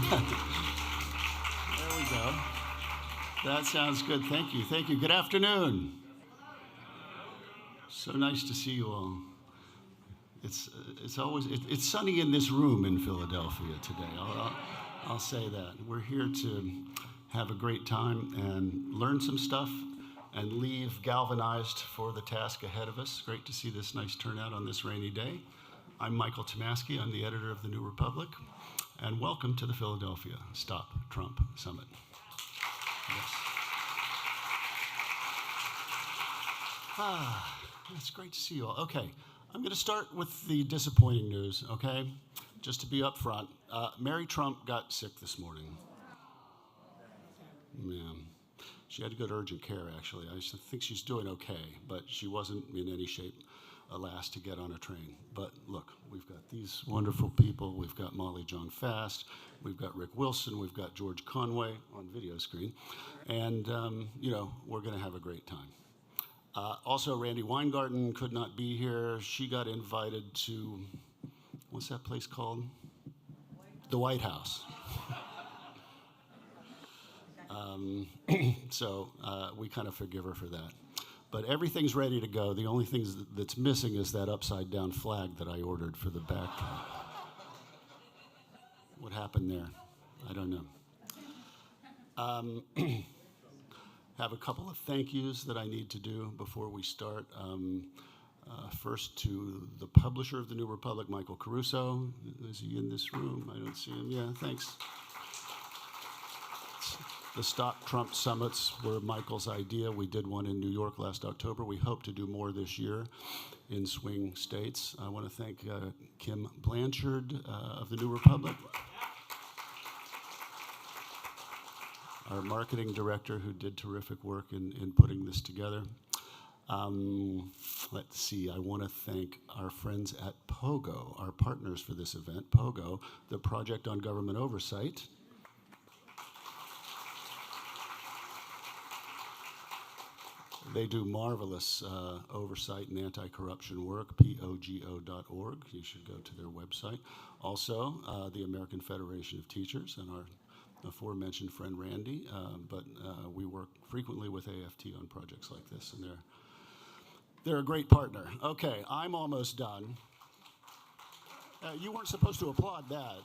There we go. That sounds good. Thank you. Thank you. Good afternoon. So nice to see you all. It's always it's sunny in this room in Philadelphia today. I'll say that. We're here to have a great time and learn some stuff and leave galvanized for the task ahead of us. Great to see this nice turnout on this rainy day. I'm Michael Tomasky. I'm the editor of The New Republic, and welcome to the Philadelphia Stop Trump Summit. Yes. It's great to see you all. Okay, I'm going to start with the disappointing news, okay? Just to be upfront. Mary Trump got sick this morning. Yeah. She had to go to urgent care, actually. I think she's doing okay, but she wasn't in any shape last to get on a train. But look, we've got these wonderful people. We've got Molly Jong-Fast. We've got Rick Wilson. We've got George Conway on video screen. And, we're going to have a great time. Also, Randy Weingarten could not be here. She got invited to, what's that place called? The White House. So we kind of forgive her for that. But everything's ready to go. The only thing that's missing is that upside-down flag that I ordered for the backdrop. What happened there? I don't know. Have a couple of thank yous that I need to do before we start. First to the publisher of The New Republic, Michael Caruso. Is he in this room? I don't see him. Yeah, thanks. The Stop Trump Summits were Michael's idea. We did one in New York last October. We hope to do more this year in swing states. I want to thank Kim Blanchard of The New Republic, our marketing director, who did terrific work in putting this together. Let's see, I want to thank our friends at POGO, our partners for this event. POGO, the Project on Government Oversight. They do marvelous oversight and anti-corruption work, pogo.org. You should go to their website. Also, the American Federation of Teachers and our aforementioned friend Randy, but we work frequently with AFT on projects like this, and they're a great partner. Okay, I'm almost done. You weren't supposed to applaud that.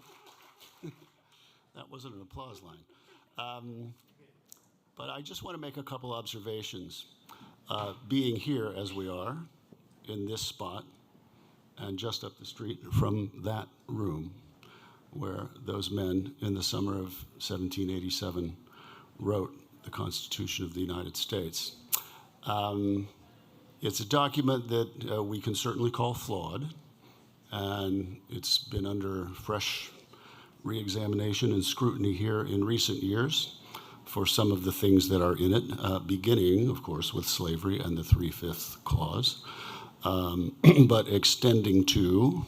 That wasn't an applause line. But I just want to make a couple observations. Being here as we are, in this spot, and just up the street from that room, where those men in the summer of 1787 wrote the Constitution of the United States. It's a document that we can certainly call flawed, and it's been under fresh re-examination and scrutiny here in recent years for some of the things that are in it, beginning, of course, with slavery and the 3/5 clause, but extending to,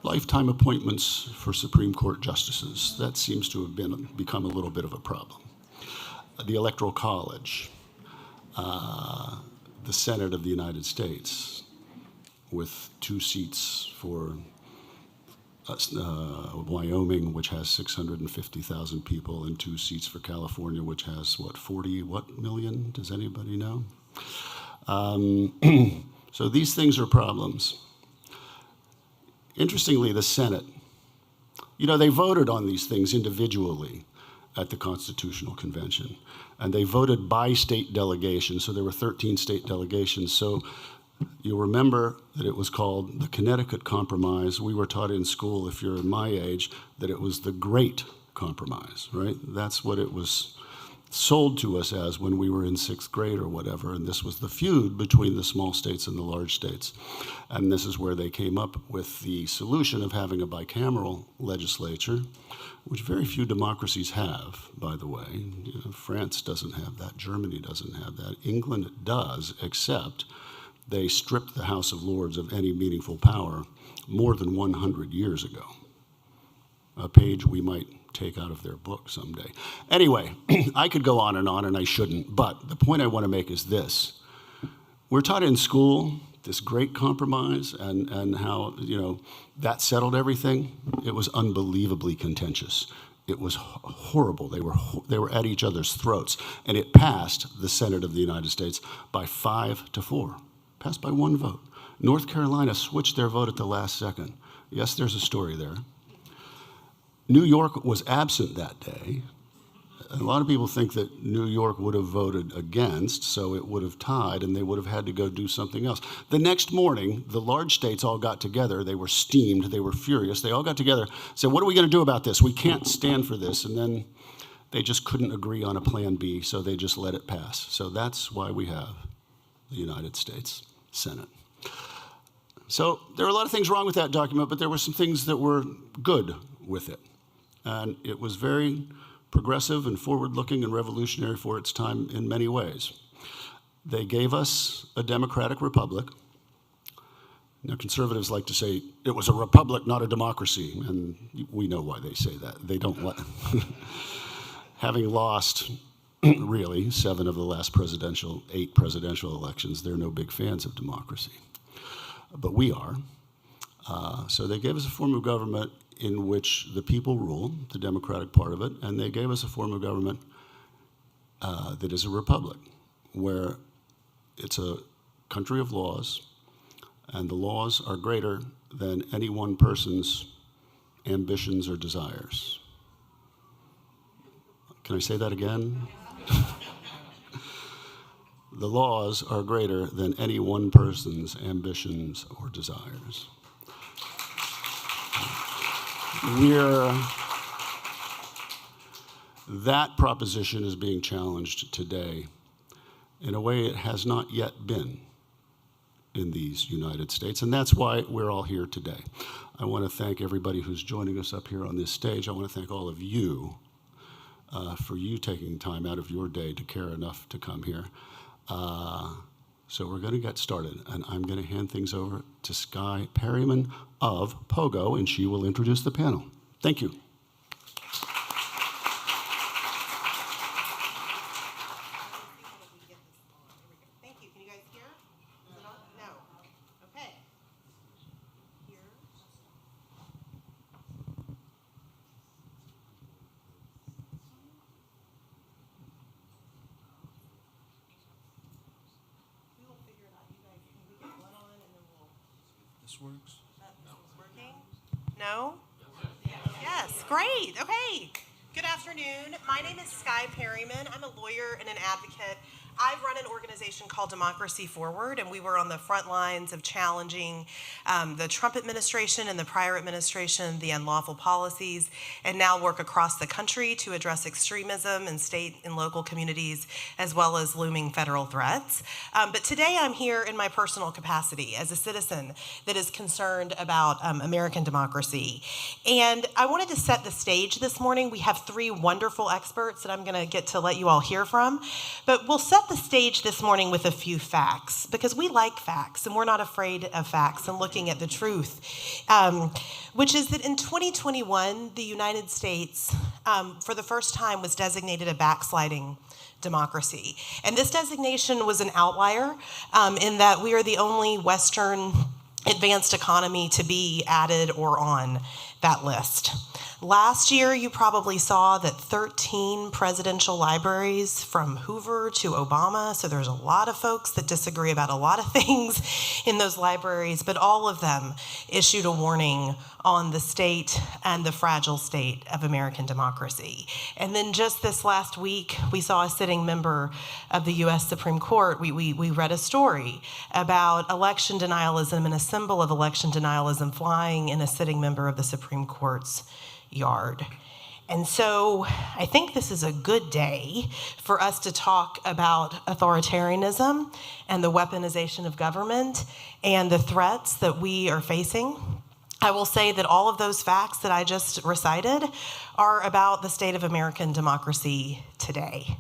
lifetime appointments for Supreme Court justices. That seems to have become a little bit of a problem. The Electoral College, the Senate of the United States, with 2 seats for Wyoming, which has 650,000 people, and 2 seats for California, which has, 40 million? Does anybody know? So these things are problems. Interestingly, the Senate, they voted on these things individually at the Constitutional Convention, and they voted by state delegation, so there were 13 state delegations. So you'll remember that it was called the Connecticut Compromise. We were taught in school, if you're my age, that it was the Great Compromise, right? That's what it was sold to us as when we were in 6th grade or whatever, and this was the feud between the small states and the large states. And this is where they came up with the solution of having a bicameral legislature, which very few democracies have, by the way. France doesn't have that, Germany doesn't have that, England does, except they stripped the House of Lords of any meaningful power more than 100 years ago. A page we might take out of their book someday. Anyway, I could go on, and I shouldn't, but the point I want to make is this. We're taught in school this great compromise and how, that settled everything. It was unbelievably contentious. It was horrible. They were at each other's throats, and it passed the Senate of the United States by 5-4. Passed by 1 vote. North Carolina switched their vote at the last second. Yes, there's a story there. New York was absent that day. A lot of people think that New York would have voted against, so it would have tied, and they would have had to go do something else. The next morning, the large states all got together. They were steamed. They were furious. They all got together, said, what are we going to do about this? We can't stand for this. And then they just couldn't agree on a plan B, so they just let it pass. So that's why we have the United States Senate. So there are a lot of things wrong with that document, but there were some things that were good with it. And it was very progressive and forward-looking and revolutionary for its time in many ways. They gave us a democratic republic. Now, conservatives like to say it was a republic, not a democracy, and we know why they say that. They don't want, having lost, really, 7 of the last 8 presidential elections, they're no big fans of democracy. But we are. So they gave us a form of government in which the people rule, the democratic part of it, and they gave us a form of government that is a republic, where it's a country of laws, and the laws are greater than any one person's ambitions or desires. Can I say that again? The laws are greater than any one person's ambitions or desires. That proposition is being challenged today in a way it has not yet been in these United States, and that's why we're all here today. I want to thank everybody who's joining us up here on this stage. I want to thank all of you for you taking time out of your day to care enough to come here. So we're going to get started, and I'm going to hand things over to Skye Perryman of Pogo, and she will introduce the panel. Thank you. Thank you. Can you guys hear? Is it on? No. Okay. Here. We will figure it out. You guys, can we get one on and then we'll... This works? That's working? No? Yes, great. Okay. Good afternoon. My name is Skye Perryman. I'm a lawyer and an advocate. I run an organization called Democracy Forward, and we were on the front lines of challenging the Trump administration and the prior administration, the unlawful policies, and now work across the country to address extremism in state and local communities, as well as looming federal threats. But today I'm here in my personal capacity as a citizen that is concerned about American democracy. And I wanted to set the stage this morning. We have 3 wonderful experts that I'm going to get to let you all hear from, but we'll set the stage this morning with a few facts, because we like facts and we're not afraid of facts and looking at the truth, which is that in 2021, the United States, for the first time, was designated a backsliding democracy. And this designation was an outlier in that we are the only Western advanced economy to be added or on that list. Last year, you probably saw that 13 presidential libraries from Hoover to Obama, so there's a lot of folks that disagree about a lot of things in those libraries, but all of them issued a warning on the state and the fragile state of American democracy. And then just this last week, we saw a sitting member of the U.S. Supreme Court. We read a story about election denialism and a symbol of election denialism flying in a sitting member of the Supreme Court's yard. And so I think this is a good day for us to talk about authoritarianism and the weaponization of government and the threats that we are facing. I will say that all of those facts that I just recited are about the state of American democracy today.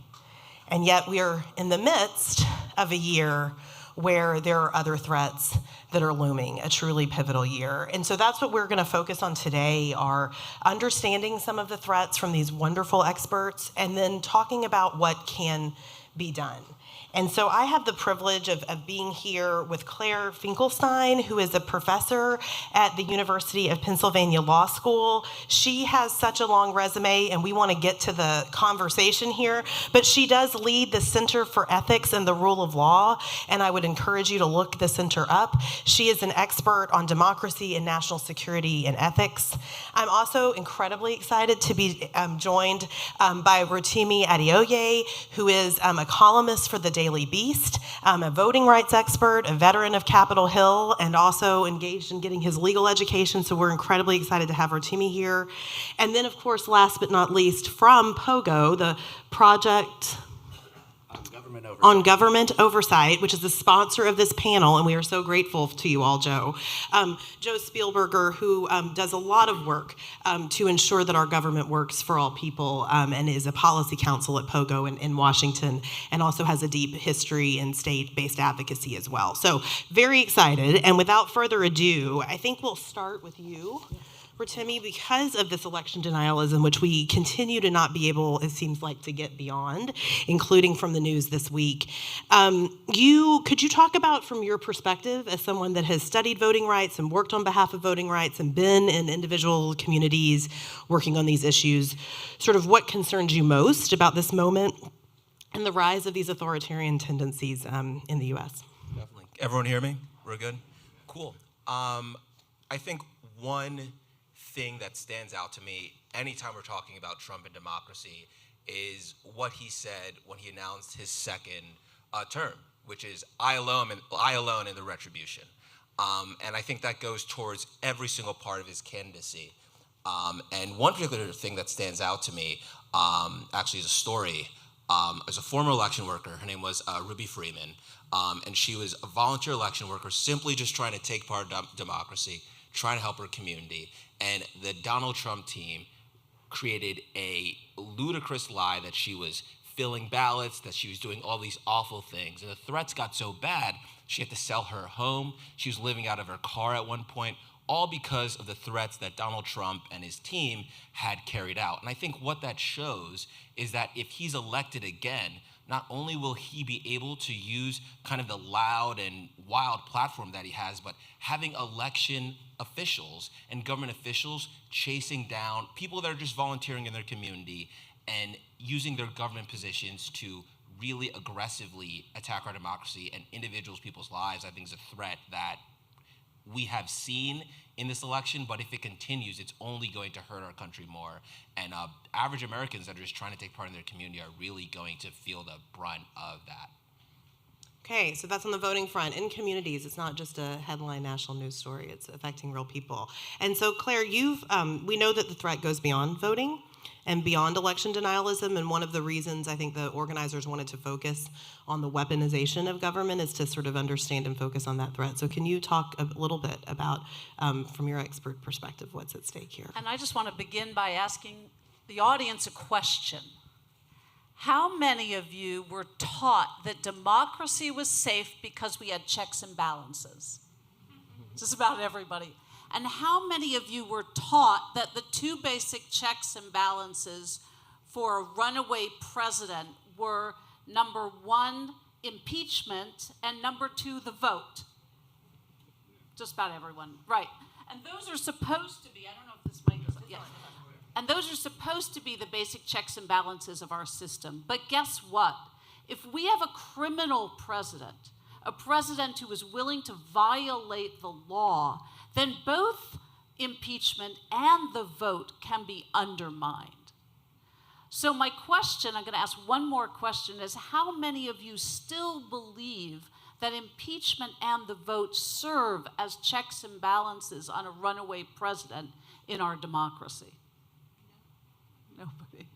And yet we are in the midst of a year where there are other threats that are looming, a truly pivotal year. And so that's what we're going to focus on today, are understanding some of the threats from these wonderful experts and then talking about what can be done. And so I have the privilege of being here with Claire Finkelstein, who is a professor at the University of Pennsylvania Law School. She has such a long resume, and we want to get to the conversation here, but she does lead the Center for Ethics and the Rule of Law, and I would encourage you to look the center up. She is an expert on democracy and national security and ethics. I'm also incredibly excited to be joined by Rotimi Adeoye, who is a columnist for the Daily Beast, a voting rights expert, a veteran of Capitol Hill, and also engaged in getting his legal education, so we're incredibly excited to have Rotimi here. And then, of course, last but not least, from POGO, the Project on Government Oversight, which is the sponsor of this panel, and we are so grateful to you all, Joe. Joe Spielberger, who does a lot of work to ensure that our government works for all people, and is a policy counsel at POGO in Washington, and also has a deep history in state-based advocacy as well. So very excited, and without further ado, I think we'll start with you, Rotimi, because of this election denialism, which we continue to not be able, it seems like, to get beyond, including from the news this week. Could you talk about, from your perspective, as someone that has studied voting rights and worked on behalf of voting rights and been in individual communities working on these issues, sort of what concerns you most about this moment and the rise of these authoritarian tendencies in the U.S.? Definitely. Everyone hear me? We're good? Cool. I think one thing that stands out to me anytime we're talking about Trump and democracy is what he said when he announced his second term, which is I alone and the retribution. And I think that goes towards every single part of his candidacy. And one particular thing that stands out to me actually is a story. As a former election worker, her name was Ruby Freeman, and she was a volunteer election worker simply just trying to take part in democracy, trying to help her community. And the Donald Trump team created a ludicrous lie that she was filling ballots, that she was doing all these awful things. And the threats got so bad, she had to sell her home. She was living out of her car at one point, all because of the threats that Donald Trump and his team had carried out. And I think what that shows is that if he's elected again, not only will he be able to use kind of the loud and wild platform that he has, but having election officials and government officials chasing down people that are just volunteering in their community and using their government positions to really aggressively attack our democracy and individuals, people's lives, I think is a threat that we have seen in this election, but if it continues, it's only going to hurt our country more. And average Americans that are just trying to take part in their community are really going to feel the brunt of that. Okay, so that's on the voting front. In communities, it's not just a headline national news story, it's affecting real people. And so, Claire, we know that the threat goes beyond voting and beyond election denialism, and one of the reasons I think the organizers wanted to focus on the weaponization of government is to sort of understand and focus on that threat. So can you talk a little bit about, from your expert perspective, what's at stake here? And I just want to begin by asking the audience a question. How many of you were taught that democracy was safe because we had checks and balances? Just about everybody. And how many of you were taught that the two basic checks and balances for a runaway president were, number one, impeachment, and number two, the vote? Just about everyone, right. And those are supposed to be, I don't know if this mic is, yeah. And those are supposed to be the basic checks and balances of our system. But guess what? If we have a criminal president, a president who is willing to violate the law, then both impeachment and the vote can be undermined. So my question, I'm going to ask one more question, is how many of you still believe that impeachment and the vote serve as checks and balances on a runaway president in our democracy? Nobody.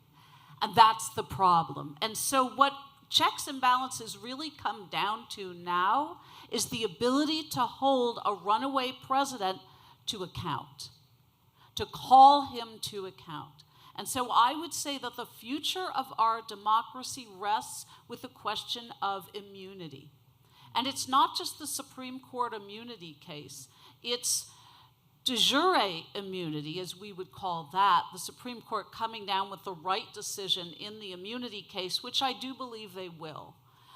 And that's the problem. And so what checks and balances really come down to now is the ability to hold a runaway president to account, to call him to account. And so I would say that the future of our democracy rests with the question of immunity. And it's not just the Supreme Court immunity case, it's de jure immunity, as we would call that, the Supreme Court coming down with the right decision in the immunity case, which I do believe they will.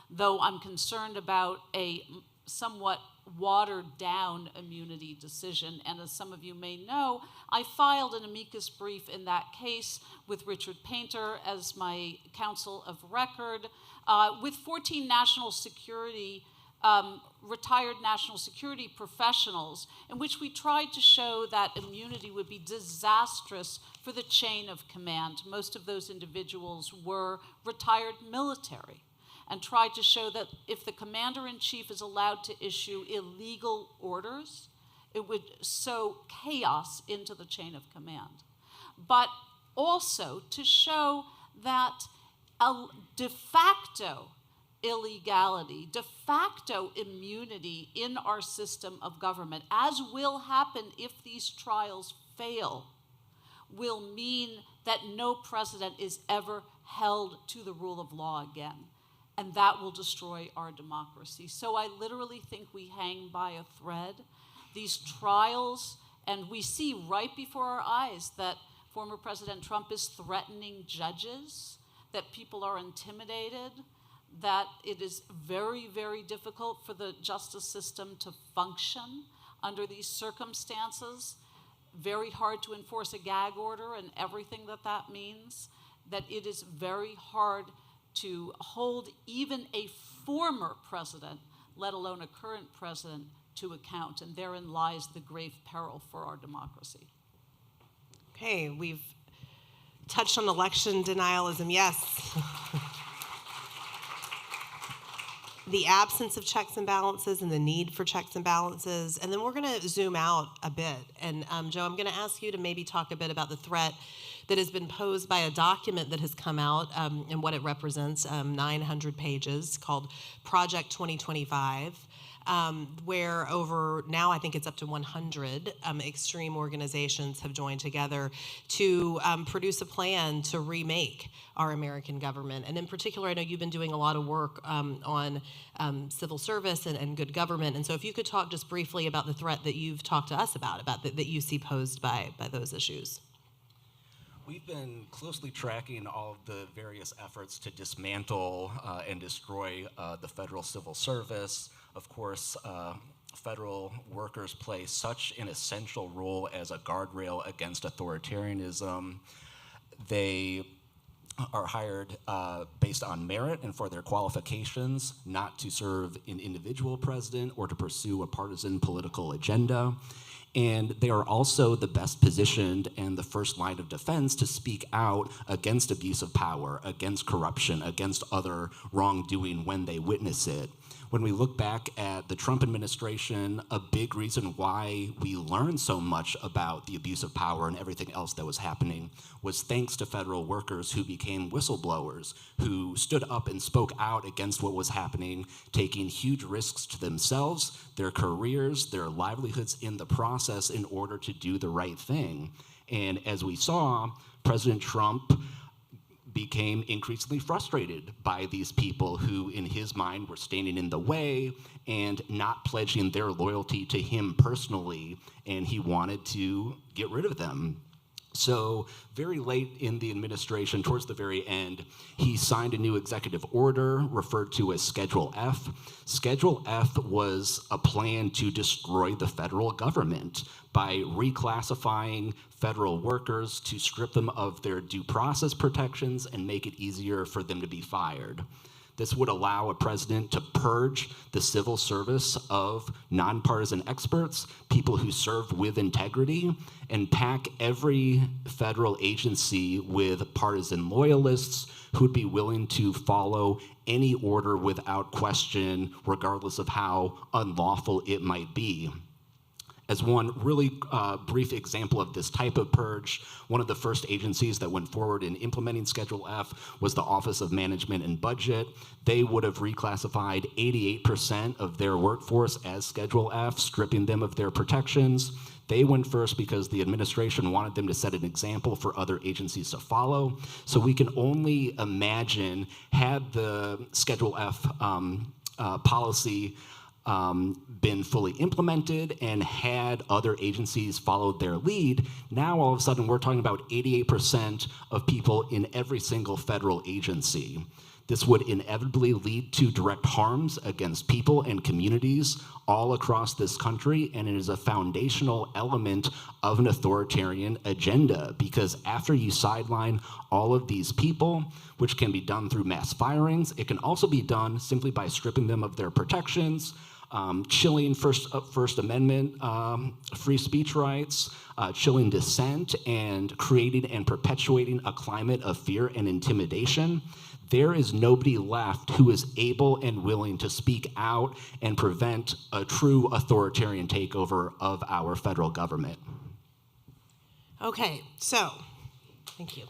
though I'm concerned about a somewhat watered down immunity decision. And as some of you may know, I filed an amicus brief in that case with Richard Painter as my counsel of record, with 14 national security, retired national security professionals, in which we tried to show that immunity would be disastrous for the chain of command. Most of those individuals were retired military, and tried to show that if the commander-in-chief is allowed to issue illegal orders, it would sow chaos into the chain of command. But also to show that a de facto illegality, de facto immunity in our system of government, as will happen if these trials fail, will mean that no president is ever held to the rule of law again. And that will destroy our democracy. So I literally think we hang by a thread. These trials, and we see right before our eyes that former President Trump is threatening judges, that people are intimidated, that it is very, very difficult for the justice system to function under these circumstances, very hard to enforce a gag order and everything that that means, that it is very hard to hold even a former president, let alone a current president, to account. And therein lies the grave peril for our democracy. Okay, we've touched on election denialism, yes. The absence of checks and balances and the need for checks and balances. And then we're gonna zoom out a bit. And Joe, I'm gonna ask you to maybe talk a bit about the threat that has been posed by a document that has come out and what it represents, 900 pages, called Project 2025, where over, now I think it's up to 100 extreme organizations have joined together to produce a plan to remake our American government. And in particular, I know you've been doing a lot of work on civil service and good government. And so if you could talk just briefly about the threat that you've talked to us about that you see posed by those issues. We've been closely tracking all of the various efforts to dismantle and destroy the federal civil service. Of course, federal workers play such an essential role as a guardrail against authoritarianism. They are hired based on merit and for their qualifications, not to serve an individual president or to pursue a partisan political agenda. And they are also the best positioned and the first line of defense to speak out against abuse of power, against corruption, against other wrongdoing when they witness it. When we look back at the Trump administration, a big reason why we learned so much about the abuse of power and everything else that was happening was thanks to federal workers who became whistleblowers, who stood up and spoke out against what was happening, taking huge risks to themselves, their careers, their livelihoods in the process in order to do the right thing. And as we saw, President Trump became increasingly frustrated by these people who, in his mind, were standing in the way and not pledging their loyalty to him personally, and he wanted to get rid of them. So very late in the administration, towards the very end, he signed a new executive order referred to as Schedule F. Schedule F was a plan to destroy the federal government by reclassifying federal workers to strip them of their due process protections and make it easier for them to be fired. This would allow a president to purge the civil service of nonpartisan experts, people who serve with integrity, and pack every federal agency with partisan loyalists who'd be willing to follow any order without question, regardless of how unlawful it might be. As one really brief example of this type of purge, one of the first agencies that went forward in implementing Schedule F was the Office of Management and Budget. They would have reclassified 88% of their workforce as Schedule F, stripping them of their protections. They went first because the administration wanted them to set an example for other agencies to follow. So we can only imagine, had the Schedule F policy been fully implemented and had other agencies followed their lead, now all of a sudden we're talking about 88% of people in every single federal agency. This would inevitably lead to direct harms against people and communities all across this country, and it is a foundational element of an authoritarian agenda, because after you sideline all of these people, which can be done through mass firings, it can also be done simply by stripping them of their protections, chilling First Amendment free speech rights, chilling dissent, and creating and perpetuating a climate of fear and intimidation. There is nobody left who is able and willing to speak out and prevent a true authoritarian takeover of our federal government. Okay, so, thank you.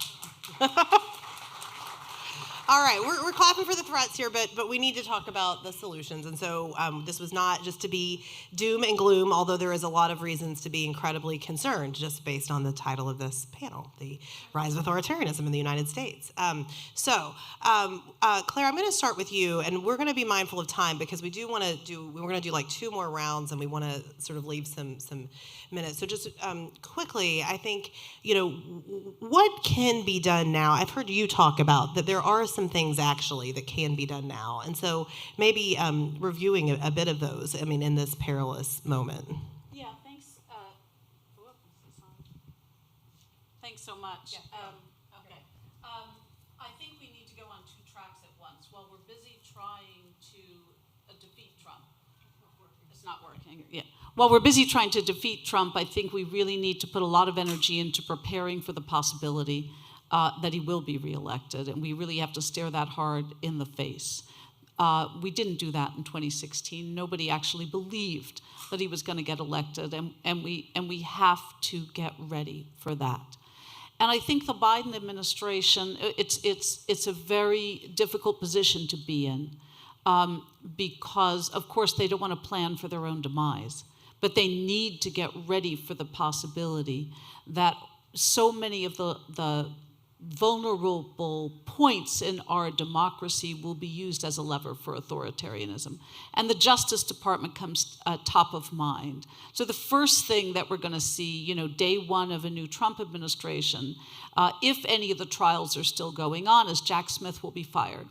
All right, we're clapping for the threats here, but we need to talk about the solutions. And so this was not just to be doom and gloom, although there is a lot of reasons to be incredibly concerned just based on the title of this panel, The Rise of Authoritarianism in the United States. Claire, I'm going to start with you, and we're going to be mindful of time because we're going to do like 2 more rounds, and we want to sort of leave some minutes. So just quickly, I think, what can be done now? I've heard you talk about that there are some things actually that can be done now. And so maybe reviewing a bit of those, in this perilous moment. Yeah, thanks. Thanks so much. Yeah. Okay. I think we need to go on 2 tracks at once. While we're busy trying to defeat Trump. It's not working. Yeah. While we're busy trying to defeat Trump, I think we really need to put a lot of energy into preparing for the possibility that he will be reelected, and we really have to stare that hard in the face. We didn't do that in 2016. Nobody actually believed that he was going to get elected, and we have to get ready for that. And I think the Biden administration, it's a very difficult position to be in, because of course they don't want to plan for their own demise, but they need to get ready for the possibility that so many of the vulnerable points in our democracy will be used as a lever for authoritarianism. And the Justice Department comes top of mind. So the first thing that we're going to see, day one of a new Trump administration, if any of the trials are still going on, is Jack Smith will be fired.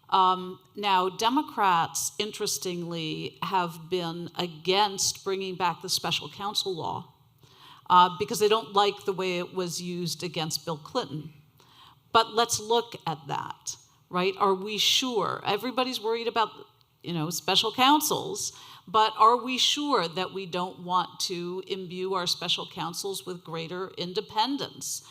Now, Democrats, interestingly, have been against bringing back the special counsel law, because they don't like the way it was used against Bill Clinton. But let's look at that, right? Are we sure? Everybody's worried about, special counsels, but are we sure that we don't want to imbue our special counsels with greater independence?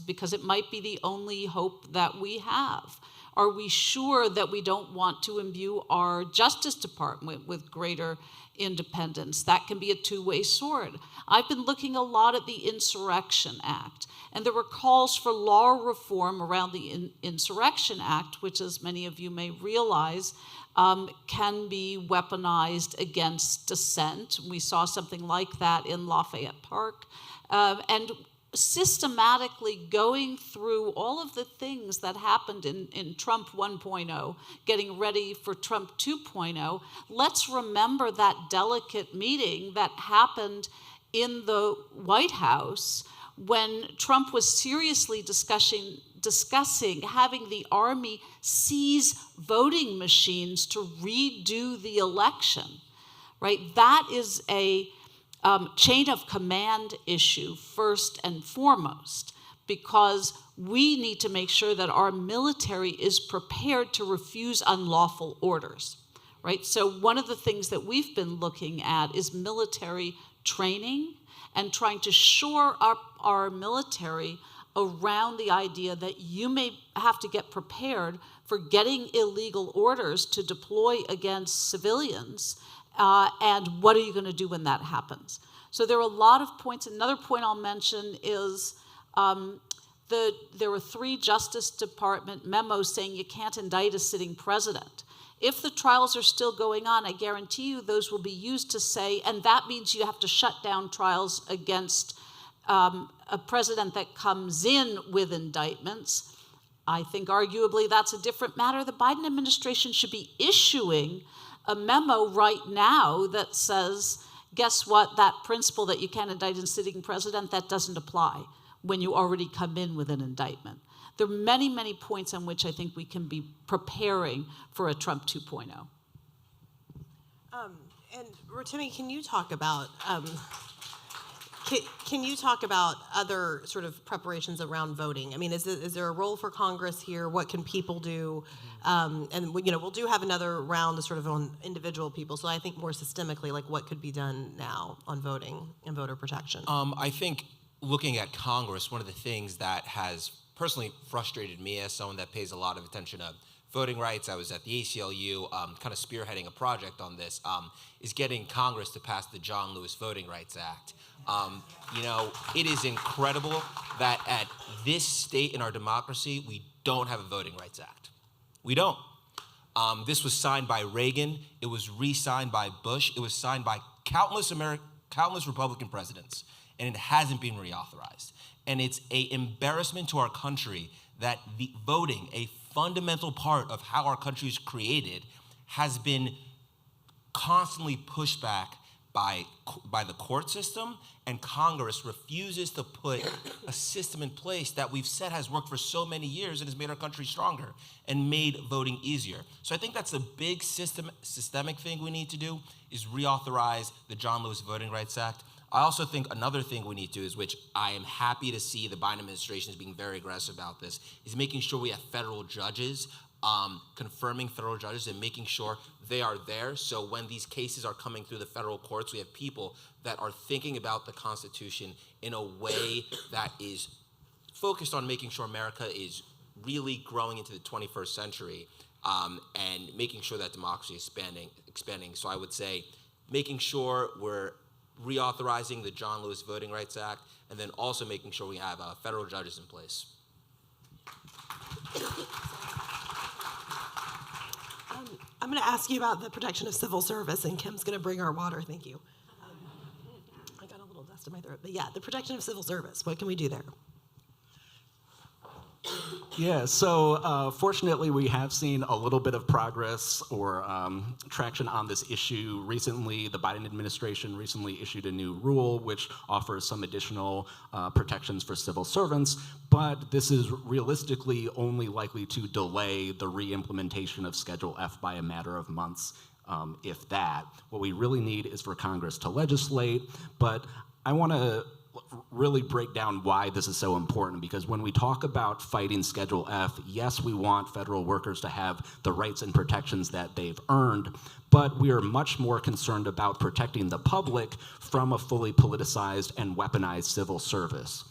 Because it might be the only hope that we have. Are we sure that we don't want to imbue our Justice Department with greater independence? That can be a two-way sword. I've been looking a lot at the Insurrection Act, and there were calls for law reform around the Insurrection Act, which, as many of you may realize, can be weaponized against dissent. We saw something like that in Lafayette Park. And systematically going through all of the things that happened in Trump 1.0, getting ready for Trump 2.0, let's remember that delicate meeting that happened in the White House when Trump was seriously discussing having the Army seize voting machines to redo the election, right? That is a chain of command issue first and foremost, because we need to make sure that our military is prepared to refuse unlawful orders, right? So one of the things that we've been looking at is military training and trying to shore up our military around the idea that you may have to get prepared for getting illegal orders to deploy against civilians. And what are you going to do when that happens? So there are a lot of points. Another point I'll mention is there were 3 Justice Department memos saying you can't indict a sitting president. If the trials are still going on, I guarantee you those will be used to say, and that means you have to shut down trials against a president that comes in with indictments. I think arguably that's a different matter. The Biden administration should be issuing a memo right now that says, guess what, that principle that you can't indict a sitting president, that doesn't apply when you already come in with an indictment. There are many, many points on which I think we can be preparing for a Trump 2.0. And Rotimi, can you talk about can you talk about other sort of preparations around voting? I mean, is there a role for Congress here? What can people do? And we'll do have another round of sort of on individual people. So I think more systemically, like what could be done now on voting and voter protection? I think looking at Congress, one of the things that has personally frustrated me as someone that pays a lot of attention to voting rights, I was at the ACLU kind of spearheading a project on this, is getting Congress to pass the John Lewis Voting Rights Act. It is incredible that at this state in our democracy, we don't have a Voting Rights Act. We don't. This was signed by Reagan. It was re-signed by Bush. It was signed by countless Republican presidents, and it hasn't been reauthorized. And it's an embarrassment to our country that the voting, a fundamental part of how our country is created, has been constantly pushed back by the court system, and Congress refuses to put a system in place that we've said has worked for so many years and has made our country stronger and made voting easier. So I think that's a big systemic thing we need to do, is reauthorize the John Lewis Voting Rights Act. I also think another thing we need to do is, which I am happy to see the Biden administration is being very aggressive about this, is making sure we have federal judges, confirming federal judges and making sure they are there. So when these cases are coming through the federal courts, we have people that are thinking about the Constitution in a way that is focused on making sure America is really growing into the 21st century and making sure that democracy is expanding. So I would say making sure we're reauthorizing the John Lewis Voting Rights Act, and then also making sure we have federal judges in place. I'm going to ask you about the protection of civil service, and Kim's going to bring our water. Thank you. I got a little dust in my throat. But yeah, the protection of civil service. What can we do there? Yeah, so fortunately we have seen a little bit of progress or traction on this issue recently. The Biden administration recently issued a new rule which offers some additional protections for civil servants, but this is realistically only likely to delay the re-implementation of Schedule F by a matter of months, if that. What we really need is for Congress to legislate, but I want to really break down why this is so important, because when we talk about fighting Schedule F, yes, we want federal workers to have the rights and protections that they've earned, but we are much more concerned about protecting the public from a fully politicized and weaponized civil service.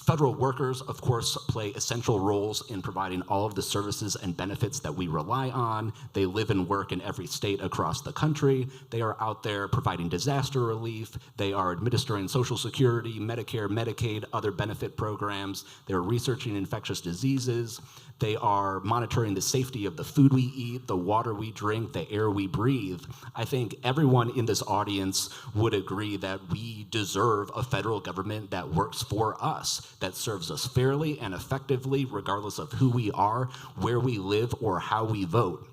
Federal workers, of course, play essential roles in providing all of the services and benefits that we rely on. They live and work in every state across the country. They are out there providing disaster relief. They are administering Social Security, Medicare, Medicaid, other benefit programs. They're researching infectious diseases. They are monitoring the safety of the food we eat, the water we drink, the air we breathe. I think everyone in this audience would agree that we deserve a federal government that works for us, that serves us fairly and effectively, regardless of who we are, where we live, or how we vote.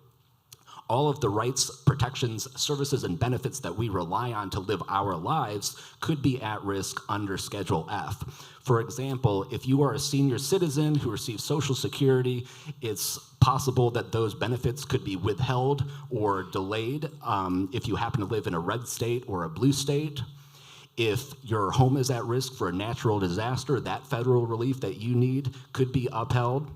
All of the rights, protections, services, and benefits that we rely on to live our lives could be at risk under Schedule F. For example, if you are a senior citizen who receives Social Security, it's possible that those benefits could be withheld or delayed if you happen to live in a red state or a blue state. If your home is at risk for a natural disaster, that federal relief that you need could be upheld.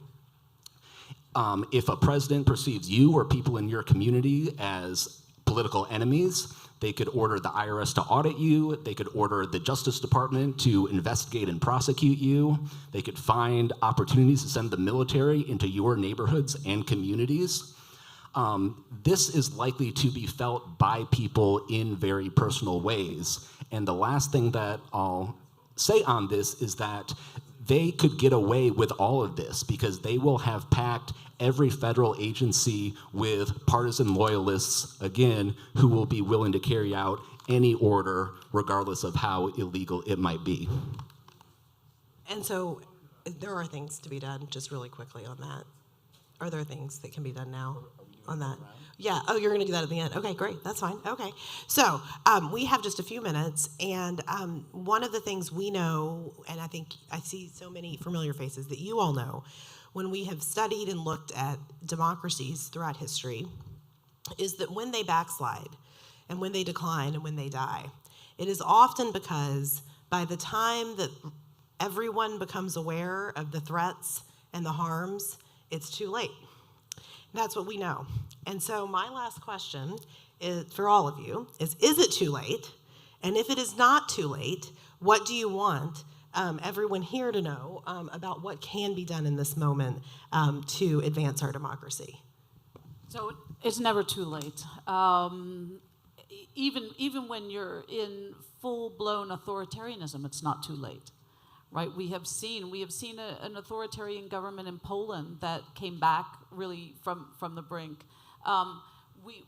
If a president perceives you or people in your community as political enemies, they could order the IRS to audit you. They could order the Justice Department to investigate and prosecute you. They could find opportunities to send the military into your neighborhoods and communities. This is likely to be felt by people in very personal ways. And the last thing that I'll say on this is that they could get away with all of this because they will have packed every federal agency with partisan loyalists, again, who will be willing to carry out any order, regardless of how illegal it might be. And so there are things to be done, just really quickly on that. Are there things that can be done now on that? Yeah. Oh, you're going to do that at the end. Okay, great. That's fine. Okay. So we have just a few minutes, and one of the things we know, and I think I see so many familiar faces that you all know, when we have studied and looked at democracies throughout history, is that when they backslide, and when they decline, and when they die, it is often because by the time that everyone becomes aware of the threats and the harms, it's too late. That's what we know. And so my last question is, for all of you, is it too late? And if it is not too late, what do you want everyone here to know about what can be done in this moment to advance our democracy? So it's never too late. Even when you're in full-blown authoritarianism, it's not too late, right? We have seen an authoritarian government in Poland that came back really from the brink.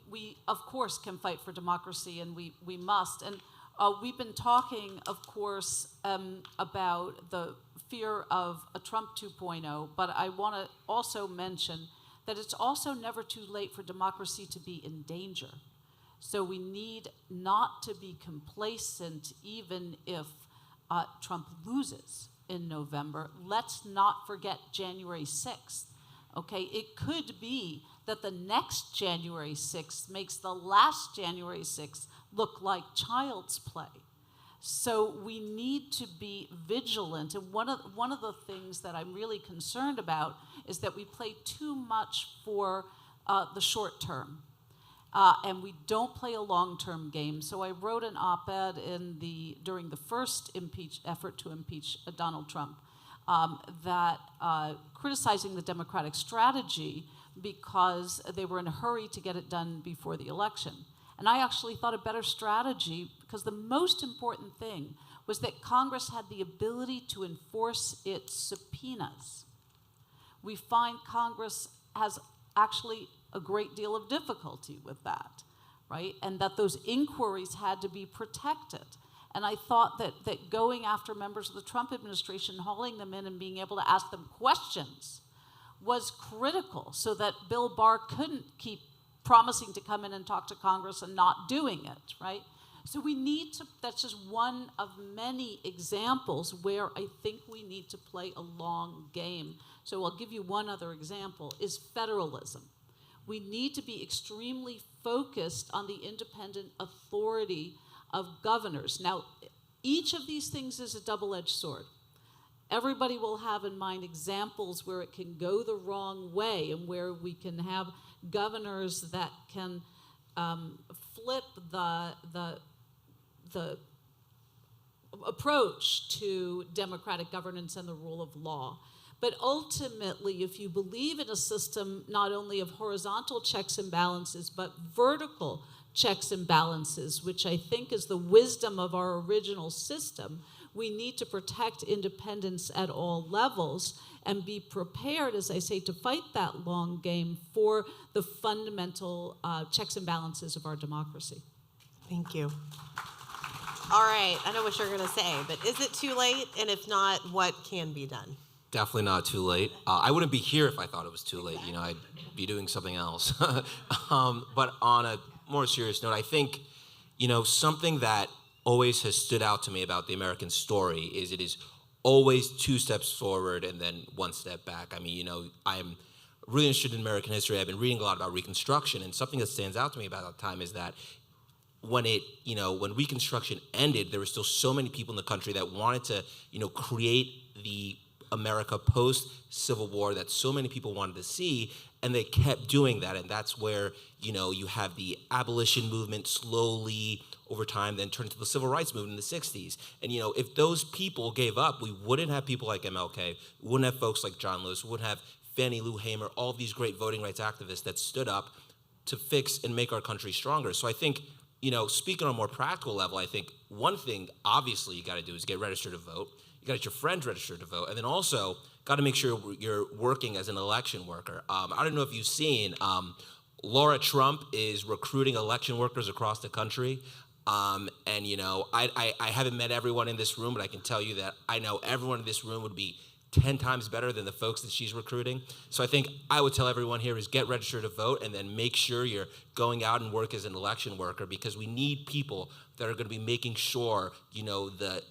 We of course can fight for democracy, and we must. And we've been talking, of course, about the fear of a Trump 2.0, but I want to also mention that it's also never too late for democracy to be in danger. So we need not to be complacent even if Trump loses in November. Let's not forget January 6th, okay? It could be that the next January 6th makes the last January 6th look like child's play. So we need to be vigilant. And one of the things that I'm really concerned about is that we play too much for the short term. And we don't play a long-term game. So I wrote an op-ed during the first effort to impeach Donald Trump that criticizing the Democratic strategy because they were in a hurry to get it done before the election. And I actually thought a better strategy, because the most important thing was that Congress had the ability to enforce its subpoenas. We find Congress has actually a great deal of difficulty with that, right? And that those inquiries had to be protected. And I thought that going after members of the Trump administration, hauling them in and being able to ask them questions was critical, so that Bill Barr couldn't keep promising to come in and talk to Congress and not doing it, right? So we need to, that's just one of many examples where I think we need to play a long game. So I'll give you one other example, is federalism. We need to be extremely focused on the independent authority of governors. Now, each of these things is a double-edged sword. Everybody will have in mind examples where it can go the wrong way and where we can have governors that can flip the approach to democratic governance and the rule of law. But ultimately, if you believe in a system not only of horizontal checks and balances, but vertical checks and balances, which I think is the wisdom of our original system, we need to protect independence at all levels and be prepared, as I say, to fight that long game for the fundamental checks and balances of our democracy. Thank you. All right, I know what you're going to say, but is it too late? And if not, what can be done? Definitely not too late. I wouldn't be here if I thought it was too late. You know, I'd be doing something else. But on a more serious note, I think, you know, something that always has stood out to me about the American story is it is always two steps forward and then one step back. I mean, you know, I'm really interested in American history. I've been reading a lot about Reconstruction, and something that stands out to me about that time is that when Reconstruction ended, there were still so many people in the country that wanted to, you know, create the America post-Civil War that so many people wanted to see, and they kept doing that. And that's where, you know, you have the abolition movement slowly over time then turned to the civil rights movement in the 60s. And, you know, if those people gave up, we wouldn't have people like MLK, we wouldn't have folks like John Lewis, we wouldn't have Fannie Lou Hamer, all these great voting rights activists that stood up to fix and make our country stronger. So I think, you know, speaking on a more practical level, I think one thing, obviously, you got to do is get registered to vote. You got to get your friends registered to vote. And then also, got to make sure you're working as an election worker. I don't know if you've seen, Laura Trump is recruiting election workers across the country. And, you know, I haven't met everyone in this room, but I can tell you that I know everyone in this room would be 10 times better than the folks that she's recruiting. So I think I would tell everyone here is get registered to vote, and then make sure you're going out and work as an election worker, because we need people that are going to be making sure, the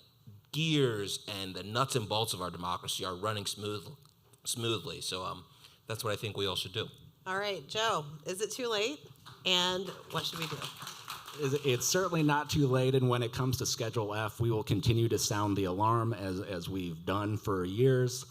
gears and the nuts and bolts of our democracy are running smoothly. So that's what I think we all should do. All right, Joe, is it too late? And what should we do? It's certainly not too late, and when it comes to Schedule F, we will continue to sound the alarm as we've done for years.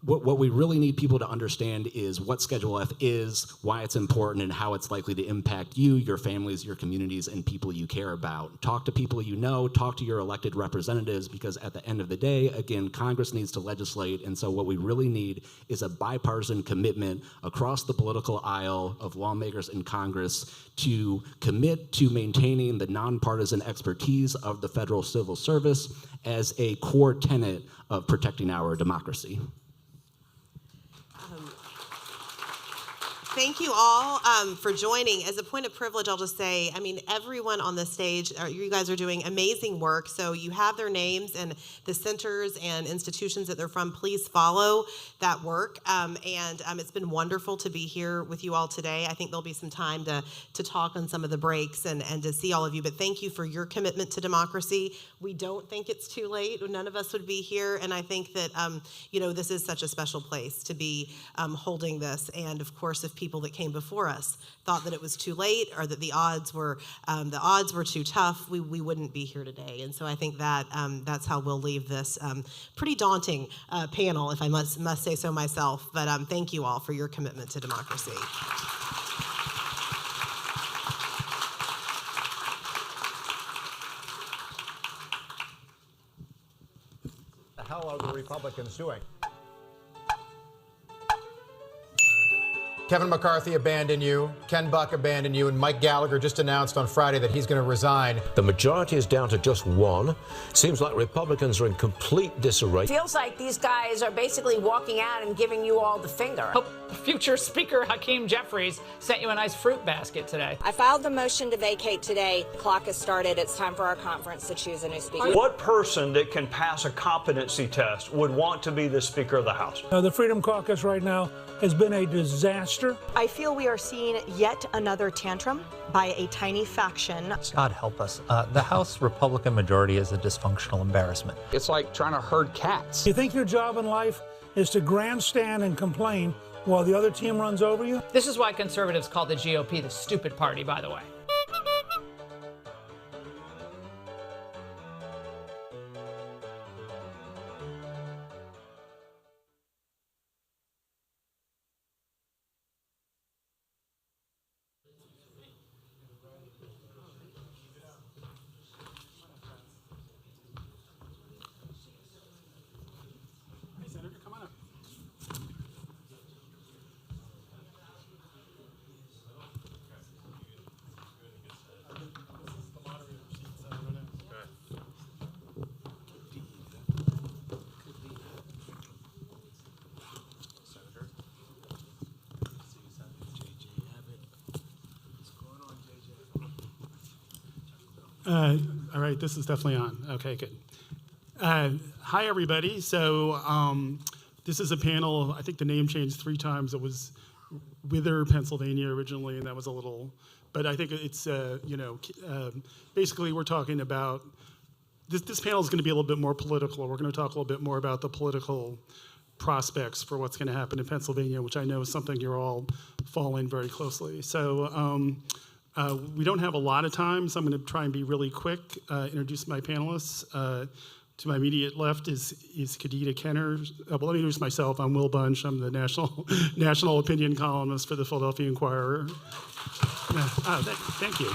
What we really need people to understand is what Schedule F is, why it's important, and how it's likely to impact you, your families, your communities, and people you care about. Talk to people you know, talk to your elected representatives, because at the end of the day, again, Congress needs to legislate, and so what we really need is a bipartisan commitment across the political aisle of lawmakers in Congress to commit to maintaining the nonpartisan expertise of the federal civil service as a core tenet of protecting our democracy. Thank you all for joining. As a point of privilege, I'll just say, everyone on the stage, you guys are doing amazing work. So you have their names and the centers and institutions that they're from. Please follow that work. It's been wonderful to be here with you all today. I think there'll be some time to talk on some of the breaks and to see all of you. But thank you for your commitment to democracy. We don't think it's too late. None of us would be here. And I think that, this is such a special place to be holding this. And of course, if people that came before us thought that it was too late or that the odds were too tough, we wouldn't be here today. And so I think that that's how we'll leave this pretty daunting panel, if I must say so myself. But thank you all for your commitment to democracy. The hell are the Republicans doing? Kevin McCarthy abandoned you, Ken Buck abandoned you, and Mike Gallagher just announced on Friday that he's going to resign. The majority is down to just one. Seems like Republicans are in complete disarray. Feels like these guys are basically walking out and giving you all the finger. Hope future Speaker Hakeem Jeffries sent you a nice fruit basket today. I filed the motion to vacate today. The clock has started. It's time for our conference to choose a new speaker. What person that can pass a competency test would want to be the Speaker of the House? The Freedom Caucus right now has been a disaster. I feel we are seeing yet another tantrum by a tiny faction. God help us. The House Republican majority is a dysfunctional embarrassment. It's like trying to herd cats. You think your job in life is to grandstand and complain while the other team runs over you? This is why conservatives call the GOP the stupid party, by the way. All right, this is definitely on. Okay, good. Hi, everybody. So this is a panel. I think the name changed 3 times. It was Wither, Pennsylvania originally, and that was a little. But I think it's, basically we're talking about, this panel is going to be a little bit more political. We're going to talk a little bit more about the political prospects for what's going to happen in Pennsylvania, which I know is something you're all following very closely. So we don't have a lot of time, so I'm going to try and be really quick, introduce my panelists. To my immediate left is Kadita Kenner. Well, let me introduce myself. I'm Will Bunch. I'm the national opinion columnist for the Philadelphia Inquirer. Thank you.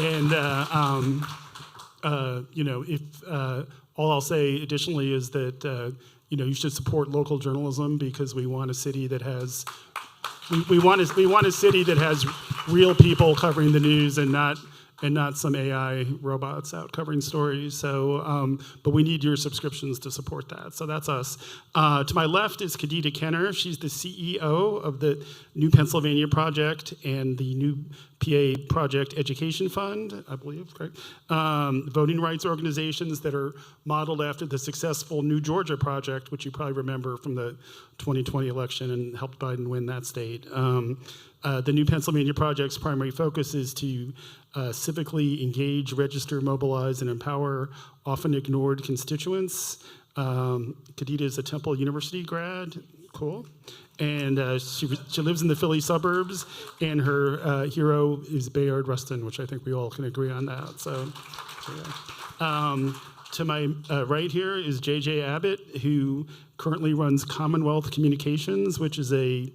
And all I'll say additionally is that you should support local journalism, because we want a city that has we want a city that has real people covering the news and not and not some AI robots out covering stories. So, but we need your subscriptions to support that. So that's us. To my left is Khadija Kenner. She's the CEO of the New Pennsylvania Project and the New PA Project Education Fund, I believe, correct? Voting rights organizations that are modeled after the successful New Georgia Project, which you probably remember from the 2020 election and helped Biden win that state. The New Pennsylvania Project's primary focus is to civically engage, register, mobilize, and empower often ignored constituents. Khadija is a Temple University grad, cool. And she lives in the Philly suburbs, and her hero is Bayard Rustin, which I think we all can agree on that. So yeah. To my right here is JJ Abbott, who currently runs Commonwealth Communications, which is a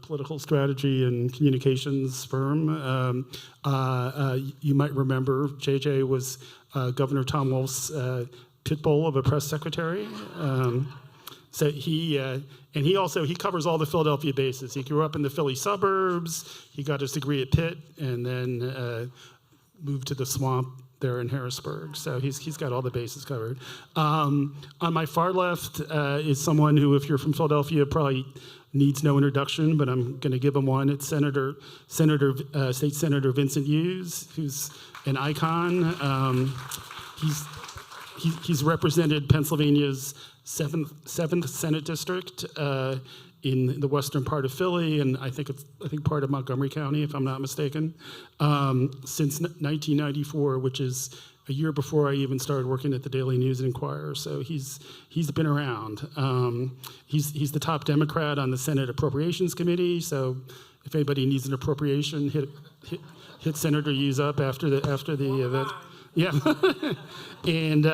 political strategy and communications firm. You might remember JJ was Governor Tom Wolf's pit bull of a press secretary. So he covers all the Philadelphia bases. He grew up in the Philly suburbs. He got his degree at Pitt and then moved to the swamp there in Harrisburg. So he's got all the bases covered. On my far left is someone who, if you're from Philadelphia, probably needs no introduction, but I'm going to give him one. It's State Senator Vincent Hughes, who's an icon. He's represented Pennsylvania's 7th Senate District in the western part of Philly, and I think part of Montgomery County, if I'm not mistaken, since 1994, which is a year before I even started working at the Daily News and Inquirer. So he's been around. He's the top Democrat on the Senate Appropriations Committee. So if anybody needs an appropriation, hit Senator Hughes up after the event. Yeah, and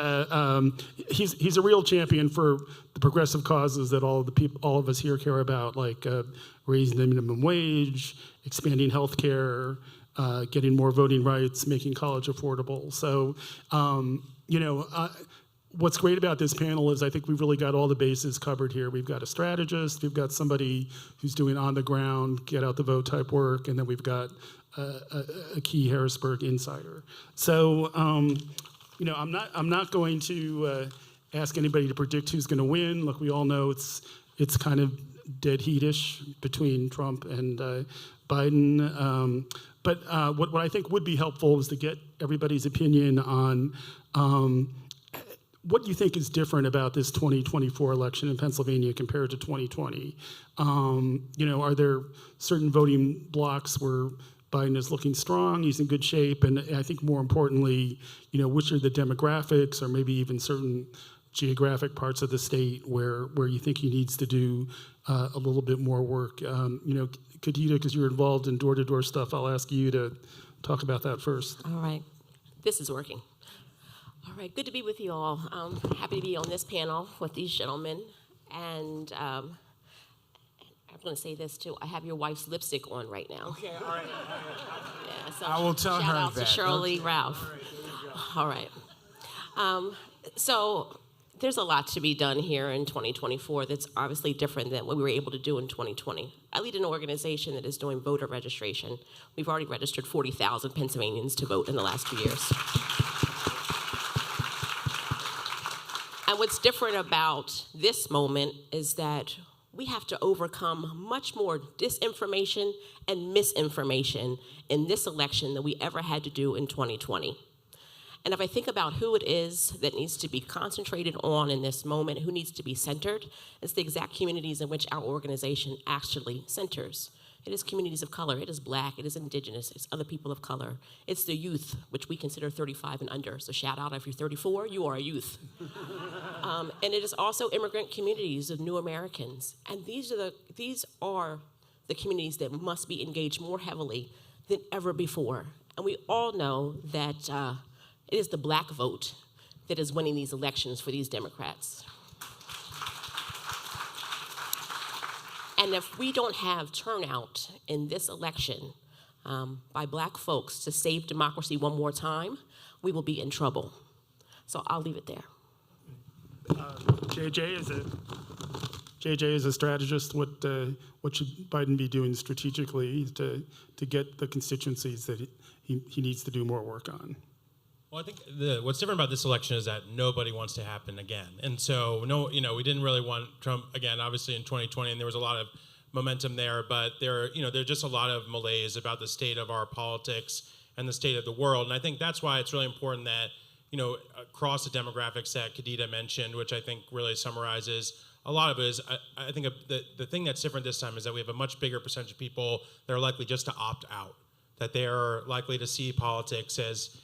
he's a real champion for the progressive causes that all of us here care about, like raising the minimum wage, expanding health care, getting more voting rights, making college affordable. So, what's great about this panel is I think we've really got all the bases covered here. We've got a strategist, we've got somebody who's doing on the ground, get out the vote type work, and then we've got a key Harrisburg insider. So, I'm not going to ask anybody to predict who's going to win. Look, we all know it's kind of dead heat-ish between Trump and Biden. But what I think would be helpful is to get everybody's opinion on what you think is different about this 2024 election in Pennsylvania compared to 2020. Are there certain voting blocks where Biden is looking strong, he's in good shape, and I think more importantly, which are the demographics or maybe even certain geographic parts of the state where you think he needs to do a little bit more work. Khadija, because you're involved in door-to-door stuff, I'll ask you to talk about that first. All right. This is working. All right. Good to be with you all. Happy to be on this panel with these gentlemen. And I'm going to say this, too. I have your wife's lipstick on right now. Okay, all right. Yeah, so I will tell her that. Shout out to Shirley Ralph. All right. So there's a lot to be done here in 2024 that's obviously different than what we were able to do in 2020. I lead an organization that is doing voter registration. We've already registered 40,000 Pennsylvanians to vote in the last 2 years. And what's different about this moment is that we have to overcome much more disinformation and misinformation in this election than we ever had to do in 2020. And if I think about who it is that needs to be concentrated on in this moment, who needs to be centered, it's the exact communities in which our organization actually centers. It is communities of color, it is Black, it is Indigenous, it's other people of color. It's the youth, which we consider 35 and under. So shout out if you're 34, you are a youth. And it is also immigrant communities of new Americans. And these are the communities that must be engaged more heavily than ever before. And we all know that it is the Black vote that is winning these elections for these Democrats. And if we don't have turnout in this election by Black folks to save democracy one more time, we will be in trouble. So I'll leave it there. JJ, is it JJ, as a strategist, what should Biden be doing strategically to get the constituencies that he needs to do more work on? Well, I think what's different about this election is that nobody wants to happen again. And so, we didn't really want Trump again, obviously, in 2020, and there was a lot of momentum there, but there's just a lot of malaise about the state of our politics and the state of the world. And I think that's why it's really important that, across the demographics that Khadija mentioned, which I think really summarizes a lot of it, is I think the thing that's different this time is that we have a much bigger percentage of people that are likely just to opt out, that they are likely to see politics as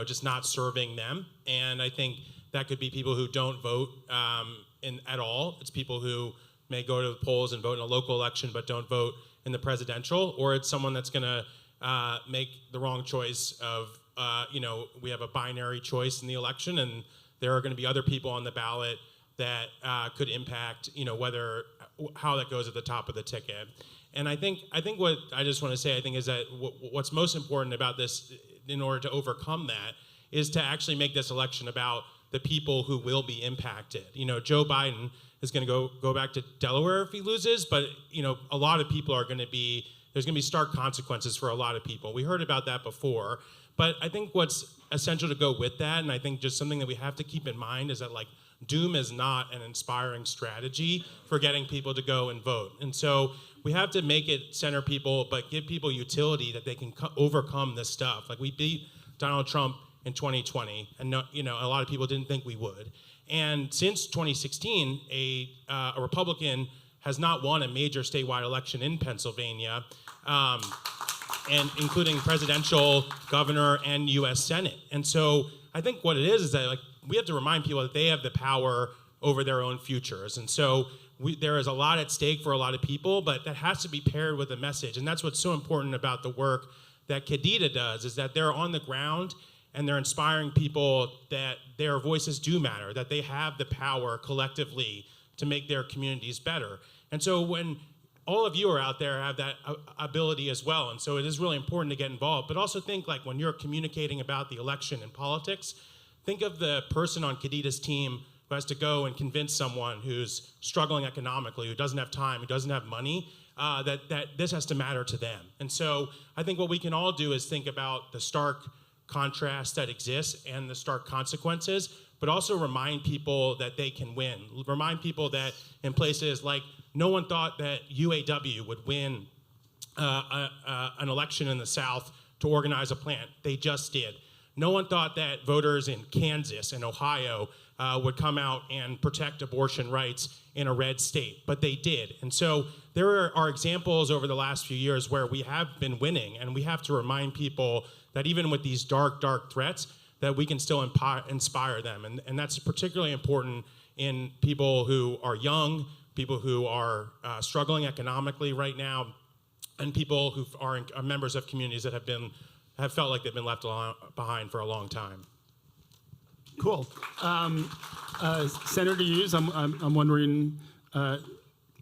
just not serving them. And I think that could be people who don't vote at all. It's people who may go to the polls and vote in a local election but don't vote in the presidential, or it's someone that's going to make the wrong choice of, we have a binary choice in the election, and there are going to be other people on the ballot that could impact, how that goes at the top of the ticket. And I think what I just want to say, is that what's most important about this, in order to overcome that, is to actually make this election about the people who will be impacted. Joe Biden is going to go back to Delaware if he loses, but a lot of people there's going to be stark consequences for a lot of people. We heard about that before, but I think what's essential to go with that, and I think just something that we have to keep in mind, is that doom is not an inspiring strategy for getting people to go and vote. And so we have to make it center people, but give people utility that they can overcome this stuff. We beat Donald Trump in 2020, and a lot of people didn't think we would. And since 2016, a Republican has not won a major statewide election in Pennsylvania, and including presidential, governor, and U.S. Senate. And so I think what it is that we have to remind people that they have the power over their own futures. And so there is a lot at stake for a lot of people, but that has to be paired with a message. And that's what's so important about the work that Khadija does, is that they're on the ground and they're inspiring people that their voices do matter, that they have the power collectively to make their communities better. And so when all of you are out there, have that ability as well. And so it is really important to get involved. But also think when you're communicating about the election and politics, think of the person on Khadija's team who has to go and convince someone who's struggling economically, who doesn't have time, who doesn't have money, that this has to matter to them. And so I think what we can all do is think about the stark contrast that exists and the stark consequences, but also remind people that they can win. Remind people that in places like, no one thought that UAW would win an election in the South to organize a plant. They just did. No one thought that voters in Kansas and Ohio would come out and protect abortion rights in a red state, but they did. And so there are examples over the last few years where we have been winning, and we have to remind people that even with these dark, dark threats, that we can still inspire them. And that's particularly important in people who are young, people who are struggling economically right now, and people who are members of communities that have felt like they've been left behind for a long time. Cool. Senator Hughes, I'm wondering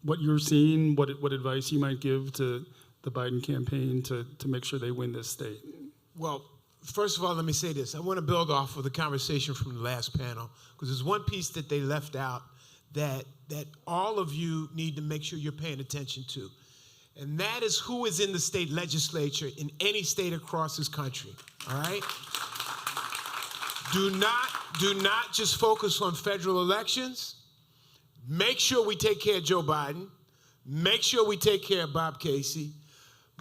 what you're seeing, what advice you might give to the Biden campaign to make sure they win this state. Well, first of all, let me say this. I want to build off of the conversation from the last panel, because there's one piece that they left out that all of you need to make sure you're paying attention to. And that is who is in the state legislature in any state across this country, all right? Do not just focus on federal elections. Make sure we take care of Joe Biden. Make sure we take care of Bob Casey.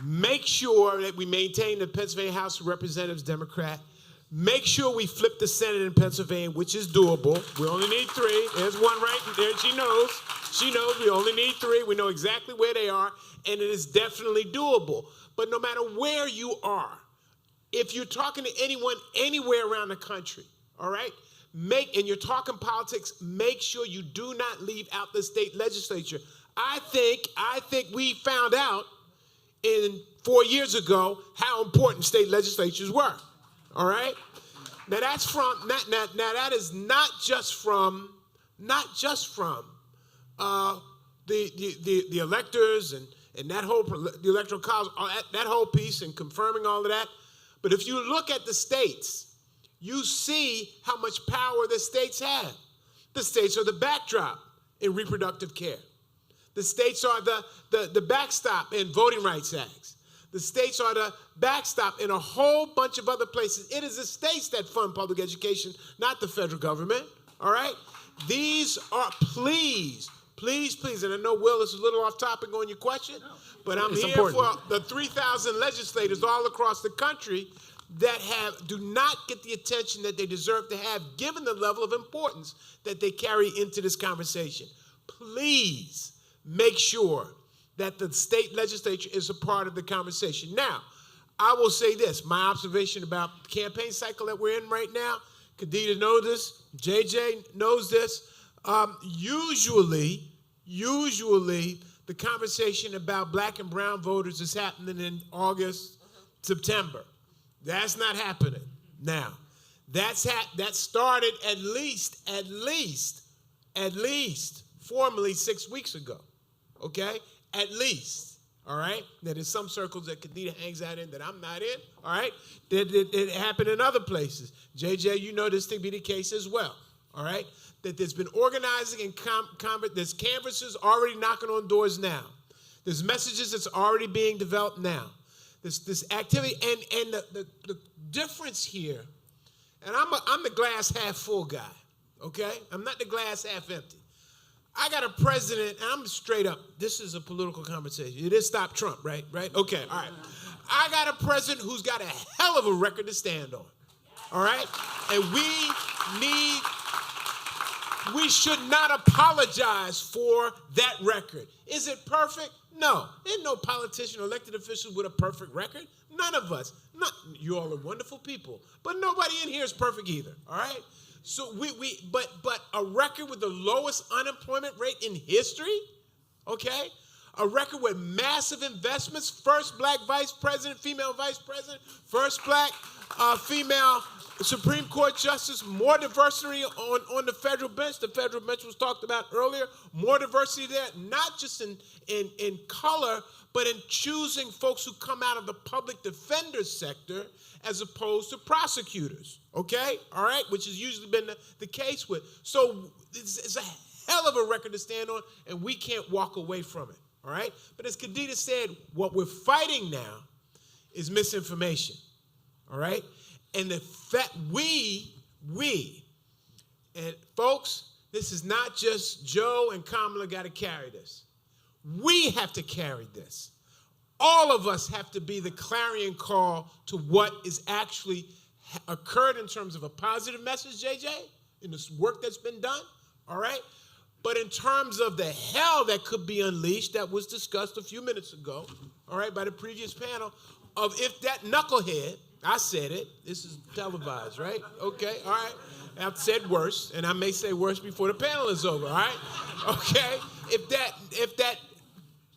Make sure that we maintain the Pennsylvania House of Representatives Democrat. Make sure we flip the Senate in Pennsylvania, which is doable. We only need 3. There's one right there. She knows. She knows we only need 3. We know exactly where they are, and it is definitely doable. But no matter where you are, if you're talking to anyone anywhere around the country, all right, and you're talking politics, make sure you do not leave out the state legislature. I think we found out 4 years ago how important state legislatures were. All right. Now that's from that is not just from the electors and that whole the electoral college, that whole piece and confirming all of that. But if you look at the states, you see how much power the states have. The states are the backdrop. in reproductive care. The states are the backstop in voting rights acts. The states are the backstop in a whole bunch of other places. It is the states that fund public education, not the federal government, all right? These are, please, and I know, Will, this is a little off topic on your question, but I'm here for the 3,000 legislators all across the country that do not get the attention that they deserve to have, given the level of importance that they carry into this conversation. Please make sure that the state legislature is a part of the conversation. Now, I will say this, my observation about the campaign cycle that we're in right now, Khadija knows this, JJ knows this, usually the conversation about black and brown voters is happening in August, September. That's not happening now. That started at least formally 6 weeks ago, okay? At least, all right? Now, there's some circles that Khadija hangs out in that I'm not in, all right? It happened in other places. JJ, you know this to be the case as well, all right? That there's been organizing and there's canvassers already knocking on doors now. There's messages that's already being developed now. This activity, and the difference here, and I'm the glass half full guy, okay? I'm not the glass half empty. I got a president, and I'm straight up, this is a political conversation. It is stop Trump, right? Okay, all right. I got a president who's got a hell of a record to stand on, all right? And we should not apologize for that record. Is it perfect? No. Ain't no politician or elected official with a perfect record. None of us. You all are wonderful people, but nobody in here is perfect either, all right? So but a record with the lowest unemployment rate in history, okay? A record with massive investments, first black vice president, female vice president, first black female Supreme Court justice, more diversity on the federal bench. The federal bench was talked about earlier. More diversity there, not just in color, but in choosing folks who come out of the public defender sector as opposed to prosecutors, okay? All right, which has usually been the case with. So it's a hell of a record to stand on, and we can't walk away from it, all right? But as Khadija said, what we're fighting now is misinformation, all right? And the fact and folks, this is not just Joe and Kamala got to carry this. We have to carry this. All of us have to be the clarion call to what is actually occurred in terms of a positive message, JJ, in this work that's been done, all right? But in terms of the hell that could be unleashed that was discussed a few minutes ago, all right, by the previous panel, of if that knucklehead, I said it, this is televised, right? Okay, all right. I've said worse, and I may say worse before the panel is over, all right? Okay, if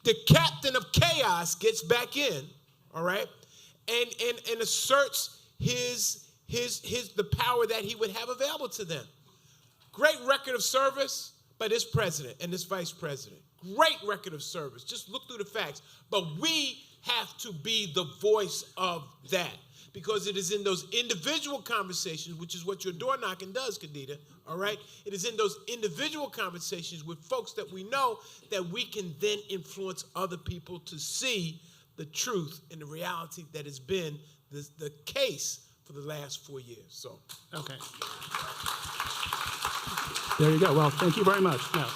the captain of chaos gets back in, all right, and asserts the power that he would have available to them. Great record of service by this president and this vice president. Great record of service. Just look through the facts. But we have to be the voice of that, because it is in those individual conversations, which is what your door knocking does, Khadija, all right? It is in those individual conversations with folks that we know that we can then influence other people to see the truth and the reality that has been the case for the last 4 years. So, okay. There you go. Well, thank you very much. No,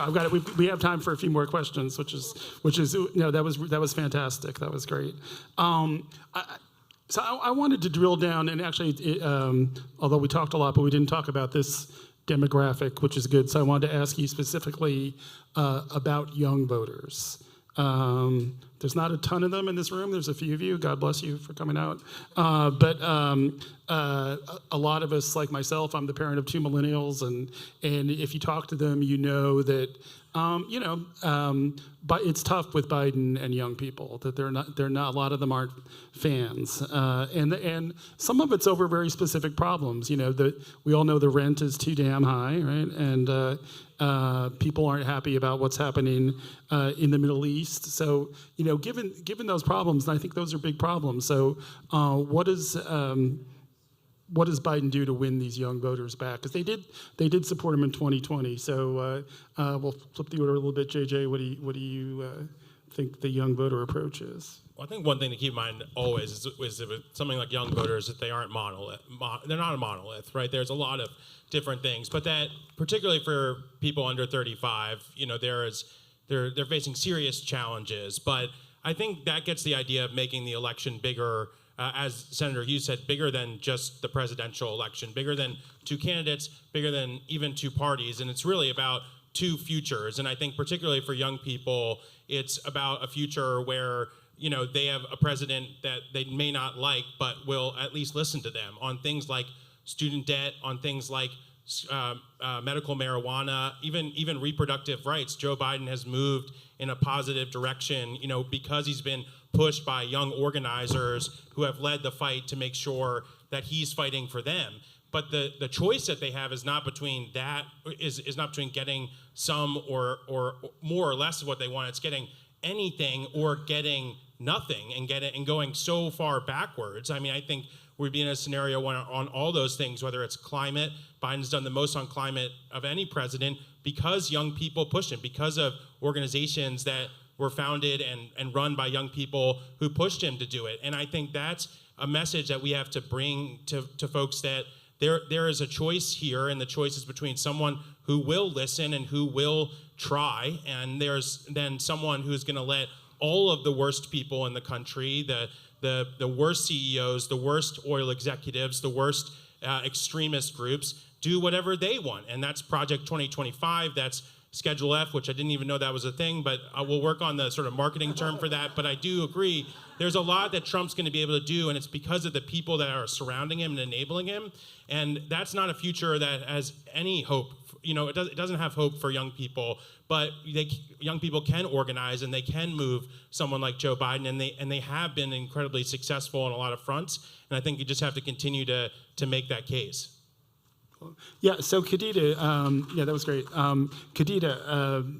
I've got it. We have time for a few more questions, which is that was fantastic. That was great. So I wanted to drill down, and actually, although we talked a lot, but we didn't talk about this demographic, which is good. So I wanted to ask you specifically about young voters. There's not a ton of them in this room. There's a few of you. God bless you for coming out. But a lot of us, like myself, I'm the parent of 2 millennials, and if you talk to them, you know that but it's tough with Biden and young people, that they're not a lot of them aren't fans, and some of it's over very specific problems. We all know the rent is too damn high, right? And people aren't happy about what's happening in the Middle East. So given those problems, and I think those are big problems. So what is what does Biden do to win these young voters back? Because they did support him in 2020. So we'll flip the order a little bit. JJ, what do you think the young voter approach is? Well, I think one thing to keep in mind always is with something like young voters that they aren't they're not a monolith, right? There's a lot of different things, but that particularly for people under 35, they're facing serious challenges. But I think that gets the idea of making the election bigger, as Senator Hughes said, bigger than just the presidential election, bigger than two candidates, bigger than even two parties, and it's really about two futures. And I think particularly for young people, it's about a future where they have a president that they may not like, but will at least listen to them on things like student debt, on things like medical marijuana, even reproductive rights. Joe Biden has moved in a positive direction, because he's been pushed by young organizers who have led the fight to make sure that he's fighting for them. But the choice that they have is not between getting some or more or less of what they want. It's getting anything or getting nothing and going so far backwards. I mean, I think we'd be in a scenario on all those things, whether it's climate. Biden's done the most on climate of any president because young people pushed him, because of organizations that were founded and run by young people who pushed him to do it. And I think that's a message that we have to bring to folks, that there is a choice here, and the choice is between someone who will listen and who will try, and there's then someone who's going to let all of the worst people in the country, the worst CEOs, the worst oil executives, the worst extremist groups, do whatever they want. And that's Project 2025, that's Schedule F, which I didn't even know that was a thing, but we'll work on the sort of marketing term for that. But I do agree, there's a lot that Trump's going to be able to do, and it's because of the people that are surrounding him and enabling him. And that's not a future that has any hope. It doesn't have hope for young people, but young people can organize and they can move someone like Joe Biden, and they have been incredibly successful on a lot of fronts. And I think you just have to continue to make that case. Yeah. So Khadija, that was great. Khadija,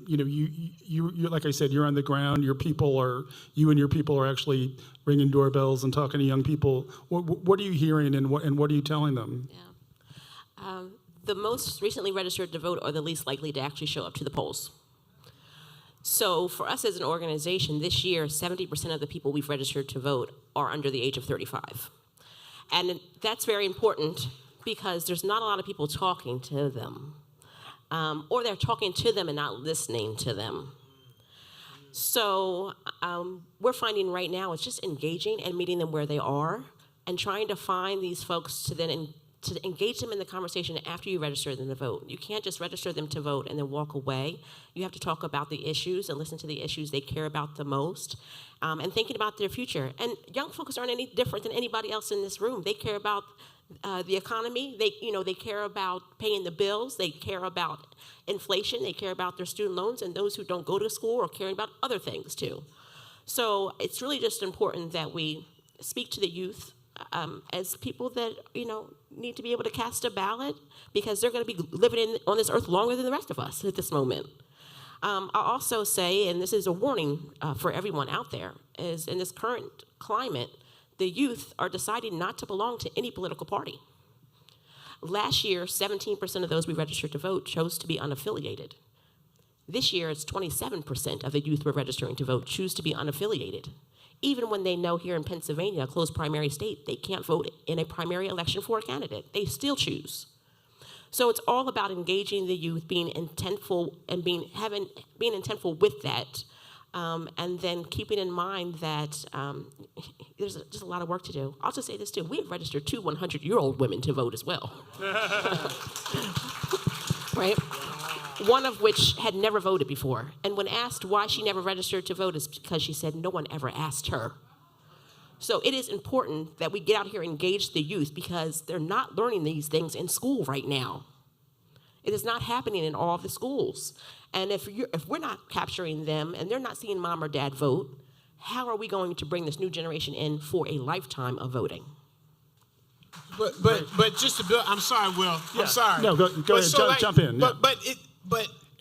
you like I said, you're on the ground. You and your people are actually ringing doorbells and talking to young people. What are you hearing, and what are you telling them? Yeah. The most recently registered to vote are the least likely to actually show up to the polls. So for us as an organization, this year, 70% of the people we've registered to vote are under the age of 35. And that's very important because there's not a lot of people talking to them. Or they're talking to them and not listening to them. So we're finding right now it's just engaging and meeting them where they are and trying to find these folks to then to engage them in the conversation after you register them to vote. You can't just register them to vote and then walk away. You have to talk about the issues and listen to the issues they care about the most, and thinking about their future. And young folks aren't any different than anybody else in this room. They care about the economy. They care about paying the bills. They care about inflation. They care about their student loans, and those who don't go to school are caring about other things too. So it's really just important that we speak to the youth as people that need to be able to cast a ballot, because they're going to be living on this earth longer than the rest of us at this moment. I'll also say, and this is a warning for everyone out there, is in this current climate, the youth are deciding not to belong to any political party. Last year, 17% of those we registered to vote chose to be unaffiliated. This year, it's 27% of the youth we're registering to vote choose to be unaffiliated. Even when they know here in Pennsylvania, a closed primary state, they can't vote in a primary election for a candidate. They still choose. So it's all about engaging the youth, being intentful and being intentful with that, and then keeping in mind that there's just a lot of work to do. I'll just say this too: we have registered 2 100-year-old women to vote as well, right? One of which had never voted before. And when asked why she never registered to vote, is because she said no one ever asked her. So it is important that we get out here and engage the youth, because they're not learning these things in school right now. It is not happening in all of the schools. And if we're not capturing them and they're not seeing mom or dad vote, how are we going to bring this new generation in for a lifetime of voting? But just to build, I'm sorry, Will. Yeah. I'm sorry. No, go ahead, jump in.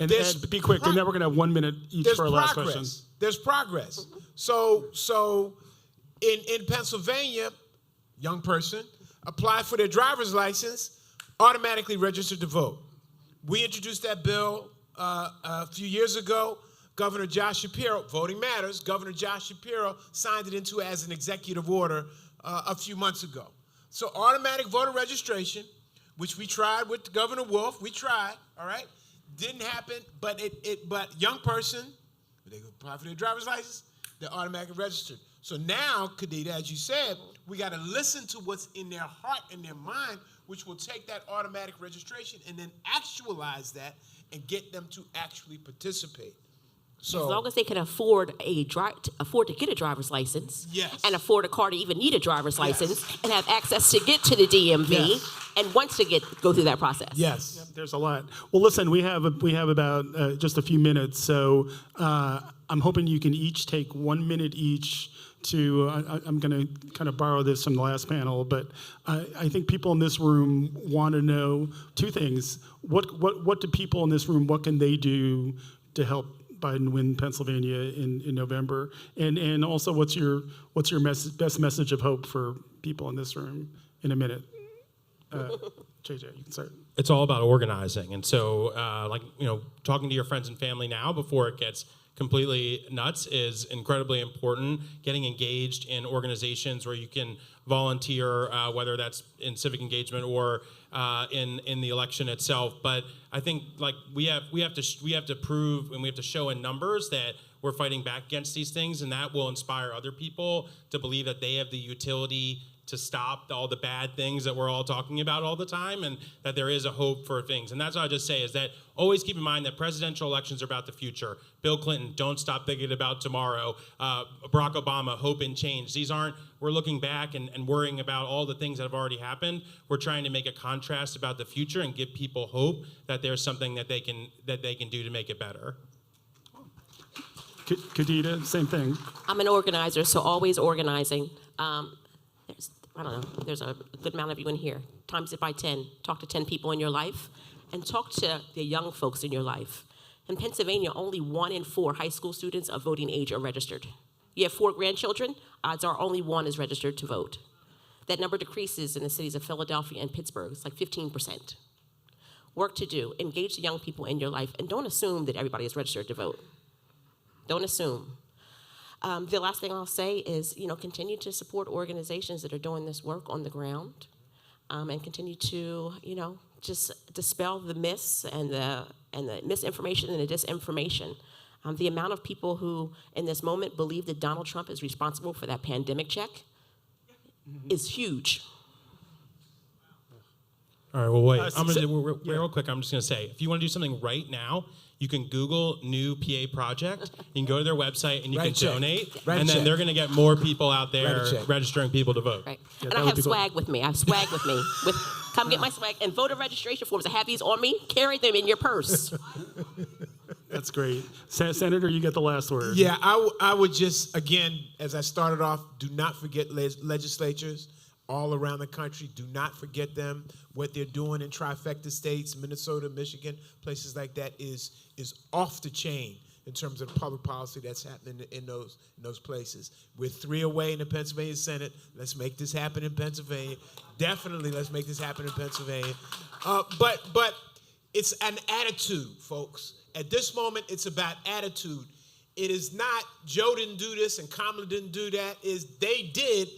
And be quick, and then we're going to have 1 minute each for our last question. There's progress. So in Pennsylvania, young person, apply for their driver's license, automatically registered to vote. We introduced that bill a few years ago. Governor Josh Shapiro, Voting Matters, Governor Josh Shapiro signed it into as an executive order a few months ago. So automatic voter registration, which we tried with Governor Wolf, we tried, all right? Didn't happen, but but young person, they apply for their driver's license, they're automatically registered. So now, Khadija, as you said, we got to listen to what's in their heart and their mind, which will take that automatic registration and then actualize that and get them to actually participate. So, as long as they can afford to get a driver's license, yes, and afford a car to even need a driver's license, and have access to get to the DMV, and wants to go through that process. Yes, there's a lot. Well, listen, we have about just a few minutes, so I'm hoping you can each take 1 minute each to. I'm going to kind of borrow this from the last panel, but I think people in this room want to know two things. What do people in this room? What can they do to help Biden win Pennsylvania in November, and also what's your best message of hope for people in this room in a minute? JJ, you can start. It's all about organizing, and so talking to your friends and family now before it gets completely nuts is incredibly important. Getting engaged in organizations where you can volunteer, whether that's in civic engagement or in the election itself. But I think we have to prove and we have to show in numbers that we're fighting back against these things, and that will inspire other people to believe that they have the utility to stop all the bad things that we're all talking about all the time, and that there is a hope for things. And that's what I just say is that always keep in mind that presidential elections are about the future. Bill Clinton, don't stop thinking about tomorrow. Barack Obama, hope and change. We're looking back and worrying about all the things that have already happened. We're trying to make a contrast about the future and give people hope that there's something that they can do to make it better. Khadija, same thing. I'm an organizer, so always organizing. There's a good amount of you in here. Times it by 10. Talk to 10 people in your life, and talk to the young folks in your life. In Pennsylvania, only 1 in 4 high school students of voting age are registered. You have 4 grandchildren, odds are only 1 is registered to vote. That number decreases in the cities of Philadelphia and Pittsburgh. It's like 15%. Work to do. Engage the young people in your life, and don't assume that everybody is registered to vote. Don't assume. The last thing I'll say is, continue to support organizations that are doing this work on the ground, and continue to, just dispel the myths and the misinformation and the disinformation. The amount of people who, in this moment, believe that Donald Trump is responsible for that pandemic check is huge. All right, well, wait. Real quick, I'm just going to say, if you want to do something right now, you can Google New PA Project. You can go to their website and you can donate. And then they're going to get more people out there registering people to vote. Right. Yeah, and I have swag with me. Come get my swag and voter registration forms. I have these on me. Carry them in your purse. That's great. Senator, you get the last word. Yeah, I would just, again, as I started off, do not forget legislatures all around the country. Do not forget them. What they're doing in trifecta states, Minnesota, Michigan, places like that is off the chain in terms of public policy that's happening in those places. We're 3 away in the Pennsylvania Senate. Let's make this happen in Pennsylvania. Definitely, let's make this happen in Pennsylvania. But it's an attitude, folks. At this moment, it's about attitude. It is not Joe didn't do this and Kamala didn't do that. They did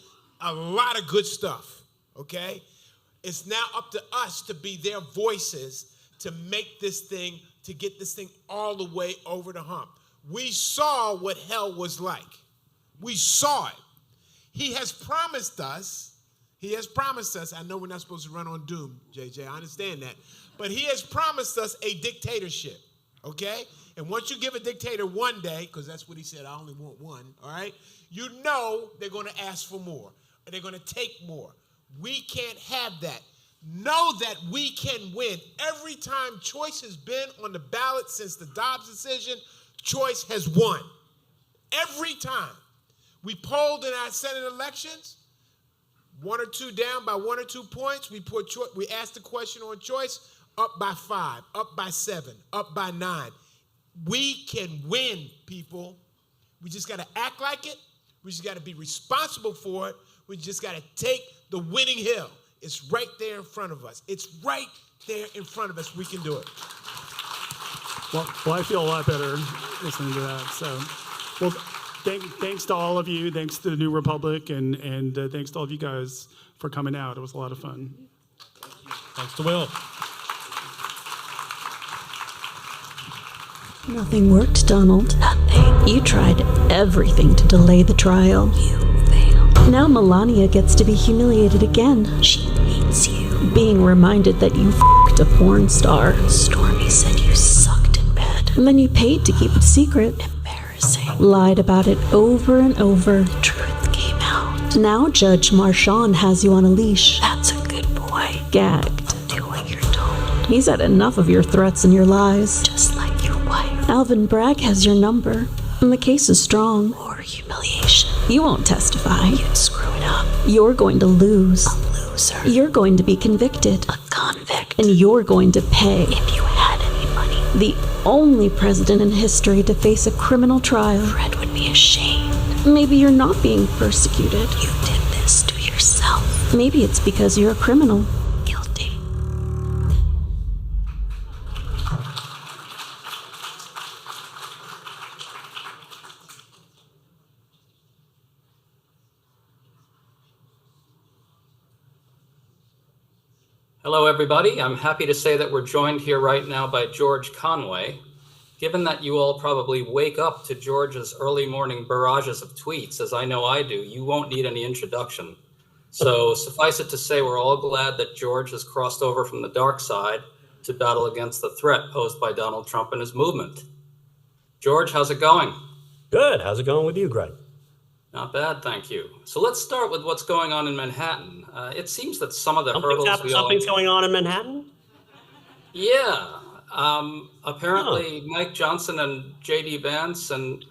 a lot of good stuff, okay? It's now up to us to be their voices to make this thing, to get this thing all the way over the hump. We saw what hell was like. We saw it. He has promised us, I know we're not supposed to run on doom, JJ, I understand that, but he has promised us a dictatorship, okay? And once you give a dictator one day, because that's what he said, I only want one, all right? You know they're going to ask for more. They're going to take more. We can't have that. Know that we can win. Every time choice has been on the ballot since the Dobbs decision, choice has won. Every time. We polled in our Senate elections, 1 or 2 down by 1 or 2 points. We asked the question on choice, up by 5, up by 7, up by 9. We can win, people. We just got to act like it. We just got to be responsible for it. We just got to take the winning hill. It's right there in front of us. It's right there in front of us. We can do it. Well, I feel a lot better listening to that. So, well, thanks to all of you. Thanks to the New Republic, and thanks to all of you guys for coming out. It was a lot of fun. Thanks to Will. Nothing worked, Donald. Nothing. You tried everything to delay the trial. You failed. Now Melania gets to be humiliated again. She hates you. Being reminded that you f***ed a porn star. Stormy said you sucked in bed. And then you paid to keep it secret. Embarrassing. Lied about it over and over. Truth came out. Now Judge Marchand has you on a leash. That's a good boy. Gagged. Do what you're told. He's had enough of your threats and your lies. Just like your wife. Alvin Bragg has your number, and the case is strong. Or humiliation. You won't testify. You'd screw it up. You're going to lose. A loser. You're going to be convicted. A convict. And you're going to pay. If you had any money. The only president in history to face a criminal trial. Fred would be ashamed. Maybe you're not being persecuted. You did this to yourself. Maybe it's because you're a criminal. Guilty. Hello, everybody. I'm happy to say that we're joined here right now by George Conway. Given that you all probably wake up to George's early morning barrages of tweets, as I know I do, you won't need any introduction. So suffice it to say, we're all glad that George has crossed over from the dark side to battle against the threat posed by Donald Trump and his movement. George, how's it going? Good. How's it going with you, Greg? Not bad, thank you. So let's start with what's going on in Manhattan. It seems that some of the hurdles Something's going on in Manhattan? Yeah. Apparently, Mike Johnson and J.D. Vance and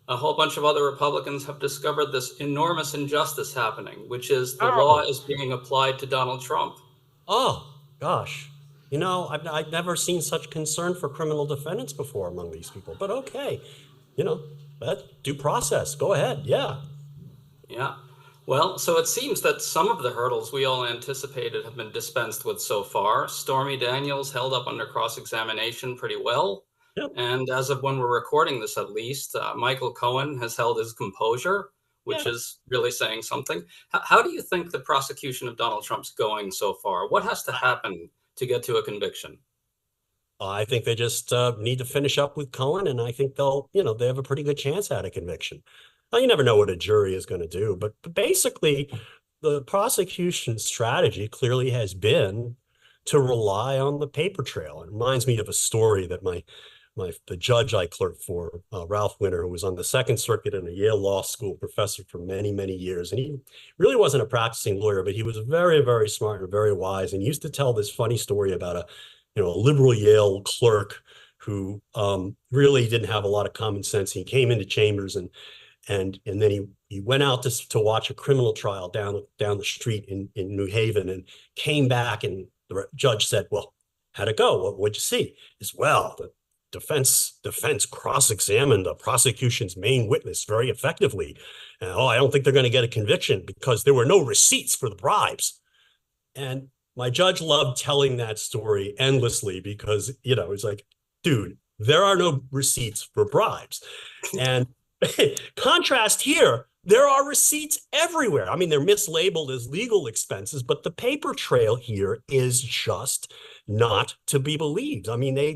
a whole bunch of other Republicans have discovered this enormous injustice happening, which is the law is being applied to Donald Trump. Oh, gosh. You know, I've never seen such concern for criminal defendants before among these people, but okay. You know, due process. Go ahead. Yeah. Yeah. Well, so it seems that some of the hurdles we all anticipated have been dispensed with so far. Stormy Daniels held up under cross-examination pretty well. Yep. And as of when we're recording this, at least, Michael Cohen has held his composure, which is really saying something. How do you think the prosecution of Donald Trump's going so far? What has to happen to get to a conviction? I think they just need to finish up with Cohen, and I think they have a pretty good chance at a conviction. Now, you never know what a jury is going to do, but basically, the prosecution's strategy clearly has been to rely on the paper trail. It reminds me of a story that the judge I clerked for, Ralph Winter, who was on the Second Circuit and a Yale Law School professor for many, many years. And he really wasn't a practicing lawyer, but he was very, very smart and very wise. And he used to tell this funny story about a liberal Yale clerk who really didn't have a lot of common sense. He came into chambers and then he went out to watch a criminal trial down the street in New Haven and came back, and the judge said, "Well, how'd it go? What'd you see?" He said, "Well, the defense cross-examined the prosecution's main witness very effectively. And, I don't think they're going to get a conviction because there were no receipts for the bribes." And my judge loved telling that story endlessly because, it's like, dude, there are no receipts for bribes. And contrast here, there are receipts everywhere. I mean, they're mislabeled as legal expenses, but the paper trail here is just not to be believed. I mean, they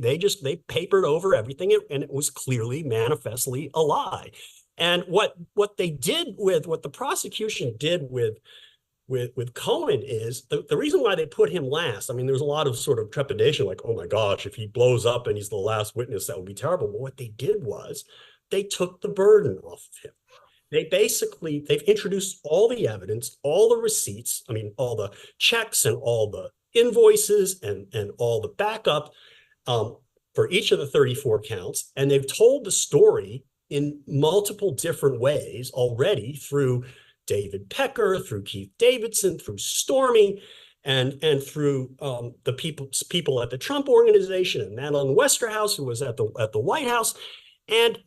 papered over everything, and it was clearly manifestly a lie. And what the prosecution did with Cohen is the reason why they put him last. I mean, there's a lot of sort of trepidation, like, oh my gosh, if he blows up and he's the last witness, that would be terrible. But what they did was they took the burden off of him. They've introduced all the evidence, all the receipts, all the checks and all the invoices and all the backup for each of the 34 counts. And they've told the story in multiple different ways already through David Pecker, through Keith Davidson, through Stormy, and through the people at the Trump Organization and Madeline Westerhouse, who was at the White House. And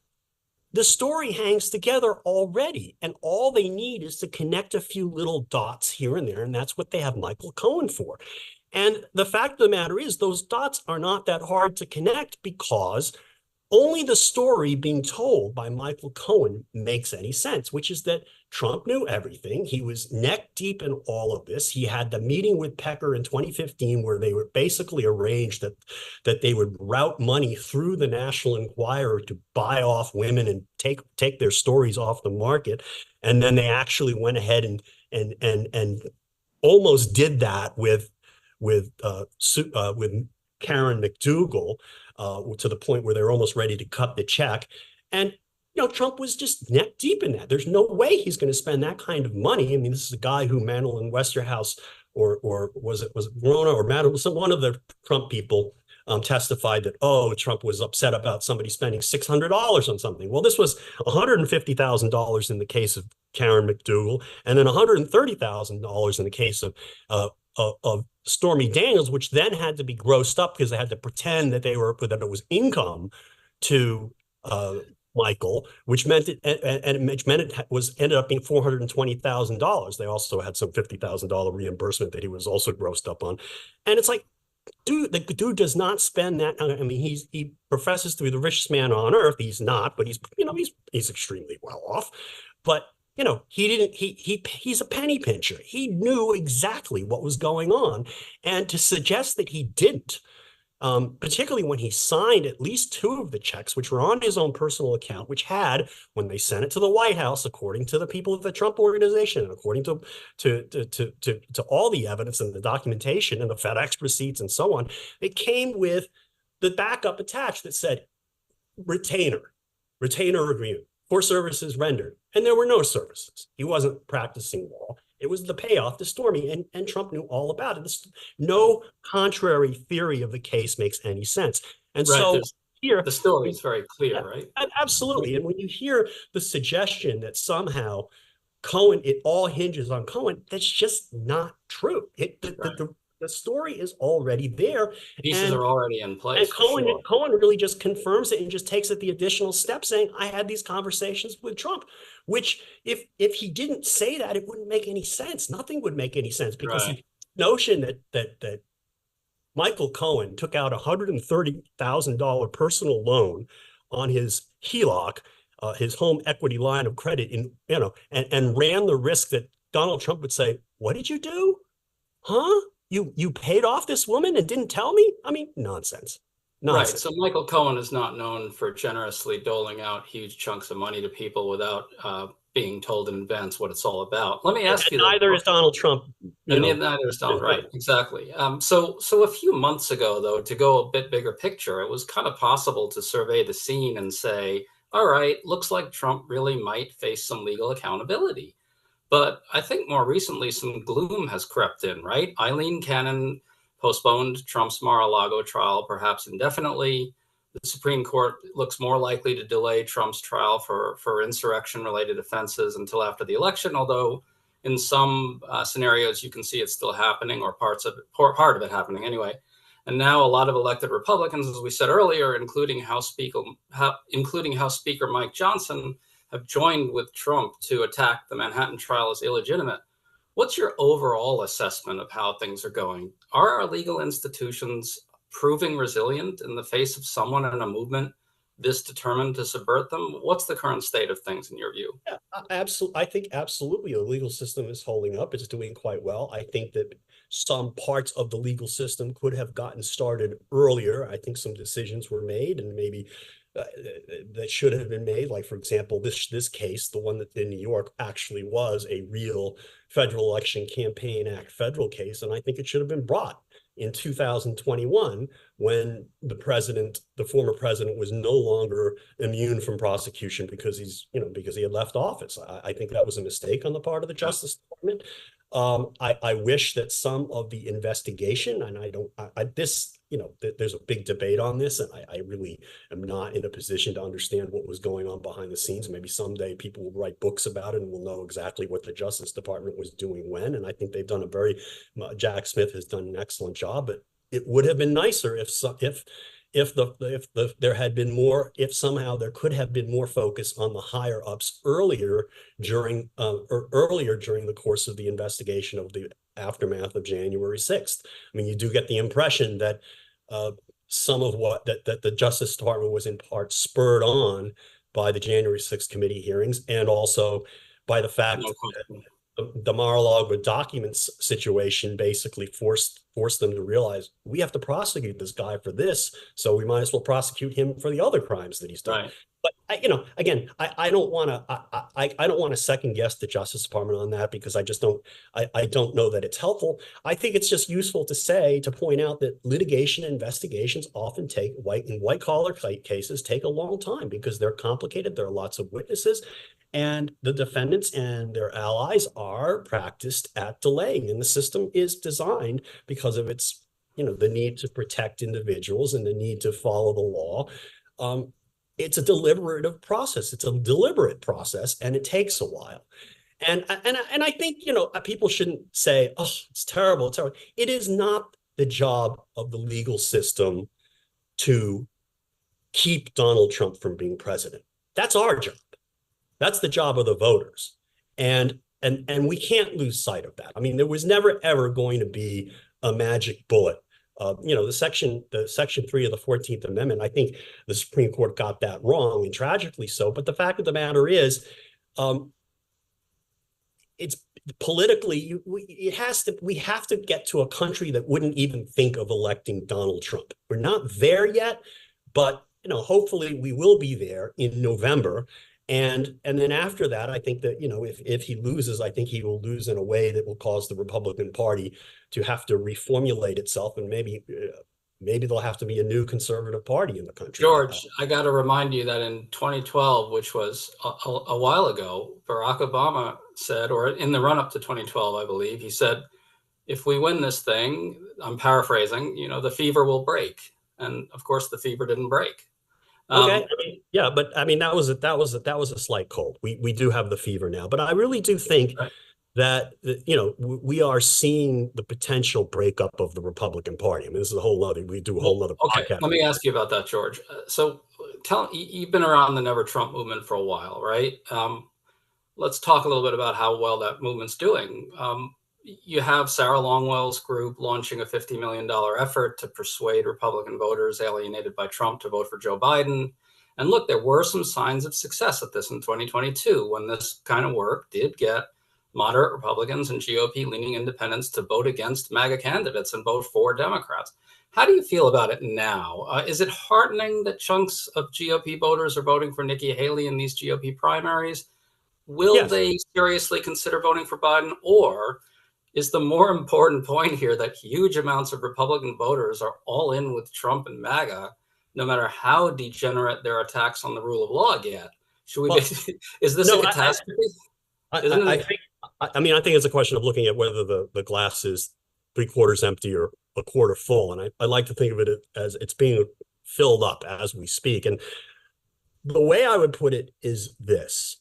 the story hangs together already, and all they need is to connect a few little dots here and there, and that's what they have Michael Cohen for. And the fact of the matter is those dots are not that hard to connect because only the story being told by Michael Cohen makes any sense, which is that Trump knew everything. He was neck deep in all of this. He had the meeting with Pecker in 2015 where they were basically arranged that they would route money through the National Enquirer to buy off women and take their stories off the market. And then they actually went ahead and almost did that with Karen McDougal, to the point where they're almost ready to cut the check. And, Trump was just neck deep in that. There's no way he's going to spend that kind of money. I mean, this is a guy who Madeline Westerhouse, or was it Rona or Madeline, one of the Trump people testified that, Trump was upset about somebody spending $600 on something. Well, this was $150,000 in the case of Karen McDougal, and then $130,000 in the case of Stormy Daniels, which then had to be grossed up because they had to pretend that that it was income to Michael, which meant it ended up being $420,000. They also had some $50,000 reimbursement that he was also grossed up on, and it's like, dude, the dude does not spend that. I mean, he professes to be the richest man on earth. He's not, but he's extremely well off, but. He's a penny pincher. He knew exactly what was going on. And to suggest that he didn't, particularly when he signed at least 2 of the checks, which were on his own personal account, which had, when they sent it to the White House, according to the people of the Trump Organization, and according to all the evidence and the documentation and the FedEx receipts and so on, it came with the backup attached that said retainer agreement for services rendered. And there were no services. He wasn't practicing law. It was the payoff to Stormy, and Trump knew all about it. No contrary theory of the case makes any sense. And right, so here, the story is very clear, right? Absolutely. And when you hear the suggestion that somehow Cohen, it all hinges on Cohen, that's just not true. The story is already there. Pieces are already in place. And Cohen really just confirms it and just takes it the additional step, saying, I had these conversations with Trump, which if he didn't say that, it wouldn't make any sense. Nothing would make any sense, because the notion that Michael Cohen took out $130,000 personal loan on his HELOC, his home equity line of credit, and ran the risk that Donald Trump would say, what did you do? Huh? You paid off this woman and didn't tell me? I mean, nonsense. Right. So Michael Cohen is not known for generously doling out huge chunks of money to people without being told in advance what it's all about. Let me ask you. Neither is Donald Trump. Neither is Donald. Right. Exactly. So a few months ago, though, to go a bit bigger picture, it was kind of possible to survey the scene and say, all right, looks like Trump really might face some legal accountability. But I think more recently, some gloom has crept in, right? Eileen Cannon postponed Trump's Mar-a-Lago trial, perhaps indefinitely. The Supreme Court looks more likely to delay Trump's trial for insurrection-related offenses until after the election, although in some scenarios you can see it's still happening, or part of it happening anyway. And now a lot of elected Republicans, as we said earlier, including House Speaker Mike Johnson, have joined with Trump to attack the Manhattan trial as illegitimate. What's your overall assessment of how things are going? Are our legal institutions proving resilient in the face of someone in a movement this determined to subvert them? What's the current state of things in your view? Yeah, absolutely. I think absolutely the legal system is holding up. It's doing quite well. I think that some parts of the legal system could have gotten started earlier. I think some decisions were made, and maybe that should have been made. Like, for example, this case, the one that in New York, actually was a real Federal Election Campaign Act federal case. And I think it should have been brought in 2021 when the former president was no longer immune from prosecution because because he had left office. I think that was a mistake on the part of the Justice Department. I wish that some of the investigation, and there's a big debate on this, and I really am not in a position to understand what was going on behind the scenes. Maybe someday people will write books about it and we'll know exactly what the Justice Department was doing when. And I think they've done Jack Smith has done an excellent job, but it would have been nicer if there had been more, if somehow there could have been more focus on the higher ups earlier during the course of the investigation of the aftermath of January 6th. I mean, you do get the impression that some of what that the Justice Department was in part spurred on by the January 6th committee hearings, and also by the fact that the Mar-a-Lago documents situation basically forced them to realize we have to prosecute this guy for this, so we might as well prosecute him for the other crimes that he's done. Right. But I don't want to second guess the Justice Department on that, because I don't know that it's helpful. I think it's just useful to point out that litigation investigations often take white collar cases take a long time because they're complicated. There are lots of witnesses. And the defendants and their allies are practiced at delaying, and the system is designed because of its, the need to protect individuals and the need to follow the law. It's a deliberative process. It's a deliberate process, and it takes a while. And I think, people shouldn't say, oh, it's terrible, it's terrible. It is not the job of the legal system to keep Donald Trump from being president. That's our job. That's the job of the voters. And we can't lose sight of that. I mean, there was never, ever going to be a magic bullet. The section 3 of the 14th Amendment, I think the Supreme Court got that wrong, and tragically so. But the fact of the matter is, it's politically, we have to get to a country that wouldn't even think of electing Donald Trump. We're not there yet, but hopefully we will be there in November. And then after that, I think that, if he loses, I think he will lose in a way that will cause the Republican Party to have to reformulate itself, and maybe there'll have to be a new conservative party in the country. George, I got to remind you that in 2012, which was a while ago, Barack Obama said, or in the run-up to 2012, I believe, he said, if we win this thing, I'm paraphrasing, the fever will break. And of course, the fever didn't break. Okay. But that was a slight cold. We do have the fever now, but I really do think that we are seeing the potential breakup of the Republican Party. I mean, this is we do a whole other podcast. Let me ask you about that, George. So you've been around the Never Trump movement for a while, right? Let's talk a little bit about how well that movement's doing. You have Sarah Longwell's group launching a $50 million effort to persuade Republican voters alienated by Trump to vote for Joe Biden. And look, there were some signs of success at this in 2022 when this kind of work did get moderate Republicans and GOP-leaning independents to vote against MAGA candidates and vote for Democrats. How do you feel about it now? Is it heartening that chunks of GOP voters are voting for Nikki Haley in these GOP primaries? Will they seriously consider voting for Biden? Or is the more important point here that huge amounts of Republican voters are all in with Trump and MAGA, no matter how degenerate their attacks on the rule of law get? Is this a catastrophe? I think it's a question of looking at whether the glass is 3/4 empty or a quarter full. And I like to think of it as it's being filled up as we speak. And the way I would put it is this.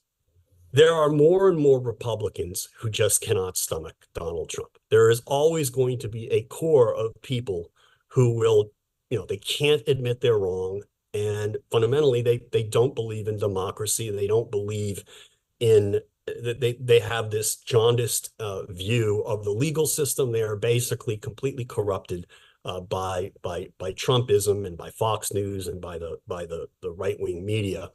There are more and more Republicans who just cannot stomach Donald Trump. There is always going to be a core of people who will, they can't admit they're wrong. And fundamentally, they don't believe in democracy. They don't believe in, they have this jaundiced view of the legal system. They are basically completely corrupted by Trumpism and by Fox News and by the right-wing media.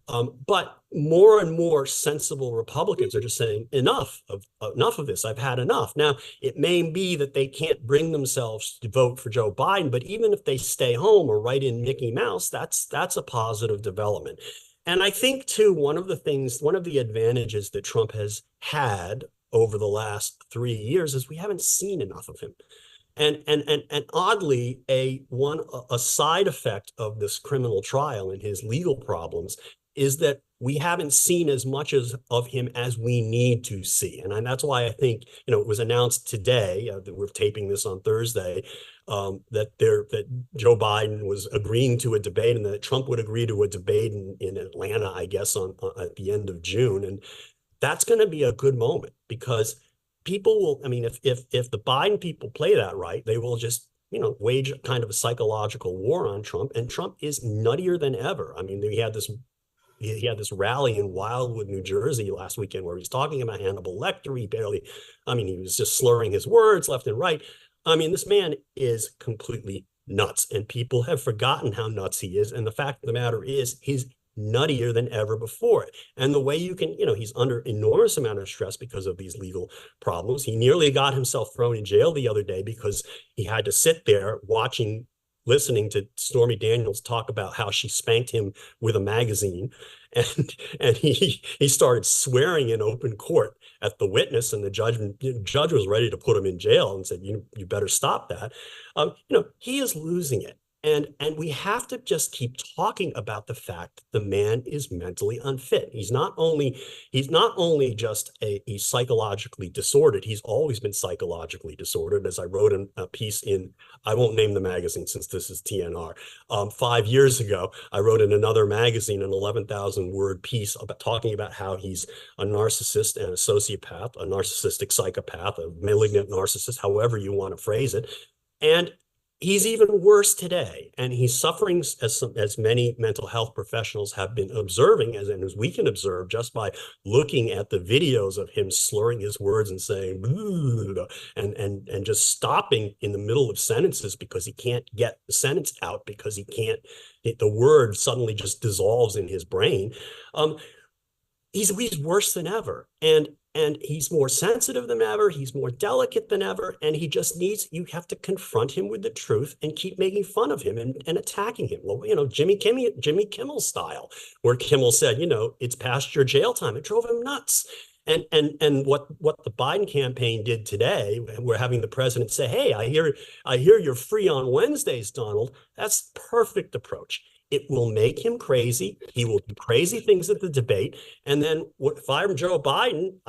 But more and more sensible Republicans are just saying, enough of this. I've had enough. Now, it may be that they can't bring themselves to vote for Joe Biden, but even if they stay home or write in Mickey Mouse, that's a positive development. And I think, too, one of the advantages that Trump has had over the last 3 years is we haven't seen enough of him. And oddly, a side effect of this criminal trial and his legal problems is that we haven't seen as much of him as we need to see. And that's why I think, it was announced today that we're taping this on Thursday, that Joe Biden was agreeing to a debate and that Trump would agree to a debate in Atlanta, I guess, at the end of June. And that's going to be a good moment because people will, if the Biden people play that right, they will just wage kind of a psychological war on Trump, and Trump is nuttier than ever. I mean, he had this rally in Wildwood, New Jersey last weekend where he's talking about Hannibal Lecter. He was just slurring his words left and right. I mean, this man is completely nuts, and people have forgotten how nuts he is. And the fact of the matter is, he's nuttier than ever before. And the way you can, he's under enormous amount of stress because of these legal problems. He nearly got himself thrown in jail the other day because he had to sit there listening to Stormy Daniels talk about how she spanked him with a magazine. And he started swearing in open court at the witness, and the judge was ready to put him in jail and said, you better stop that. He is losing it. And we have to just keep talking about the fact that the man is mentally unfit. He's not only just he's psychologically disordered. He's always been psychologically disordered. As I wrote in a piece in, I won't name the magazine since this is TNR. 5 years ago, I wrote in another magazine an 11,000 word piece talking about how he's a narcissist and a sociopath, a narcissistic psychopath, a malignant narcissist, however you want to phrase it. And he's even worse today, and he's suffering as many mental health professionals have been observing, as we can observe just by looking at the videos of him slurring his words and saying and just stopping in the middle of sentences because he can't get the sentence out because the word suddenly just dissolves in his brain. He's worse than ever, and he's more sensitive than ever. He's more delicate than ever. And he just you have to confront him with the truth and keep making fun of him and attacking him. Well, Jimmy Kimmel style, where Kimmel said, it's past your jail time. It drove him nuts. And what the Biden campaign did today, we're having the president say, hey, I hear you're free on Wednesdays, Donald. That's perfect approach. It will make him crazy. He will do crazy things at the debate. And then if I'm Joe Biden,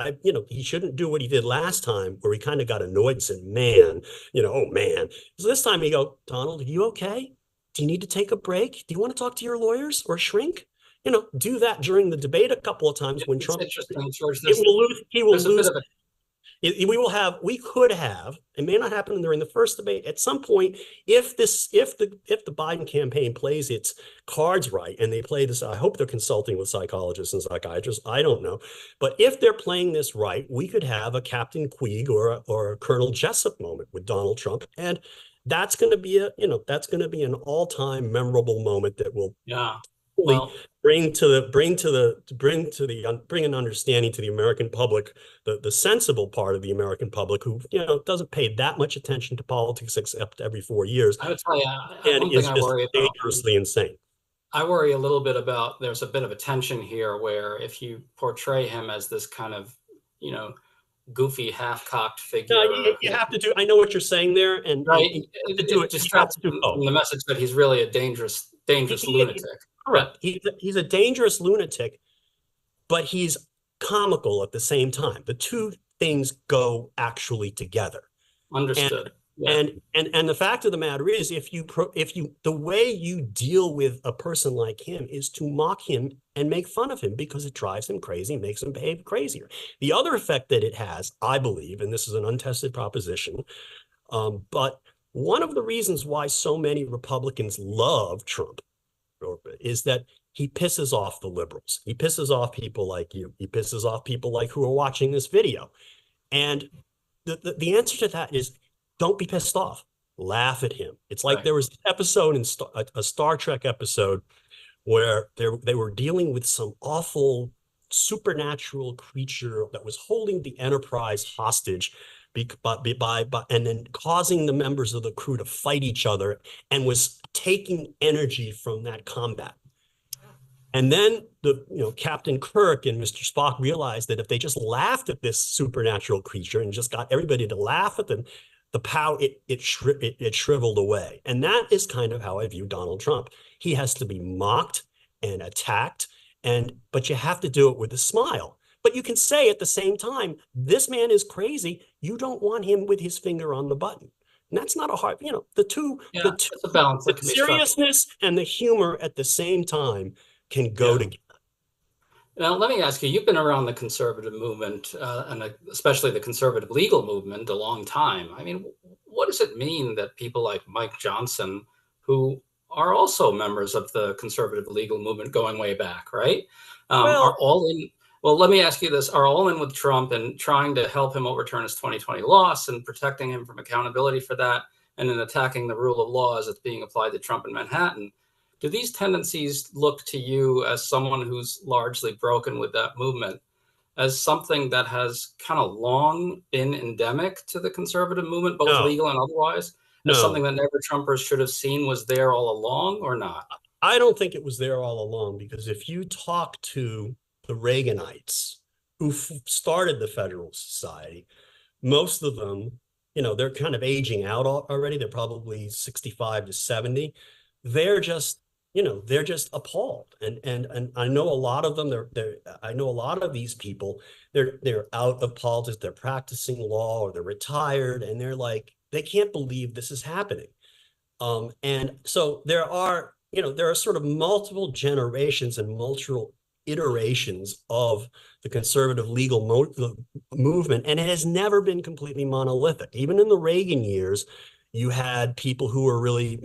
he shouldn't do what he did last time, where he kind of got annoyed and said, man, oh man. So this time he go, Donald, are you okay? Do you need to take a break? Do you want to talk to your lawyers or shrink? Do that during the debate a couple of times when Trump, he will lose. We could have, it may not happen during the first debate, at some point, if the Biden campaign plays its cards right, and they play this, I hope they're consulting with psychologists and psychiatrists, I don't know, but if they're playing this right, we could have a Captain Queeg or a Colonel Jessup moment with Donald Trump, and that's going to be an all-time memorable moment that will bring an understanding to the American public, the sensible part of the American public who doesn't pay that much attention to politics except every 4 years. I would tell you, and is just dangerously insane. I worry a little bit about, there's a bit of a tension here where if you portray him as this kind of, goofy, half-cocked figure. No, you have to do, I know what you're saying there, and it distracts from the message that he's really a dangerous lunatic. Correct. He's a dangerous lunatic, but he's comical at the same time. The two things go actually together. Understood. And the fact of the matter is, the way you deal with a person like him is to mock him and make fun of him because it drives him crazy, makes him behave crazier. The other effect that it has, I believe, and this is an untested proposition, but one of the reasons why so many Republicans love Trump is that he pisses off the liberals. He pisses off people like you. He pisses off people like who are watching this video. And the answer to that is, don't be pissed off. Laugh at him. It's like there was an episode in a Star Trek episode where they were dealing with some awful supernatural creature that was holding the Enterprise hostage and then causing the members of the crew to fight each other and was taking energy from that combat. And then Captain Kirk and Mr. Spock realized that if they just laughed at this supernatural creature and just got everybody to laugh at them, the power, it shriveled away. And that is kind of how I view Donald Trump. He has to be mocked and attacked, but you have to do it with a smile. But you can say at the same time, this man is crazy. You don't want him with his finger on the button. And that's not a hard, the seriousness and the humor at the same time can go together. Now, let me ask you, you've been around the conservative movement, and especially the conservative legal movement, a long time. I mean, what does it mean that people like Mike Johnson, who are also members of the conservative legal movement going way back, right, are all in? Well, let me ask you this, are all in with Trump and trying to help him overturn his 2020 loss and protecting him from accountability for that, and then attacking the rule of law as it's being applied to Trump in Manhattan? Do these tendencies look to you, as someone who's largely broken with that movement, as something that has kind of long been endemic to the conservative movement, both legal and otherwise, as something that never Trumpers should have seen was there all along, or not? I don't think it was there all along, because if you talk to the Reaganites who started the Federalist Society, most of them, they're kind of aging out already. They're probably 65 to 70. They're just appalled. And I know a lot of them, I know a lot of these people, they're out of politics, they're practicing law, or they're retired, and they're like, they can't believe this is happening. And so there are sort of multiple generations and multiple iterations of the conservative legal movement, and it has never been completely monolithic. Even in the Reagan years, you had people who were really,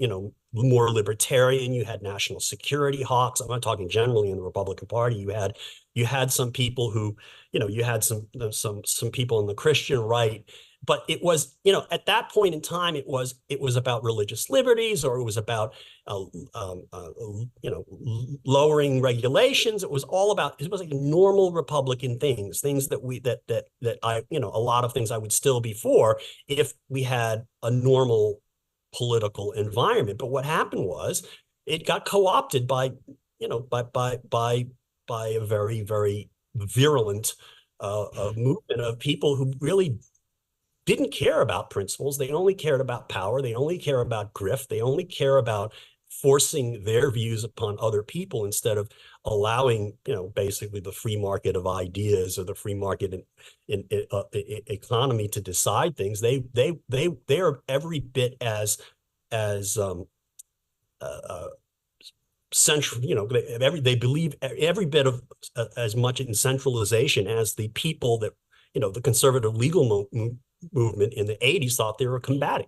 more libertarian. You had national security hawks. I'm not talking generally in the Republican Party. You had some people who, you had some people in the Christian right. But it was, at that point in time, it was about religious liberties, or it was about, lowering regulations. It was like normal Republican things that I, a lot of things I would still be for if we had a normal political environment. But what happened was it got co-opted by a very, very virulent movement of people who really didn't care about principles. They only cared about power. They only care about grift. They only care about forcing their views upon other people instead of allowing, basically the free market of ideas or the free market economy to decide things. They are every bit as central, they believe every bit of as much in centralization as the people that, the conservative legal movement in the 80s thought they were combating.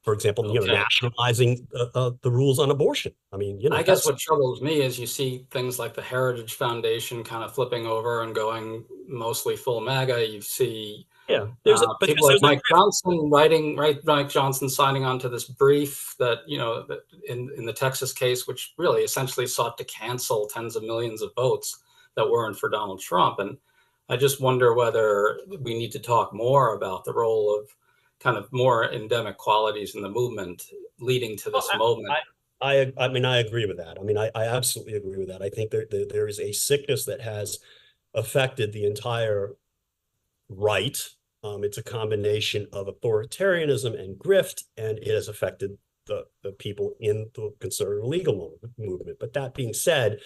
For example, nationalizing the rules on abortion. I mean, I guess what troubles me is you see things like the Heritage Foundation kind of flipping over and going mostly full MAGA. You see people like Mike Johnson Mike Johnson signing on to this brief that, in the Texas case, which really essentially sought to cancel tens of millions of votes that weren't for Donald Trump. And I just wonder whether we need to talk more about the role of kind of more endemic qualities in the movement leading to this moment. I mean, I agree with that. I mean, I absolutely agree with that. I think there is a sickness that has affected the entire right. It's a combination of authoritarianism and grift, and it has affected the people in the conservative legal movement. But that being said,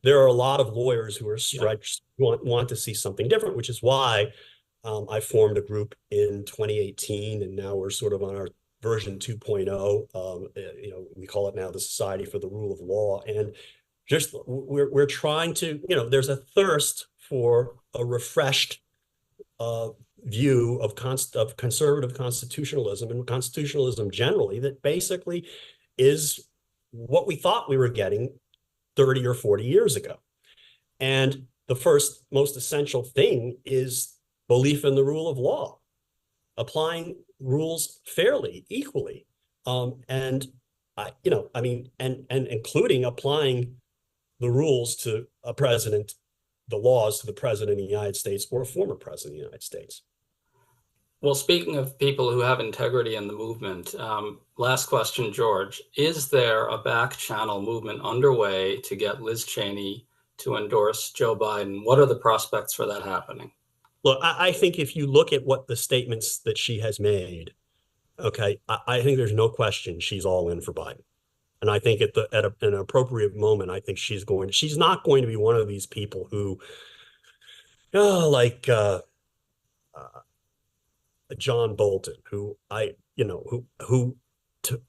there are a lot of lawyers who are stretched, want to see something different, which is why I formed a group in 2018, and now we're sort of on our version 2.0. We call it now the Society for the Rule of Law, and just we're trying to, there's a thirst for a refreshed view of conservative constitutionalism and constitutionalism generally that basically is what we thought we were getting 30 or 40 years ago. And the first most essential thing is belief in the rule of law, applying rules fairly, equally, and including applying the rules to a president, the laws to the president of the United States or a former president of the United States. Well, speaking of people who have integrity in the movement, last question, George, is there a back channel movement underway to get Liz Cheney to endorse Joe Biden? What are the prospects for that happening? Look, I think if you look at what the statements that she has made, I think there's no question she's all in for Biden. And I think at an appropriate moment, I think she's not going to be one of these people who, John Bolton, who to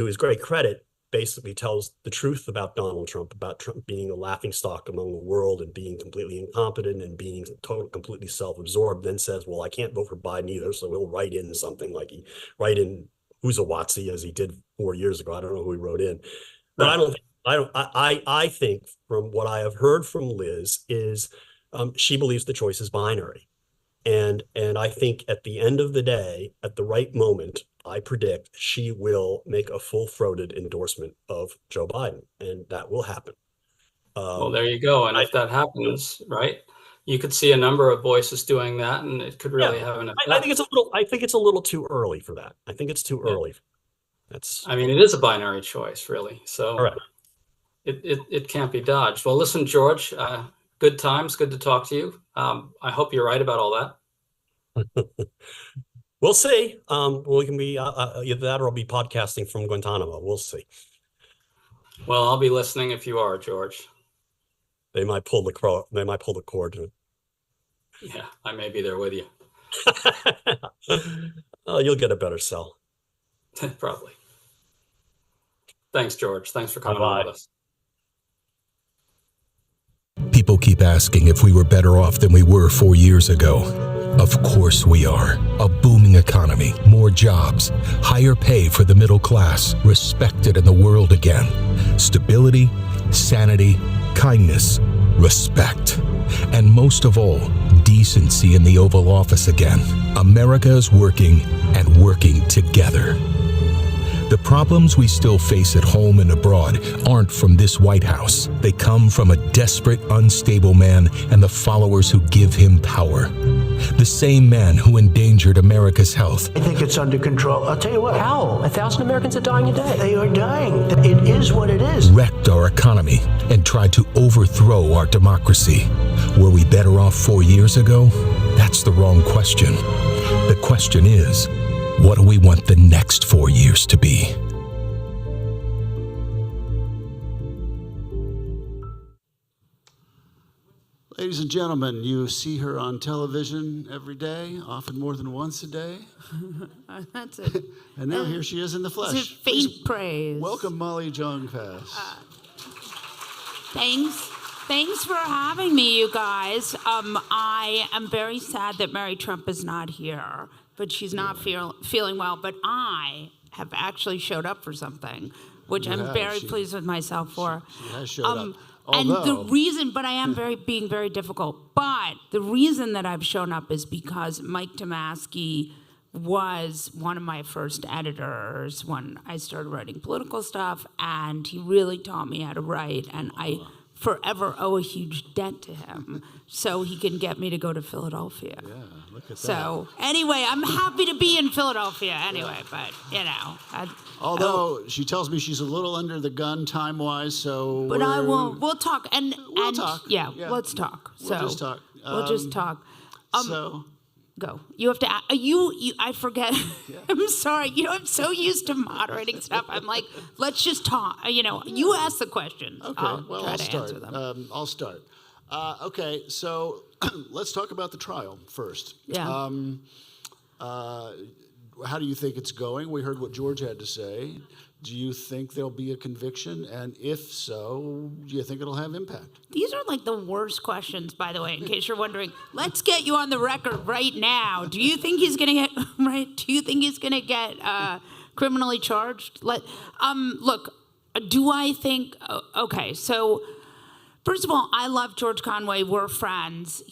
his great credit, basically tells the truth about Donald Trump, about Trump being a laughingstock among the world and being completely incompetent and being completely self-absorbed, then says, well, I can't vote for Biden either, so he'll write in something like write in who's a Watsy, as he did 4 years ago. I don't know who he wrote in. But I think from what I have heard from Liz is she believes the choice is binary. And I think at the end of the day, at the right moment, I predict she will make a full-throated endorsement of Joe Biden, and that will happen. Well, there you go. And if that happens, right, you could see a number of voices doing that, and it could really have an effect. I think it's a little too early for that. I think it's too early. I mean, it is a binary choice, really. So correct. It can't be dodged. Well, listen, George, good times. Good to talk to you. I hope you're right about all that. We'll see. We can be either that or I'll be podcasting from Guantanamo. We'll see. Well, I'll be listening if you are, George. They might pull the cord. Yeah, I may be there with you. Oh, you'll get a better cell. Probably. Thanks, George. Thanks for coming on with us. People keep asking if we were better off than we were 4 years ago. Of course we are. A booming economy, more jobs, higher pay for the middle class, respected in the world again. Stability, sanity, kindness, respect. And most of all, decency in the Oval Office again. America is working and working together. The problems we still face at home and abroad aren't from this White House. They come from a desperate, unstable man and the followers who give him power. The same man who endangered America's health. I think it's under control. I'll tell you what. How? 1,000 Americans are dying a day. They are dying. It is what it is. Wrecked our economy and tried to overthrow our democracy. Were we better off 4 years ago? That's the wrong question. The question is, what do we want the next 4 years to be? Ladies and gentlemen, you see her on television every day, often more than once a day. That's it. And now here she is in the flesh. It's a faint praise. Welcome, Molly Jong-Fast. Thanks for having me, you guys. I am very sad that Mary Trump is not here, but she's not feeling well. But I have actually showed up for something, which I'm very pleased with myself for. She has showed up. And the reason, but I am being very difficult. But the reason that I've shown up is because Mike Tomasky was one of my first editors when I started writing political stuff, and he really taught me how to write, and I forever owe a huge debt to him, so he can get me to go to Philadelphia. Yeah, look at that. So anyway, I'm happy to be in Philadelphia anyway, but you know. Although she tells me she's a little under the gun time-wise, so. But I won't. We'll talk. We'll talk. Yeah, let's talk. We'll just talk. We'll just talk. So. Go. You have to. I forget. I'm sorry. You know, I'm so used to moderating stuff. I'm like, let's just talk. You know, you ask the questions. Okay. I'll start. Answer them. I'll start. Okay. So let's talk about the trial first. Yeah. How do you think it's going? We heard what George had to say. Do you think there'll be a conviction? And if so, do you think it'll have impact? These are like the worst questions, by the way, in case you're wondering. Let's get you on the record right now. Do you think he's going to get, right? Do you think he's going to get criminally charged? Look, do I think, okay, so first of all, I love George Conway. We're friends.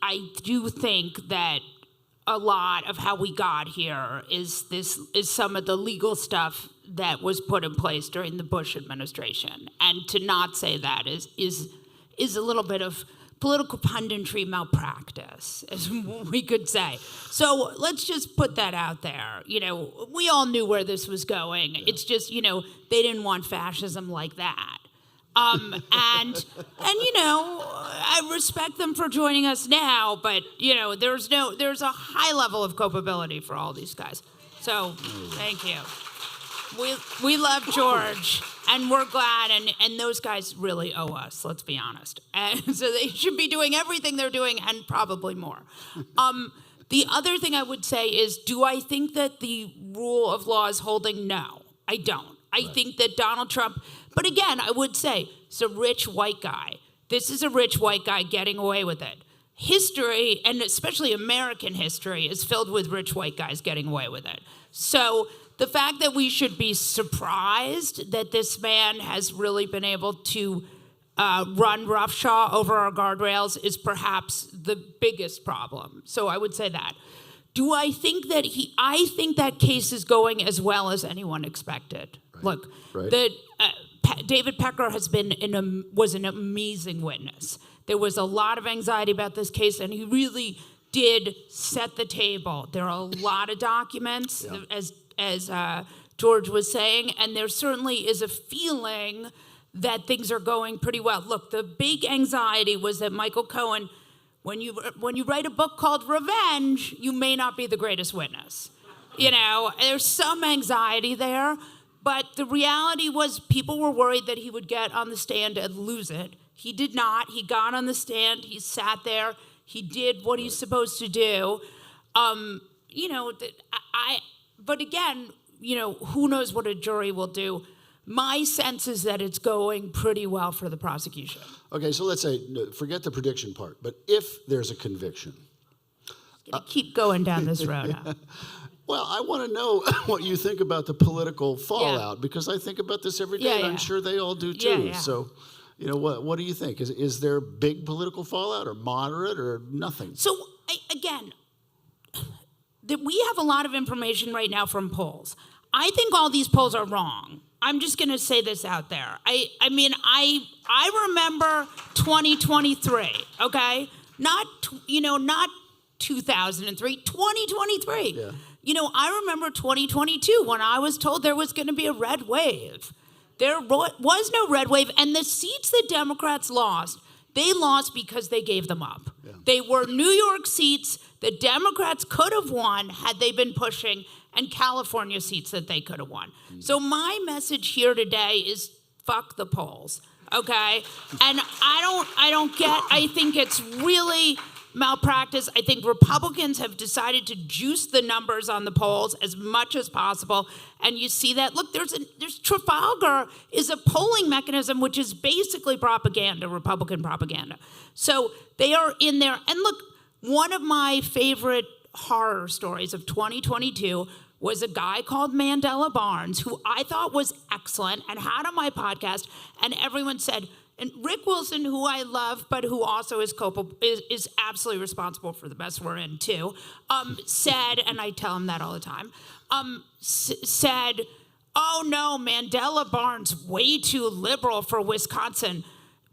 I do think that a lot of how we got here is some of the legal stuff that was put in place during the Bush administration, and to not say that is a little bit of political punditry malpractice, as we could say. So let's just put that out there. You know, we all knew where this was going. Yeah. It's just, you know, they didn't want fascism like that. And you know, I respect them for joining us now, but you know, there's a high level of culpability for all these guys. So thank you. We love George, and we're glad, and those guys really owe us, let's be honest. And so they should be doing everything they're doing and probably more. The other thing I would say is, do I think that the rule of law is holding? No, I don't. I think that Donald Trump, but again, I would say, it's a rich white guy. This is a rich white guy getting away with it. History, and especially American history, is filled with rich white guys getting away with it. So the fact that we should be surprised that this man has really been able to run roughshod over our guardrails is perhaps the biggest problem. So I would say that. Do I think that I think that case is going as well as anyone expected. Right. Look, that David Pecker was an amazing witness. There was a lot of anxiety about this case, and he really did set the table. There are a lot of documents, as George was saying, and there certainly is a feeling that things are going pretty well. Look, the big anxiety was that Michael Cohen, when you write a book called Revenge, you may not be the greatest witness. You know, there's some anxiety there, but the reality was people were worried that he would get on the stand and lose it. He did not. He got on the stand. He sat there. He did what he's supposed to do. But again, who knows what a jury will do. My sense is that it's going pretty well for the prosecution. Okay, so let's say, forget the prediction part, but if there's a conviction. Keep going down this road. Huh? Well, I want to know what you think about the political fallout, because I think about this every day, and I'm sure they all do too. So, what do you think? Is there big political fallout, or moderate, or nothing? So, again, we have a lot of information right now from polls. I think all these polls are wrong. I'm just going to say this out there. I remember 2023, okay? Not 2003, 2023. Yeah. I remember 2022 when I was told there was going to be a red wave. There was no red wave, and the seats that Democrats lost, they lost because they gave them up. Yeah. They were New York seats that Democrats could have won had they been pushing, and California seats that they could have won. So my message here today is fuck the polls, okay? And I think it's really malpractice. I think Republicans have decided to juice the numbers on the polls as much as possible, and you see that. Look, there's Trafalgar is a polling mechanism which is basically propaganda, Republican propaganda. So they are in there. And look, one of my favorite horror stories of 2022 was a guy called Mandela Barnes, who I thought was excellent and had on my podcast, and everyone said, and Rick Wilson, who I love, but who also is is absolutely responsible for the mess we're in too, said, and I tell him that all the time, said, oh no, Mandela Barnes, way too liberal for Wisconsin,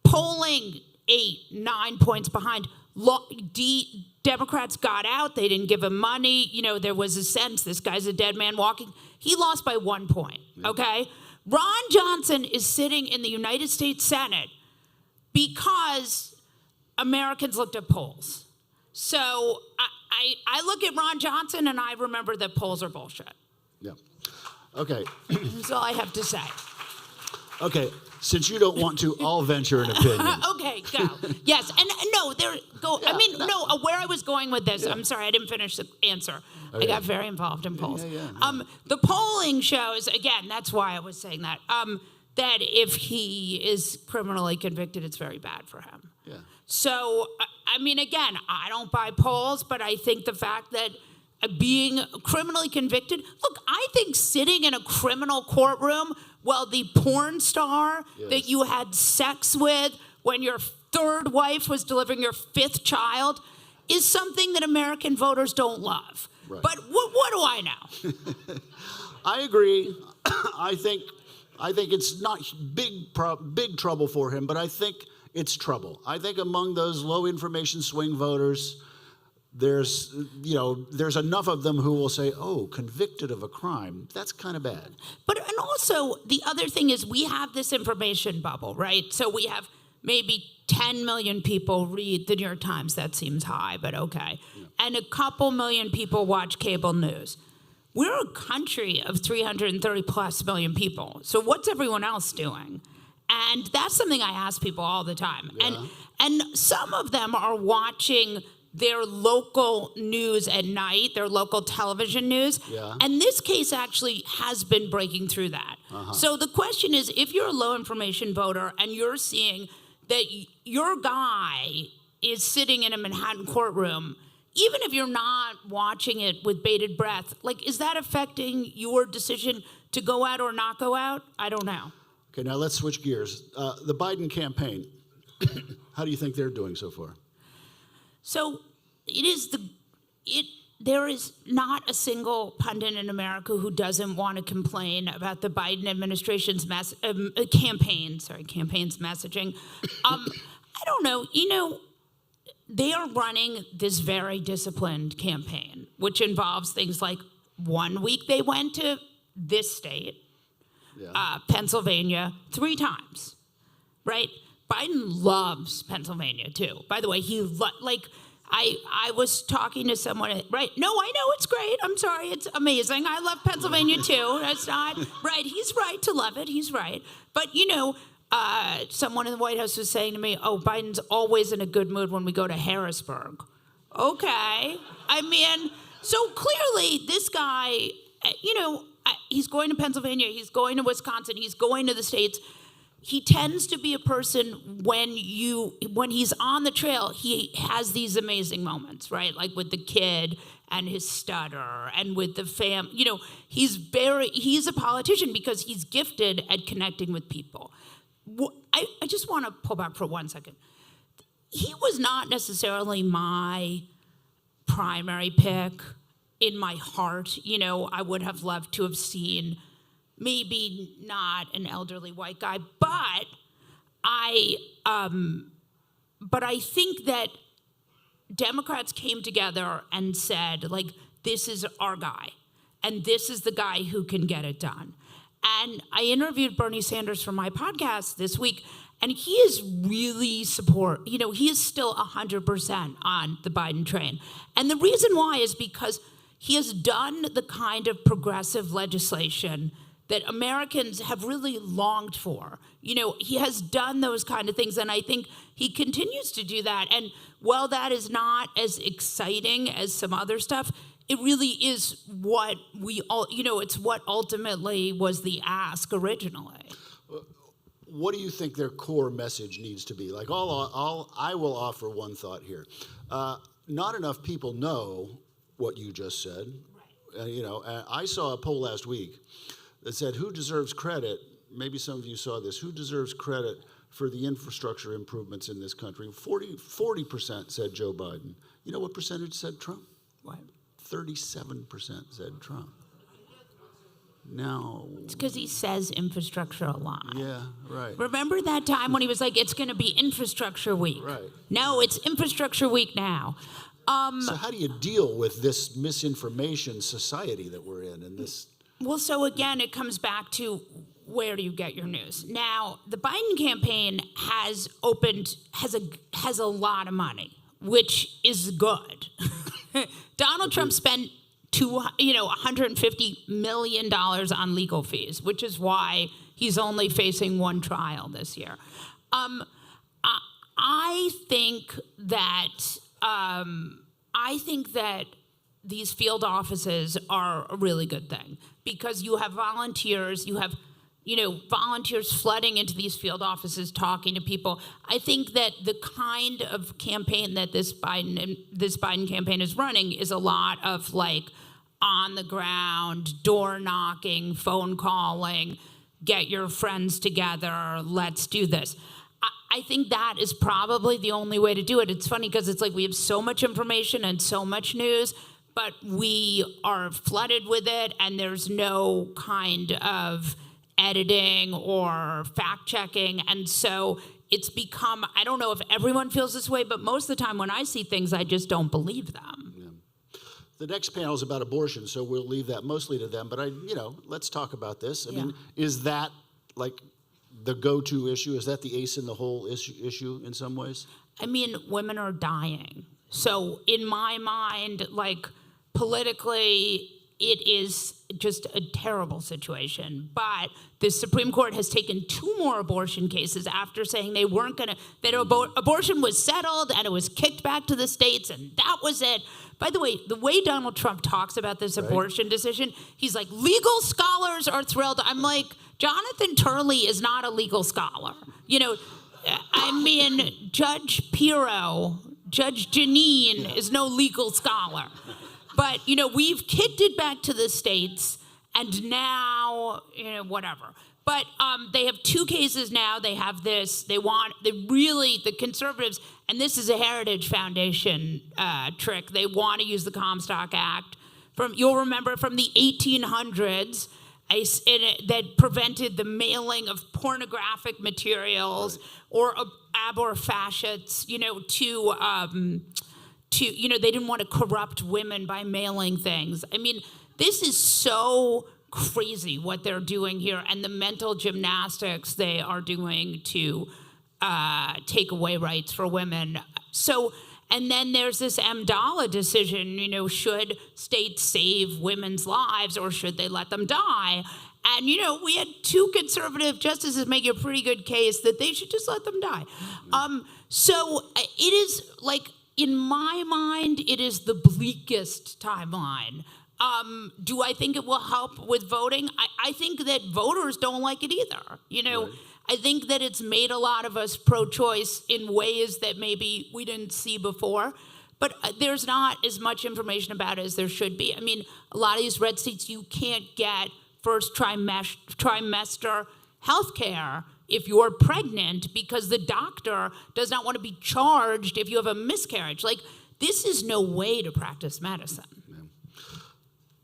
polling 8-9 points behind. Democrats got out. They didn't give him money. There was a sense this guy's a dead man walking. He lost by 1 point, okay? Ron Johnson is sitting in the United States Senate because Americans looked at polls. So I look at Ron Johnson and I remember that polls are bullshit. Yeah. Okay. That's all I have to say. Okay. Since you don't want to, I'll venture an opinion. Okay, go. Yes, and no, go. Yeah, where I was going with this, I'm sorry, I didn't finish the answer. Okay. I got very involved in polls. The polling shows, again, that's why I was saying that, that if he is criminally convicted, it's very bad for him. Yeah. So, again, I don't buy polls, but I think the fact that being criminally convicted, look, I think sitting in a criminal courtroom while the porn star that you had sex with when your third wife was delivering your fifth child is something that American voters don't love. Right. But what do I know? I agree. I think it's not big trouble for him, but I think it's trouble. I think among those low information swing voters, there's enough of them who will say, oh, convicted of a crime, that's kind of bad. And also, the other thing is we have this information bubble, right? So we have maybe 10 million people read the New York Times. That seems high, but okay. Yeah. And a couple million people watch cable news. We're a country of 330 plus million people. So what's everyone else doing? And that's something I ask people all the time. Yeah. And some of them are watching their local news at night, their local television news. Yeah. And this case actually has been breaking through that. So the question is, if you're a low information voter and you're seeing that your guy is sitting in a Manhattan courtroom, even if you're not watching it with bated breath, like, is that affecting your decision to go out or not go out? I don't know. Okay, now let's switch gears. The Biden campaign, how do you think they're doing so far? So there is not a single pundit in America who doesn't want to complain about the Biden administration's campaign's messaging. I don't know. They are running this very disciplined campaign, which involves things like 1 week they went to this state, Pennsylvania, 3 times, right? Biden loves Pennsylvania too. By the way, I was talking to someone, right? No, I know it's great. I'm sorry, it's amazing. I love Pennsylvania too. That's not right. He's right to love it. He's right. But someone in the White House was saying to me, "Oh, Biden's always in a good mood when we go to Harrisburg." Okay, I mean, so clearly this guy, he's going to Pennsylvania, he's going to Wisconsin, he's going to the states. He tends to be a person when he's on the trail, he has these amazing moments, right? Like with the kid and his stutter and with the he's a politician because he's gifted at connecting with people. I just want to pull back for 1 second. He was not necessarily my primary pick in my heart. I would have loved to have seen maybe not an elderly white guy, but I think that Democrats came together and said, like, this is our guy, and this is the guy who can get it done. And I interviewed Bernie Sanders for my podcast this week, and he is really he is still 100% on the Biden train. And the reason why is because he has done the kind of progressive legislation that Americans have really longed for. He has done those kind of things, and I think he continues to do that. And while that is not as exciting as some other stuff, it really is what we all, it's what ultimately was the ask originally. What do you think their core message needs to be? Like, I will offer one thought here. Not enough people know what you just said. Right. I saw a poll last week that said, who deserves credit? Maybe some of you saw this. Who deserves credit for the infrastructure improvements in this country? 40% said Joe Biden. You know what percentage said Trump? What? 37% said Trump. Now, it's because he says infrastructure a lot. Yeah, right. Remember that time when he was like, it's going to be infrastructure week? Right. No, it's infrastructure week now. So how do you deal with this misinformation society that we're in and this? Well, so again, it comes back to where do you get your news? Now, the Biden campaign has a lot of money, which is good. Donald Trump spent $150 million on legal fees, which is why he's only facing one trial this year. I think that these field offices are a really good thing because you have volunteers, volunteers flooding into these field offices, talking to people. I think that the kind of campaign that this Biden campaign is running is a lot of like on the ground, door knocking, phone calling, get your friends together, let's do this. I think that is probably the only way to do it. It's funny because it's like we have so much information and so much news, but we are flooded with it and there's no kind of editing or fact checking. And so it's become, I don't know if everyone feels this way, but most of the time when I see things, I just don't believe them. Yeah. The next panel is about abortion, so we'll leave that mostly to them. But let's talk about this. I mean, is that like the go-to issue? Is that the ace in the hole issue in some ways? I mean, women are dying. So in my mind, like politically, it is just a terrible situation. But the Supreme Court has taken 2 more abortion cases after saying they weren't going to, that abortion was settled and it was kicked back to the states and that was it. By the way Donald Trump talks about this abortion decision, he's like, legal scholars are thrilled. I'm like, Jonathan Turley is not a legal scholar. You know, I mean, Judge Pirro, Judge Janine is no legal scholar. But, you know, we've kicked it back to the states, and now, you know, whatever. But they have 2 cases now. They have this. The conservatives, and this is a Heritage Foundation trick. They want to use the Comstock Act you'll remember from the 1800s that prevented the mailing of pornographic materials or aborfaciots, you know, you know, they didn't want to corrupt women by mailing things. I mean, this is so crazy what they're doing here and the mental gymnastics they are doing to take away rights for women. So, and then there's this Amdala decision, you know, should states save women's lives or should they let them die? And, you know, we had 2 conservative justices make a pretty good case that they should just let them die. So it is like, in my mind, it is the bleakest timeline. Do I think it will help with voting? I think that voters don't like it either. You know, I think that it's made a lot of us pro-choice in ways that maybe we didn't see before. But there's not as much information about it as there should be. I mean, a lot of these red states, you can't get first trimester health care if you're pregnant because the doctor does not want to be charged if you have a miscarriage. Like, this is no way to practice medicine. Yeah.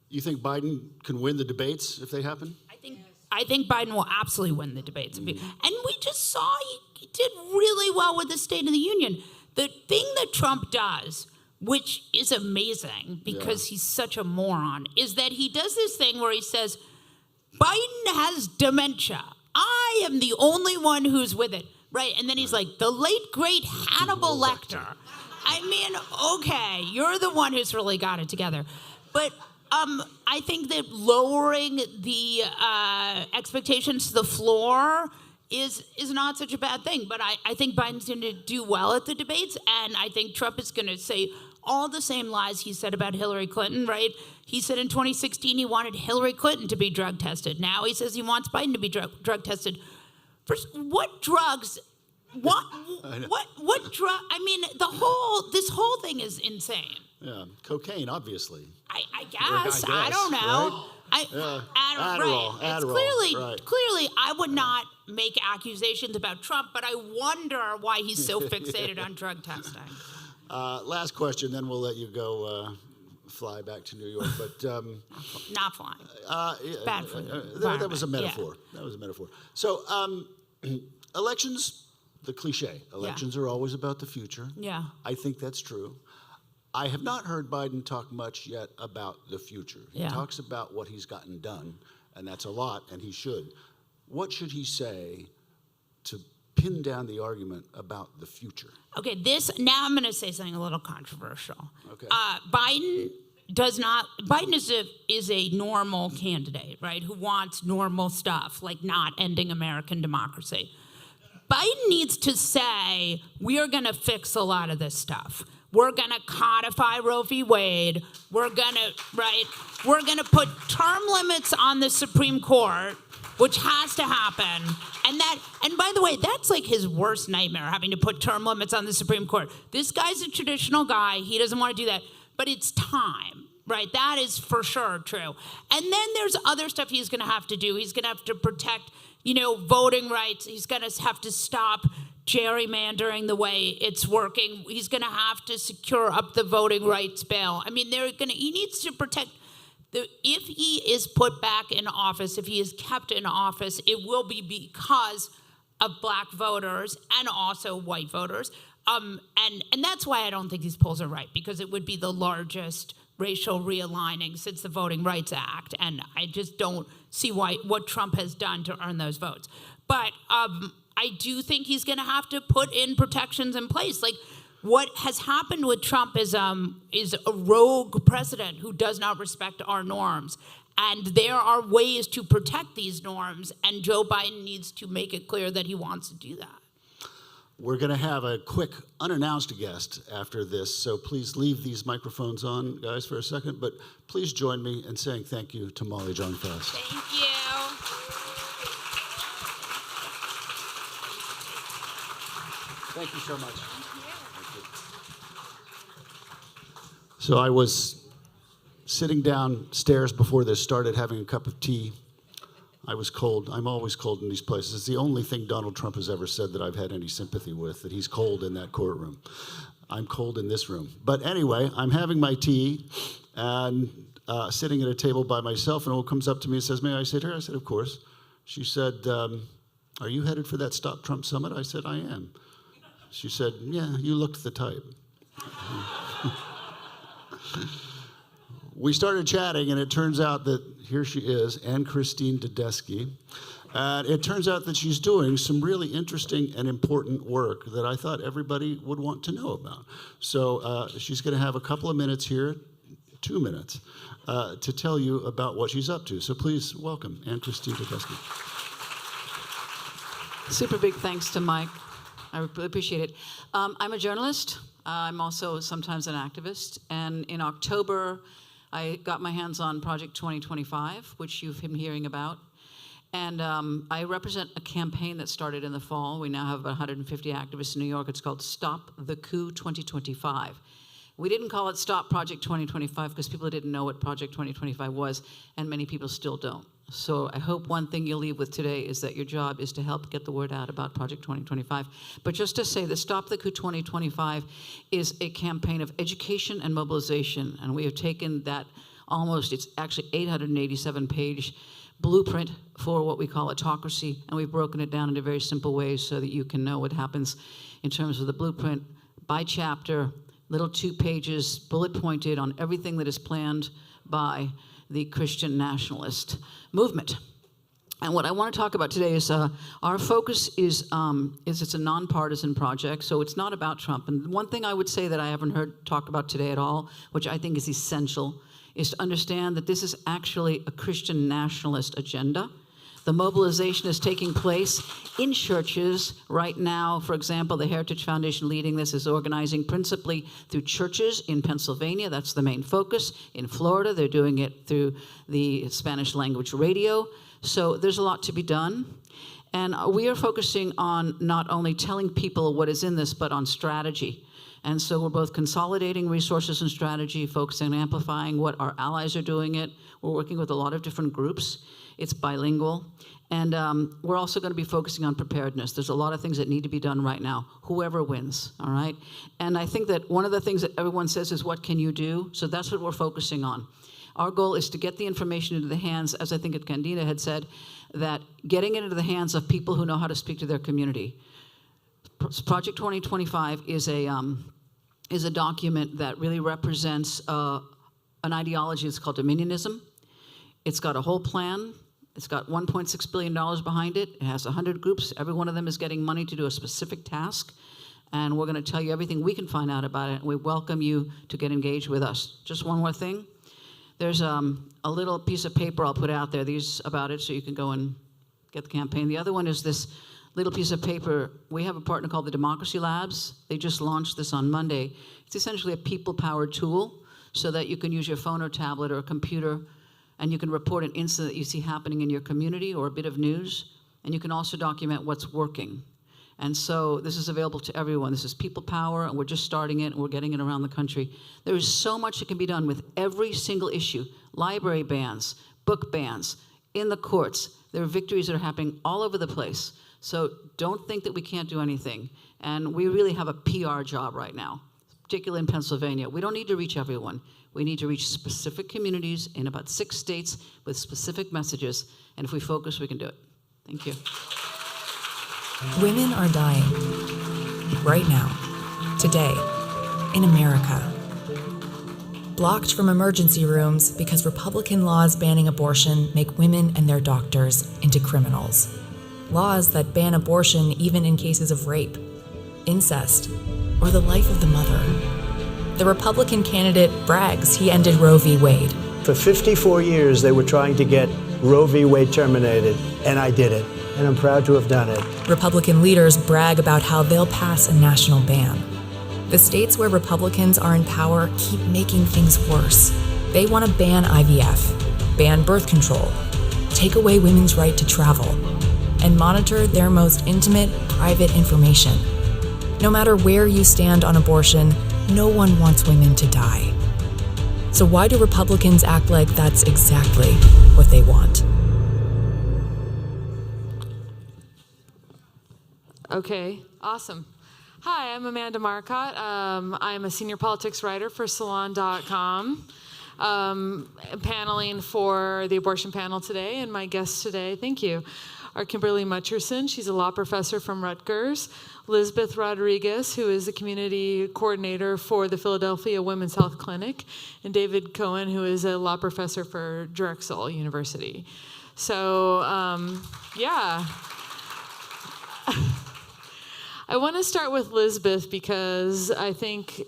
You think Biden can win the debates if they happen? I think Biden will absolutely win the debates. And we just saw he did really well with the State of the Union. The thing that Trump does, which is amazing because he's such a moron, is that he does this thing where he says, Biden has dementia. I am the only one who's with it, right? And then he's like, the late, great Hannibal Lecter. I mean, okay, you're the one who's really got it together. But I think that lowering the expectations to the floor is not such a bad thing. But I think Biden's going to do well at the debates, and I think Trump is going to say all the same lies he said about Hillary Clinton, right? He said in 2016 he wanted Hillary Clinton to be drug tested. Now he says he wants Biden to be drug tested. First, what drugs? What drug? I mean, this whole thing is insane. Yeah, cocaine, obviously. I guess. I don't know. Right? Adderall. Adderall. It's clearly, I would not make accusations about Trump, but I wonder why he's so fixated on drug testing. Last question, then we'll let you go fly back to New York. But not flying. Bad for the that was a metaphor. Yeah. That was a metaphor. So elections, the cliche. Elections are always about the future. Yeah. I think that's true. I have not heard Biden talk much yet about the future. He talks about what he's gotten done, and that's a lot, and he should. What should he say to pin down the argument about the future? Okay, now I'm going to say something a little controversial. Okay. Biden is a normal candidate, right, who wants normal stuff, like not ending American democracy. Biden needs to say, we are going to fix a lot of this stuff. We're going to codify Roe v. Wade. We're going to put term limits on the Supreme Court, which has to happen. And by the way, that's like his worst nightmare, having to put term limits on the Supreme Court. This guy's a traditional guy. He doesn't want to do that. But it's time, right? That is for sure true. And then there's other stuff he's going to have to do. He's going to have to protect, voting rights. He's going to have to stop gerrymandering the way it's working. He's going to have to secure up the voting rights bill. I mean, he needs to protect if he is put back in office, if he is kept in office, it will be because of black voters and also white voters. And that's why I don't think these polls are right, because it would be the largest racial realigning since the Voting Rights Act. And I just don't see what Trump has done to earn those votes. But I do think he's going to have to put in protections in place. Like, What has happened with Trump is a rogue president who does not respect our norms. And there are ways to protect these norms, and Joe Biden needs to make it clear that he wants to do that. We're going to have a quick unannounced guest after this, so please leave these microphones on, guys, for a second. But please join me in saying thank you to Molly Jong-Fast. Thank you. Thank you so much. So I was sitting downstairs before this started having a cup of tea. I was cold. I'm always cold in these places. It's the only thing Donald Trump has ever said that I've had any sympathy with, that he's cold in that courtroom. I'm cold in this room. But anyway, I'm having my tea and sitting at a table by myself, and a woman comes up to me and says, "May I sit here?" I said, "Of course." She said, "Are you headed for that Stop Trump Summit?" I said, "I am." She said, "Yeah, you looked the type." We started chatting, and it turns out that here she is, Anne-Christine Tedeschi. It turns out that she's doing some really interesting and important work that I thought everybody would want to know about. So she's going to have a couple of minutes here, 2 minutes, to tell you about what she's up to. So please welcome Anne-Christine Tedeschi. Super big thanks to Mike. I really appreciate it. I'm a journalist. I'm also sometimes an activist. And in October, I got my hands on Project 2025, which you've been hearing about. And I represent a campaign that started in the fall. We now have about 150 activists in New York. It's called Stop the Coup 2025. We didn't call it Stop Project 2025 because people didn't know what Project 2025 was, and many people still don't. So I hope one thing you'll leave with today is that your job is to help get the word out about Project 2025. But just to say that Stop the Coup 2025 is a campaign of education and mobilization. And we have taken that it's actually 887-page blueprint for what we call autocracy. And we've broken it down into very simple ways so that you can know what happens in terms of the blueprint by chapter, little 2 pages, bullet pointed on everything that is planned by the Christian nationalist movement. And what I want to talk about today is our focus is it's a nonpartisan project, so it's not about Trump. And one thing I would say that I haven't heard talked about today at all, which I think is essential, is to understand that this is actually a Christian nationalist agenda. The mobilization is taking place in churches right now. For example, the Heritage Foundation leading this is organizing principally through churches in Pennsylvania. That's the main focus. In Florida, they're doing it through the Spanish language radio. So there's a lot to be done. And we are focusing on not only telling people what is in this, but on strategy. And so we're both consolidating resources and strategy, focusing on amplifying what our allies are doing it. We're working with a lot of different groups. It's bilingual. And we're also going to be focusing on preparedness. There's a lot of things that need to be done right now, whoever wins, all right? And I think that one of the things that everyone says is, what can you do? So that's what we're focusing on. Our goal is to get the information into the hands, as I think Candida had said, that getting it into the hands of people who know how to speak to their community. Project 2025 is a document that really represents an ideology. It's called dominionism. It's got a whole plan. It's got $1.6 billion behind it. It has 100 groups. Every one of them is getting money to do a specific task. And we're going to tell you everything we can find out about it. And we welcome you to get engaged with us. Just one more thing. There's a little piece of paper I'll put out there, these about it, so you can go and get the campaign. The other one is this little piece of paper. We have a partner called the Democracy Labs. They just launched this on Monday. It's essentially a people-powered tool so that you can use your phone or tablet or a computer, and you can report an incident that you see happening in your community or a bit of news, and you can also document what's working. And so this is available to everyone. This is people power, and we're just starting it, and we're getting it around the country. There is so much that can be done with every single issue. Library bans, book bans, in the courts. There are victories that are happening all over the place. So don't think that we can't do anything. And we really have a PR job right now, particularly in Pennsylvania. We don't need to reach everyone. We need to reach specific communities in about 6 states with specific messages. And if we focus, we can do it. Thank you. Women are dying. Right now. Today. In America. Blocked from emergency rooms because Republican laws banning abortion make women and their doctors into criminals. Laws that ban abortion even in cases of rape, incest, or the life of the mother. The Republican candidate brags he ended Roe v. Wade. For 54 years, they were trying to get Roe v. Wade terminated, and I did it, and I'm proud to have done it. Republican leaders brag about how they'll pass a national ban. The states where Republicans are in power keep making things worse. They want to ban IVF, ban birth control, take away women's right to travel, and monitor their most intimate, private information. No matter where you stand on abortion, no one wants women to die. So why do Republicans act like that's exactly what they want? Okay, awesome. Hi, I'm Amanda Marcotte. I'm a senior politics writer for Salon.com. Paneling for the abortion panel today, and my guests today, thank you, are Kimberly Mutcherson. She's a law professor from Rutgers. Lisbeth Rodriguez, who is the community coordinator for the Philadelphia Women's Health Clinic, and David Cohen, who is a law professor for Drexel University. So, yeah. I want to start with Lisbeth because I think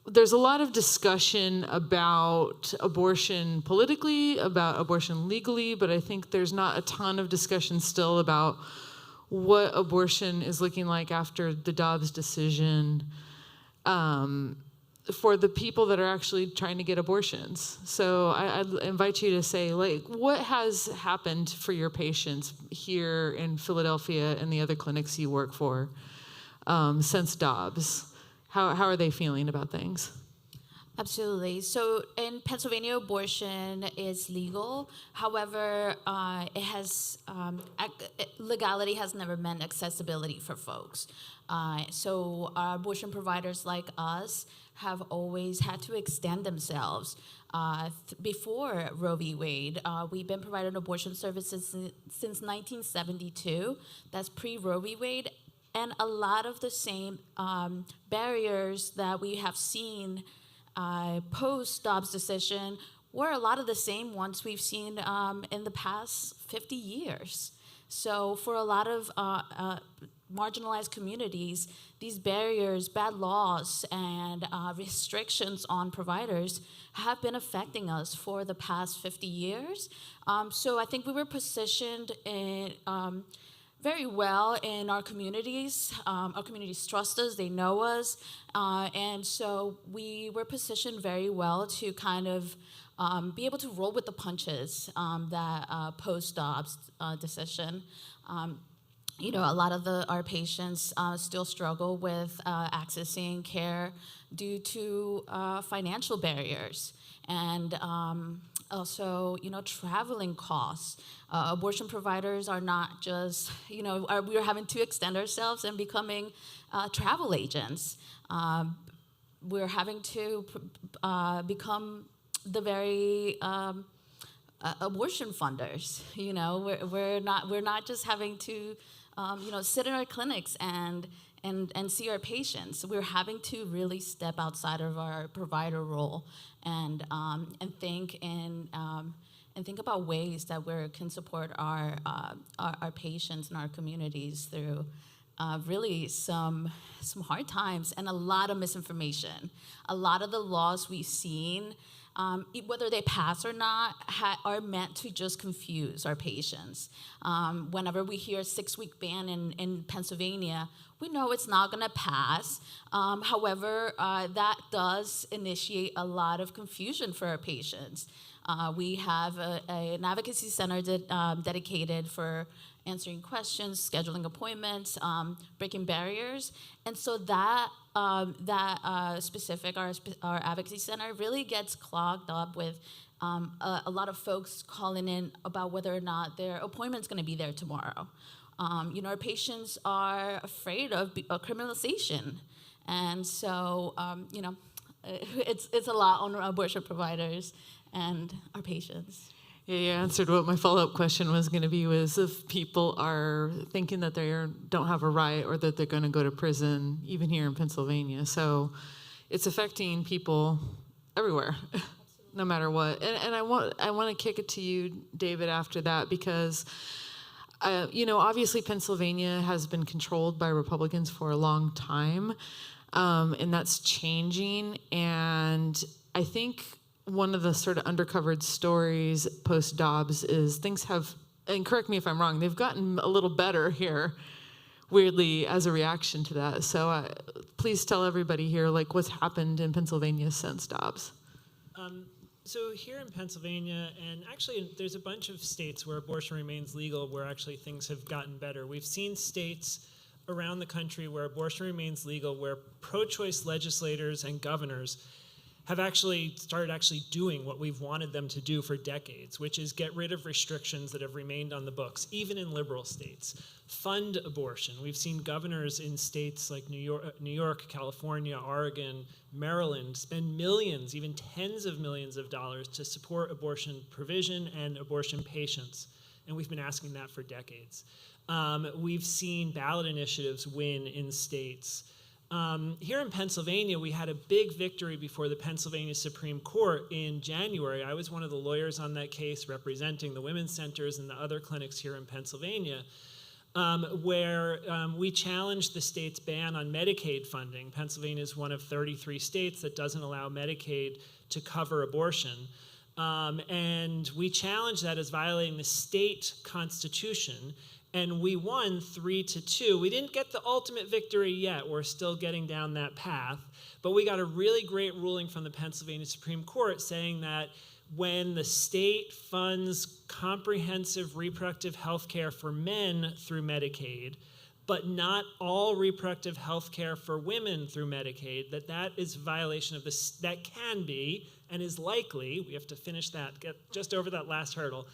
there's a lot of discussion about abortion politically, about abortion legally, but I think there's not a ton of discussion still about what abortion is looking like after the Dobbs decision for the people that are actually trying to get abortions. So I'd invite you to say, like, what has happened for your patients here in Philadelphia and the other clinics you work for since Dobbs? How are they feeling about things? Absolutely. So in Pennsylvania, abortion is legal. However, legality has never meant accessibility for folks. So our abortion providers like us have always had to extend themselves. Before Roe v. Wade, we've been providing abortion services since 1972. That's pre-Roe v. Wade. And a lot of the same barriers that we have seen post Dobbs decision were a lot of the same ones we've seen in the past 50 years. So for a lot of marginalized communities, these barriers, bad laws, and restrictions on providers have been affecting us for the past 50 years. So I think we were positioned in very well in our communities. Our communities trust us, they know us, and so we were positioned very well to kind of be able to roll with the punches that post-Dobbs decision. You know, a lot of our patients still struggle with accessing care due to financial barriers and also, you know, traveling costs. Abortion providers are not just, you know, we're having to extend ourselves and becoming travel agents. We're having to become the very abortion funders. You know, we're not just having to, you know, sit in our clinics and see our patients. We're having to really step outside of our provider role and think about ways that we can support our patients and our communities through really some hard times and a lot of misinformation. A lot of the laws we've seen, whether they pass or not, are meant to just confuse our patients. Whenever we hear a 6-week ban in Pennsylvania, we know it's not going to pass. However, that does initiate a lot of confusion for our patients. We have an advocacy center dedicated for answering questions, scheduling appointments, breaking barriers, and so that specific our advocacy center really gets clogged up with a lot of folks calling in about whether or not their appointment's going to be there tomorrow. You know, our patients are afraid of criminalization, and so you know, it's a lot on abortion providers and our patients. Yeah, you answered what my follow-up question was going to be, was if people are thinking that they don't have a right or that they're going to go to prison, even here in Pennsylvania. So it's affecting people everywhere, no matter what. And I want to kick it to you, David, after that, because you know, obviously Pennsylvania has been controlled by Republicans for a long time. and that's changing. And I think one of the sort of undercovered stories post-Dobbs is things have, and correct me if I'm wrong, they've gotten a little better here, weirdly, as a reaction to that. So please tell everybody here, like, what's happened in Pennsylvania since Dobbs. So here in Pennsylvania, and actually there's a bunch of states where abortion remains legal where actually things have gotten better. We've seen states around the country where abortion remains legal, where pro-choice legislators and governors have actually started doing what we've wanted them to do for decades, which is get rid of restrictions that have remained on the books, even in liberal states. Fund abortion. We've seen governors in states like New York, California, Oregon, Maryland spend millions, even tens of millions of dollars to support abortion provision and abortion patients. And we've been asking that for decades. We've seen ballot initiatives win in states. Here in Pennsylvania, we had a big victory before the Pennsylvania Supreme Court in January. I was one of the lawyers on that case representing the women's centers and the other clinics here in Pennsylvania, where we challenged the state's ban on Medicaid funding. Pennsylvania is one of 33 states that doesn't allow Medicaid to cover abortion. And we challenged that as violating the state constitution. And we won 3-2. We didn't get the ultimate victory yet. We're still getting down that path. But we got a really great ruling from the Pennsylvania Supreme Court saying that when the state funds comprehensive reproductive health care for men through Medicaid, but not all reproductive health care for women through Medicaid, that is a violation of this, that can be and is likely, we have to finish that, get just over that last hurdle,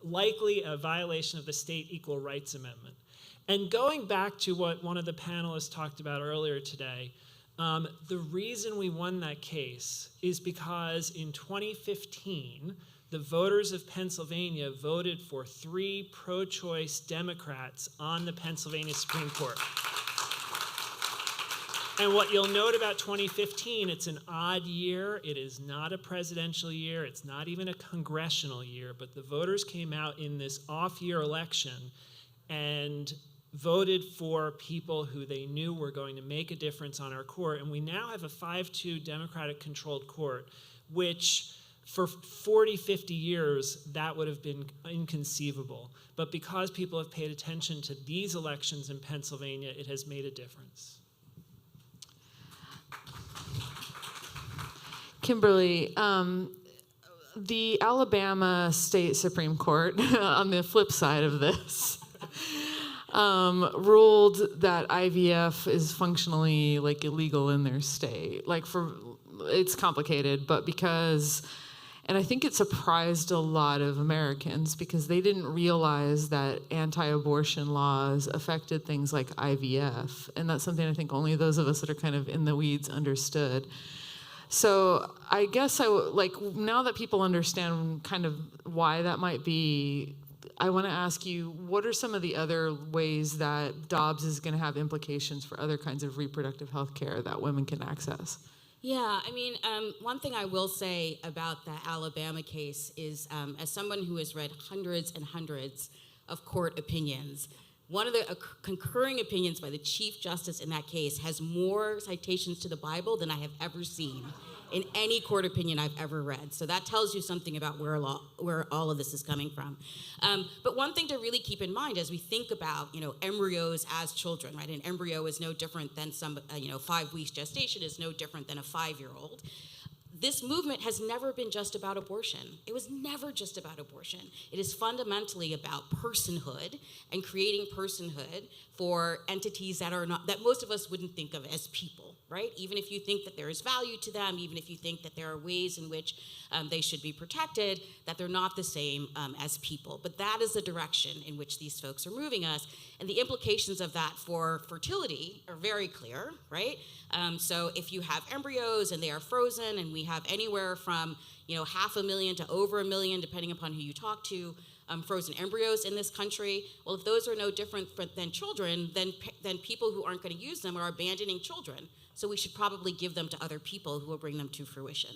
likely a violation of the State Equal Rights Amendment. And going back to what one of the panelists talked about earlier today, the reason we won that case is because in 2015, the voters of Pennsylvania voted for 3 pro-choice Democrats on the Pennsylvania Supreme Court. And what you'll note about 2015, it's an odd year. It is not a presidential year. It's not even a congressional year. But the voters came out in this off-year election and voted for people who they knew were going to make a difference on our court. And we now have a 5-2 Democratic-controlled court, which for 40, 50 years, that would have been inconceivable. But because people have paid attention to these elections in Pennsylvania, it has made a difference. Kimberly, the Alabama State Supreme Court, on the flip side of this, ruled that IVF is functionally like illegal in their state. Like it's complicated, but because, and I think it surprised a lot of Americans because they didn't realize that anti-abortion laws affected things like IVF. And that's something I think only those of us that are kind of in the weeds understood. So I guess now that people understand kind of why that might be, I want to ask you, what are some of the other ways that Dobbs is going to have implications for other kinds of reproductive health care that women can access? Yeah, I mean, one thing I will say about the Alabama case is, as someone who has read hundreds and hundreds of court opinions, one of the concurring opinions by the Chief Justice in that case has more citations to the Bible than I have ever seen in any court opinion I've ever read. So that tells you something about where all of this is coming from. But one thing to really keep in mind as we think about, embryos as children, right? An embryo is no different than 5 weeks gestation is no different than a 5-year-old. This movement has never been just about abortion. It was never just about abortion. It is fundamentally about personhood and creating personhood for entities that most of us wouldn't think of as people, right? Even if you think that there is value to them, even if you think that there are ways in which they should be protected, that they're not the same as people. But that is the direction in which these folks are moving us. And the implications of that for fertility are very clear, right? So if you have embryos and they are frozen, and we have anywhere from 500,000 to over 1 million, depending upon who you talk to, frozen embryos in this country. Well, if those are no different than children, then people who aren't going to use them are abandoning children. So we should probably give them to other people who will bring them to fruition,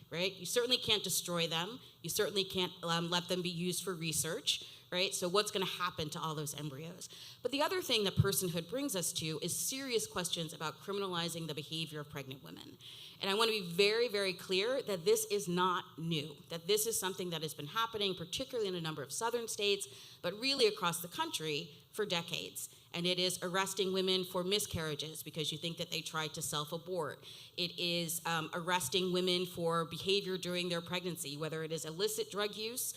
right? You certainly can't destroy them. You certainly can't let them be used for research, right? So what's going to happen to all those embryos? But the other thing that personhood brings us to is serious questions about criminalizing the behavior of pregnant women. And I want to be very, very clear that this is not new, that this is something that has been happening, particularly in a number of southern states, but really across the country for decades. And it is arresting women for miscarriages because you think that they tried to self-abort. It is arresting women for behavior during their pregnancy, whether it is illicit drug use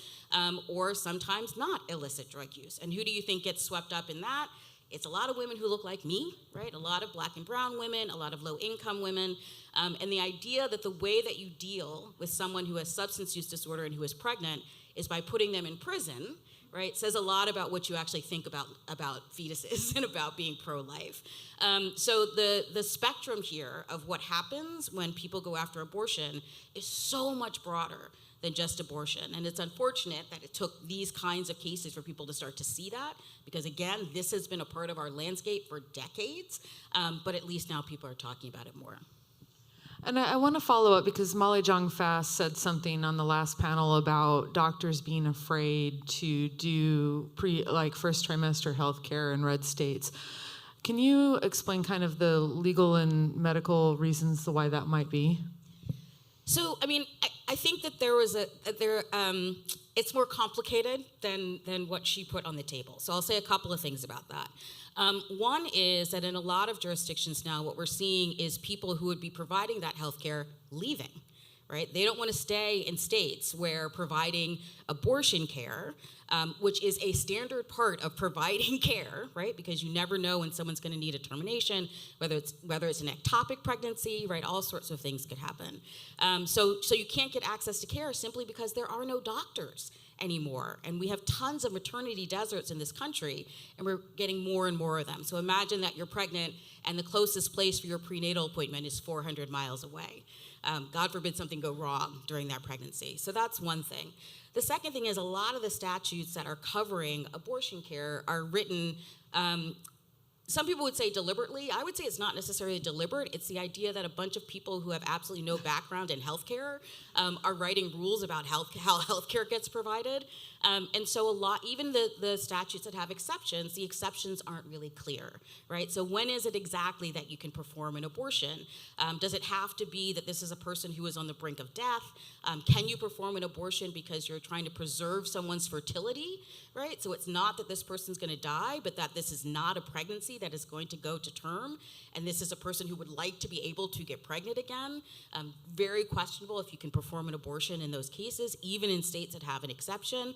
or sometimes not illicit drug use. And who do you think gets swept up in that? It's a lot of women who look like me, right? A lot of black and brown women, a lot of low-income women. And the idea that the way that you deal with someone who has substance use disorder and who is pregnant is by putting them in prison, right, says a lot about what you actually think about fetuses and about being pro-life. So the spectrum here of what happens when people go after abortion is so much broader than just abortion. And it's unfortunate that it took these kinds of cases for people to start to see that, because again, this has been a part of our landscape for decades, but at least now people are talking about it more. And I want to follow up because Molly Jong-Fast said something on the last panel about doctors being afraid to do first trimester health care in red states. Can you explain kind of the legal and medical reasons why that might be? So, I mean, I think that it's more complicated than what she put on the table. So I'll say a couple of things about that. One is that in a lot of jurisdictions now, what we're seeing is people who would be providing that health care leaving, right? They don't want to stay in states where providing abortion care, which is a standard part of providing care, right? Because you never know when someone's going to need a termination, whether it's an ectopic pregnancy, right? All sorts of things could happen. So you can't get access to care simply because there are no doctors anymore. And we have tons of maternity deserts in this country, and we're getting more and more of them. So imagine that you're pregnant and the closest place for your prenatal appointment is 400 miles away. God forbid something go wrong during that pregnancy. So that's one thing. The second thing is a lot of the statutes that are covering abortion care are written, some people would say deliberately. I would say it's not necessarily deliberate. It's the idea that a bunch of people who have absolutely no background in healthcare are writing rules about how healthcare gets provided. And so even the statutes that have exceptions, the exceptions aren't really clear, right? So when is it exactly that you can perform an abortion? Does it have to be that this is a person who is on the brink of death? Can you perform an abortion because you're trying to preserve someone's fertility, right? So it's not that this person's going to die, but that this is not a pregnancy that is going to go to term, and this is a person who would like to be able to get pregnant again. Very questionable if you can perform an abortion in those cases, even in states that have an exception.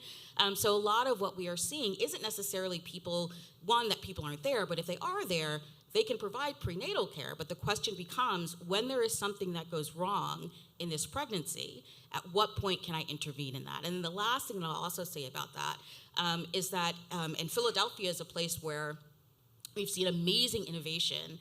So a lot of what we are seeing isn't necessarily that people aren't there, but if they are there, they can provide prenatal care. But the question becomes, when there is something that goes wrong in this pregnancy, at what point can I intervene in that? And the last thing that I'll also say about that is that, and Philadelphia is a place where we've seen amazing innovation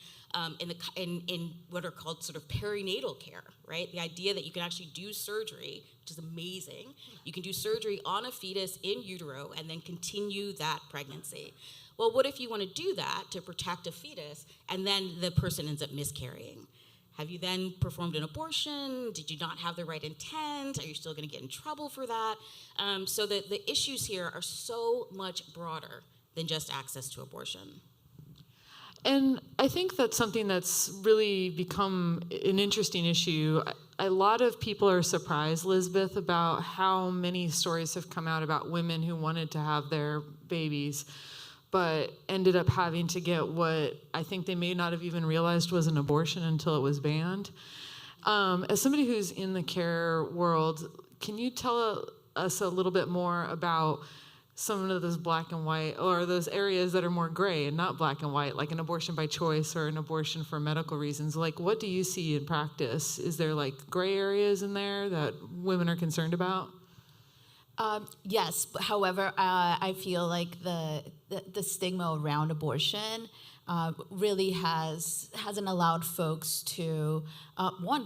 in what are called sort of perinatal care, right? The idea that you can actually do surgery, which is amazing. You can do surgery on a fetus in utero and then continue that pregnancy. Well, what if you want to do that to protect a fetus and then the person ends up miscarrying? Have you then performed an abortion? Did you not have the right intent? Are you still going to get in trouble for that? So the issues here are so much broader than just access to abortion. And I think that's something that's really become an interesting issue. A lot of people are surprised, Lisbeth, about how many stories have come out about women who wanted to have their babies, but ended up having to get what I think they may not have even realized was an abortion until it was banned. As somebody who's in the care world, can you tell us a little bit more about some of those black and white, or those areas that are more gray and not black and white, like an abortion by choice or an abortion for medical reasons? Like, what do you see in practice? Is there like gray areas in there that women are concerned about? Yes. However, I feel like the stigma around abortion really hasn't allowed folks to,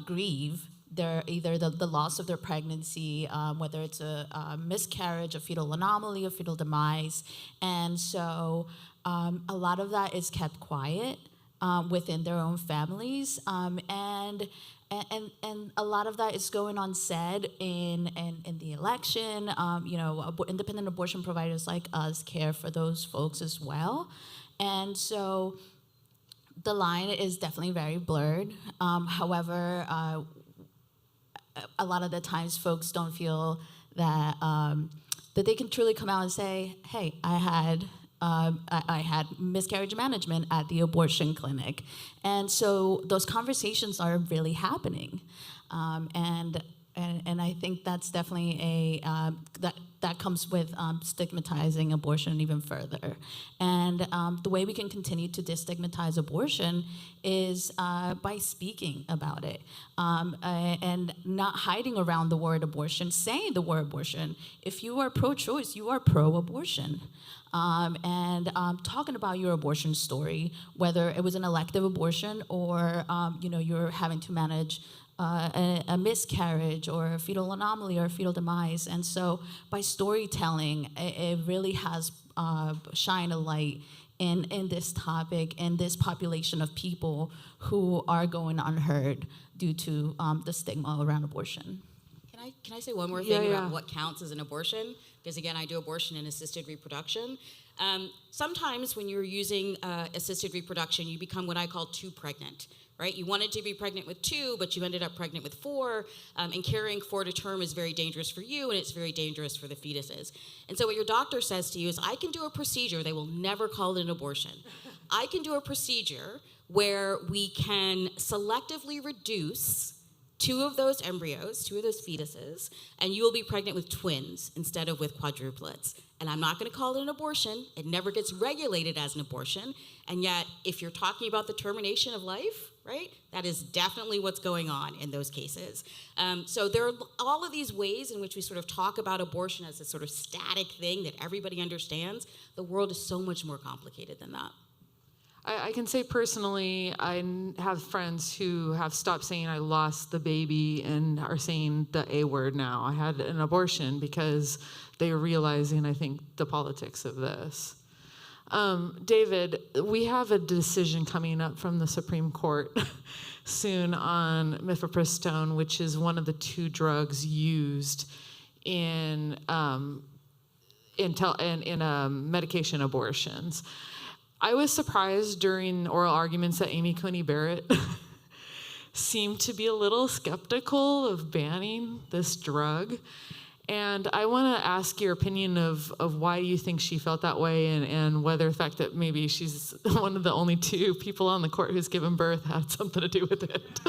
grieve either the loss of their pregnancy, whether it's a miscarriage, a fetal anomaly, a fetal demise. And so a lot of that is kept quiet within their own families. And And a lot of that is going unsaid in the election. Independent abortion providers like us care for those folks as well. And so the line is definitely very blurred. However, a lot of the times folks don't feel that that they can truly come out and say, "Hey, I had miscarriage management at the abortion clinic," and so those conversations are really happening, and I think that's definitely that comes with stigmatizing abortion even further. And the way we can continue to destigmatize abortion is by speaking about it and not hiding around the word abortion, saying the word abortion. If you are pro-choice, you are pro-abortion. And talking about your abortion story, whether it was an elective abortion or you're having to manage a miscarriage or a fetal anomaly or a fetal demise. And so by storytelling, it really has shined a light in this topic and this population of people who are going unheard due to the stigma around abortion. Can I say one more thing about what counts as an abortion? Because again, I do abortion and assisted reproduction. Sometimes when you're using assisted reproduction, you become what I call too pregnant, right? You wanted to be pregnant with 2, but you ended up pregnant with 4, and carrying 4 to term is very dangerous for you, and it's very dangerous for the fetuses. And so what your doctor says to you is, I can do a procedure, they will never call it an abortion. I can do a procedure where we can selectively reduce 2 of those embryos, 2 of those fetuses, and you will be pregnant with twins instead of with quadruplets. And I'm not going to call it an abortion. It never gets regulated as an abortion. And yet, if you're talking about the termination of life, right, that is definitely what's going on in those cases. So there are all of these ways in which we sort of talk about abortion as a sort of static thing that everybody understands. The world is so much more complicated than that. I can say personally, I have friends who have stopped saying I lost the baby and are saying the A word now. I had an abortion because they are realizing, I think, the politics of this. David, we have a decision coming up from the Supreme Court soon on mifepristone, which is one of the 2 drugs used in medication abortions. I was surprised during oral arguments that Amy Coney Barrett seemed to be a little skeptical of banning this drug. And I want to ask your opinion of why you think she felt that way and whether the fact that maybe she's one of the only 2 people on the court who's given birth had something to do with it.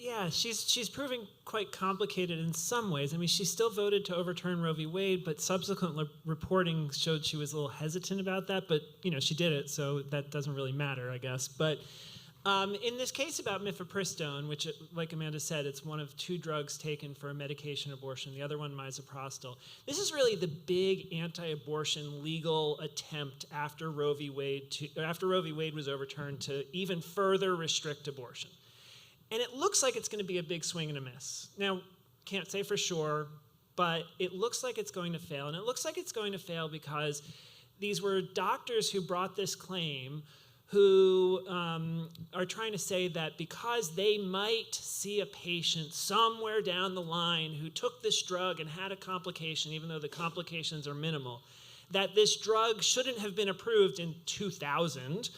Yeah, she's proving quite complicated in some ways. I mean, she still voted to overturn Roe v. Wade, but subsequent reporting showed she was a little hesitant about that. But, she did it, so that doesn't really matter, I guess. But in this case about mifepristone, which, like Amanda said, it's one of 2 drugs taken for a medication abortion, the other one misoprostol. This is really the big anti-abortion legal attempt after Roe v. Wade was overturned to even further restrict abortion. And it looks like it's going to be a big swing and a miss. Now, can't say for sure, but it looks like it's going to fail. And it looks like it's going to fail because these were doctors who brought this claim who are trying to say that because they might see a patient somewhere down the line who took this drug and had a complication, even though the complications are minimal, that this drug shouldn't have been approved in 2000,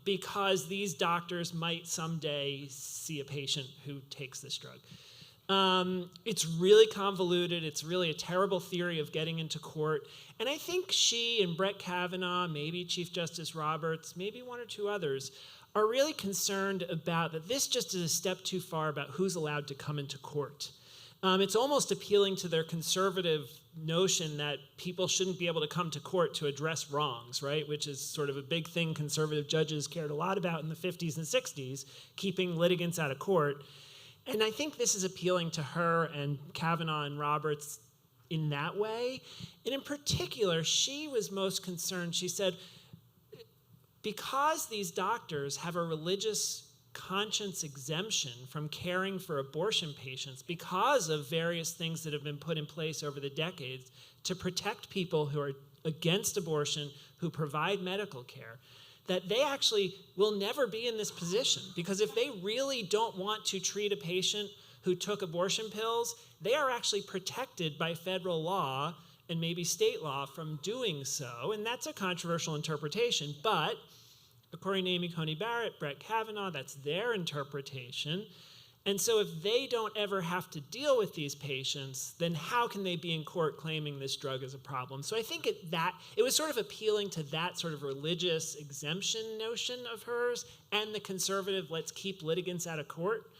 because these doctors might someday see a patient who takes this drug. It's really convoluted. It's really a terrible theory of getting into court. And I think she and Brett Kavanaugh, maybe Chief Justice Roberts, maybe 1 or 2 others, are really concerned about that this just is a step too far about who's allowed to come into court. It's almost appealing to their conservative notion that people shouldn't be able to come to court to address wrongs, right? Which is sort of a big thing conservative judges cared a lot about in the 50s and 60s, keeping litigants out of court. And I think this is appealing to her and Kavanaugh and Roberts in that way. And in particular, she was most concerned. She said, because these doctors have a religious conscience exemption from caring for abortion patients because of various things that have been put in place over the decades to protect people who are against abortion, who provide medical care, that they actually will never be in this position. Because if they really don't want to treat a patient who took abortion pills, they are actually protected by federal law and maybe state law from doing so. And that's a controversial interpretation. But according to Amy Coney Barrett, Brett Kavanaugh, that's their interpretation. And so if they don't ever have to deal with these patients, then how can they be in court claiming this drug is a problem? So I think it was sort of appealing to that sort of religious exemption notion of hers and the conservative, let's keep litigants out of court.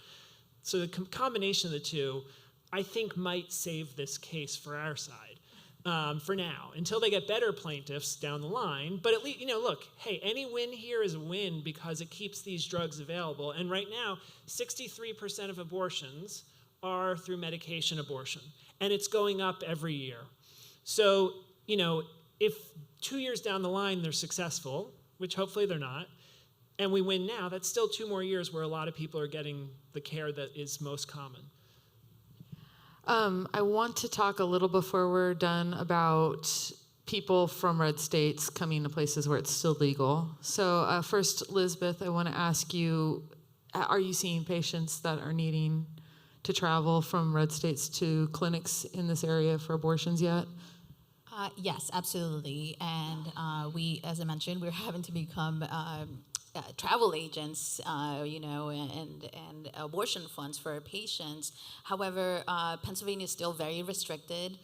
So the combination of the two, I think, might save this case for our side. For now, until they get better plaintiffs down the line. But at least, look, hey, any win here is a win because it keeps these drugs available. And right now, 63% of abortions are through medication abortion. And it's going up every year. So, if 2 years down the line they're successful, which hopefully they're not, and we win now, that's still 2 more years where a lot of people are getting the care that is most common. I want to talk a little before we're done about people from red states coming to places where it's still legal. So first, Elizabeth, I want to ask you, are you seeing patients that are needing to travel from red states to clinics in this area for abortions yet? Yes, absolutely. And we, as I mentioned, we're having to become travel agents, and abortion funds for our patients. However, Pennsylvania is still very restricted.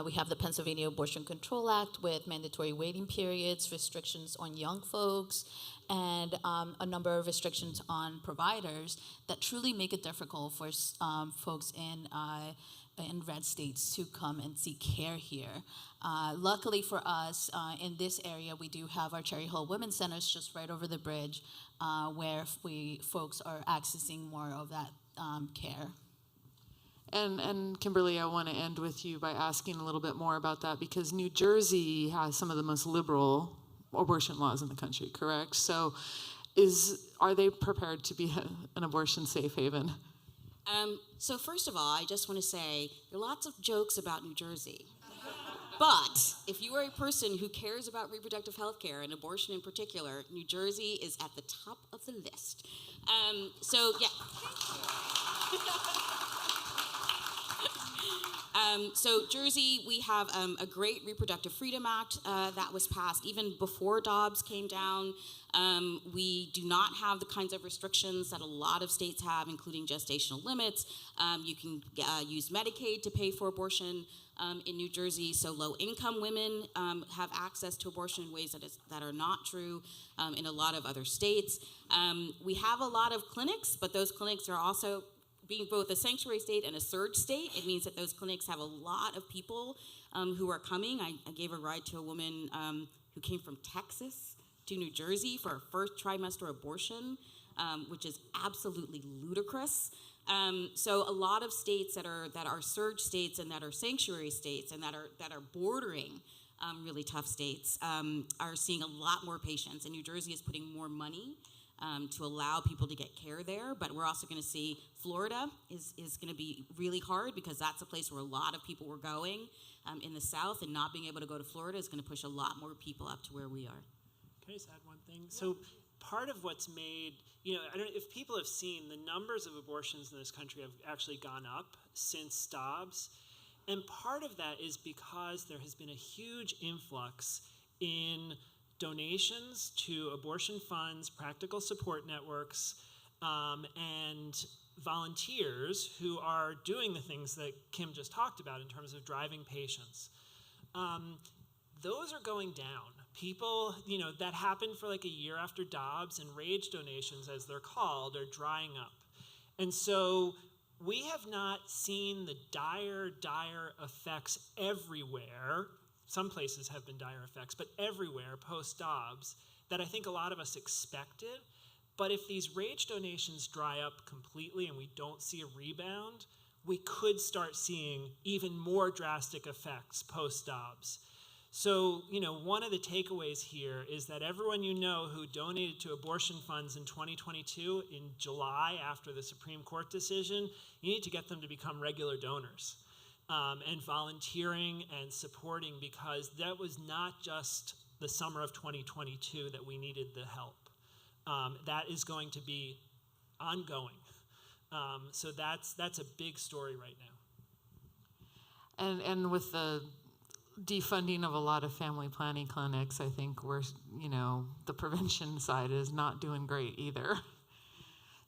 We have the Pennsylvania Abortion Control Act with mandatory waiting periods, restrictions on young folks, and a number of restrictions on providers that truly make it difficult for folks in red states to come and seek care here. Luckily for us, in this area, we do have our Cherry Hill Women's Centers just right over the bridge, where folks are accessing more of that care. And Kimberly, I want to end with you by asking a little bit more about that, because New Jersey has some of the most liberal abortion laws in the country, correct? So are they prepared to be an abortion safe haven? So first of all, I just want to say there are lots of jokes about New Jersey. But if you are a person who cares about reproductive health care and abortion in particular, New Jersey is at the top of the list. So Jersey, we have a great Reproductive Freedom Act that was passed even before Dobbs came down. We do not have the kinds of restrictions that a lot of states have, including gestational limits. You can use Medicaid to pay for abortion in New Jersey, so low-income women have access to abortion in ways that are not true in a lot of other states. We have a lot of clinics, but those clinics are also, being both a sanctuary state and a surge state, it means that those clinics have a lot of people who are coming. I gave a ride to a woman who came from Texas to New Jersey for her first trimester abortion, which is absolutely ludicrous. So a lot of states that are surge states and that are sanctuary states and that are bordering really tough states are seeing a lot more patients. And New Jersey is putting more money to allow people to get care there. But we're also going to see Florida is going to be really hard, because that's a place where a lot of people were going in the South, and not being able to go to Florida is going to push a lot more people up to where we are. Can I just add one thing? So part of what's made, I don't know if people have seen, the numbers of abortions in this country have actually gone up since Dobbs. And part of that is because there has been a huge influx in donations to abortion funds, practical support networks, and volunteers who are doing the things that Kim just talked about in terms of driving patients. Those are going down. People, that happened for like a year after Dobbs, and rage donations, as they're called, are drying up. And so we have not seen the dire effects everywhere. Some places have been dire effects, but everywhere post-Dobbs that I think a lot of us expected. But if these rage donations dry up completely and we don't see a rebound, we could start seeing even more drastic effects post-Dobbs. So, one of the takeaways here is that everyone who donated to abortion funds in 2022 in July after the Supreme Court decision, you need to get them to become regular donors and volunteering and supporting, because that was not just the summer of 2022 that we needed the help. That is going to be ongoing. So that's a big story right now. And with the defunding of a lot of family planning clinics, I think the prevention side is not doing great either.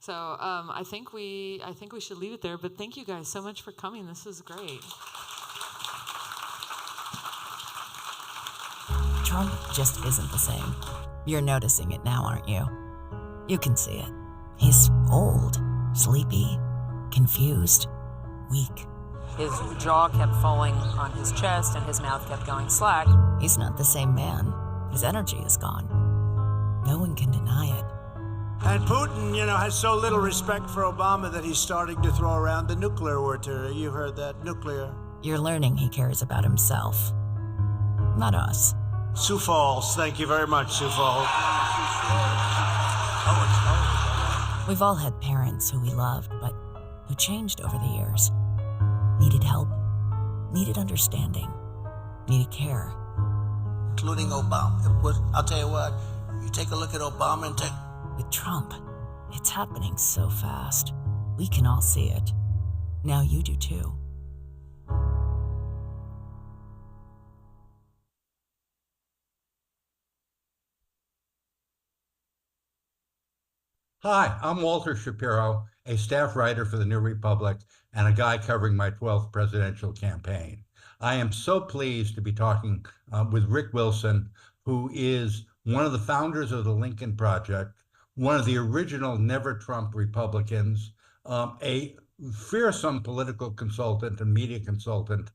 So I think we should leave it there. But thank you guys so much for coming. This was great. Trump just isn't the same. You're noticing it now, aren't you? You can see it. He's old, sleepy, confused, weak. His jaw kept falling on his chest and his mouth kept going slack. He's not the same man. His energy is gone. No one can deny it. And Putin, has so little respect for Obama that he's starting to throw around the nuclear word. You heard that, nuclear. You're learning he cares about himself, not us. Sioux Falls, thank you very much, Sioux Falls. We've all had parents who we loved, but who changed over the years. Needed help, needed understanding, needed care. Including Obama. I'll tell you what, you take a look at Obama and take... With Trump, it's happening so fast. We can all see it. Now you do too. Hi, I'm Walter Shapiro, a staff writer for the New Republic and a guy covering my 12th presidential campaign. I am so pleased to be talking with Rick Wilson, who is one of the founders of the Lincoln Project, one of the original Never Trump Republicans, a fearsome political consultant and media consultant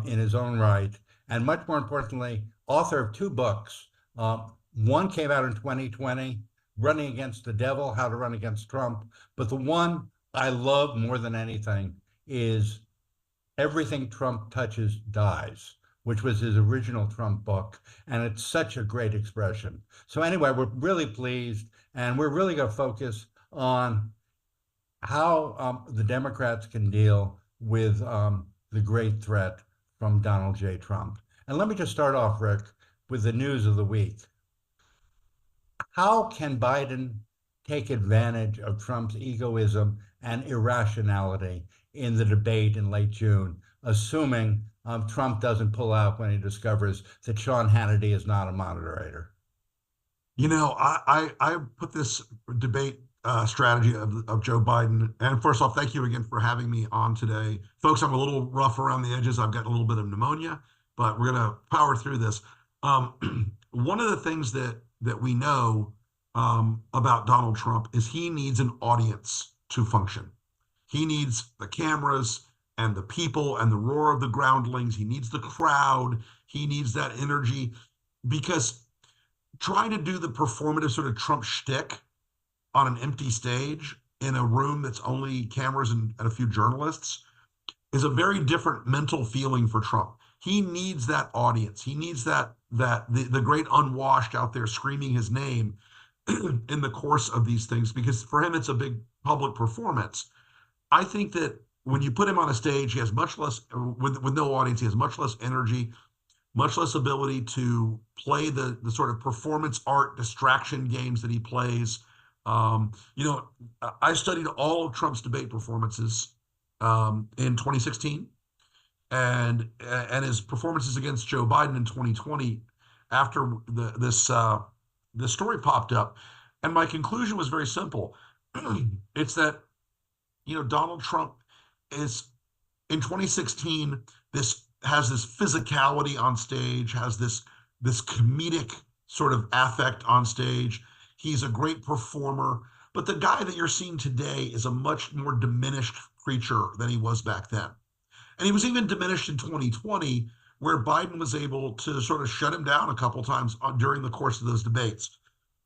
in his own right, and much more importantly, author of 2 books. One came out in 2020, Running Against the Devil, How to Run Against Trump. But the one I love more than anything is Everything Trump Touches Dies, which was his original Trump book. And it's such a great expression. So anyway, we're really pleased, and we're really going to focus on how the Democrats can deal with the great threat from Donald J. Trump. And let me just start off, Rick, with the news of the week. How can Biden take advantage of Trump's egoism and irrationality in the debate in late June, assuming Trump doesn't pull out when he discovers that Sean Hannity is not a moderator? I put this debate strategy of Joe Biden. And first off, thank you again for having me on today. Folks, I'm a little rough around the edges. I've got a little bit of pneumonia, but we're going to power through this. One of the things that we know about Donald Trump is he needs an audience to function. He needs the cameras and the people and the roar of the groundlings. He needs the crowd. He needs that energy, because trying to do the performative sort of Trump shtick on an empty stage in a room that's only cameras and a few journalists is a very different mental feeling for Trump. He needs that audience. He needs the great unwashed out there screaming his name in the course of these things, because for him, it's a big public performance. I think that when you put him on a stage, he has much less, with no audience, he has much less energy, much less ability to play the sort of performance art distraction games that he plays. I studied all of Trump's debate performances in 2016 and his performances against Joe Biden in 2020 after this story popped up. And my conclusion was very simple. It's that, Donald Trump is, in 2016, has this physicality on stage, has this comedic sort of affect on stage. He's a great performer. But the guy that you're seeing today is a much more diminished creature than he was back then. And he was even diminished in 2020, where Biden was able to sort of shut him down a couple times during the course of those debates.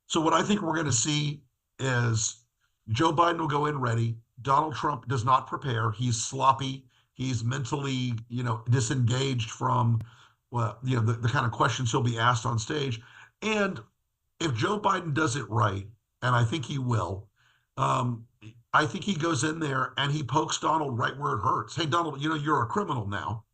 So what I think we're going to see is Joe Biden will go in ready. Donald Trump does not prepare. He's sloppy. He's mentally, disengaged from, the kind of questions he'll be asked on stage. And if Joe Biden does it right, and I think he will, I think he goes in there and he pokes Donald right where it hurts. Hey, Donald, you're a criminal now.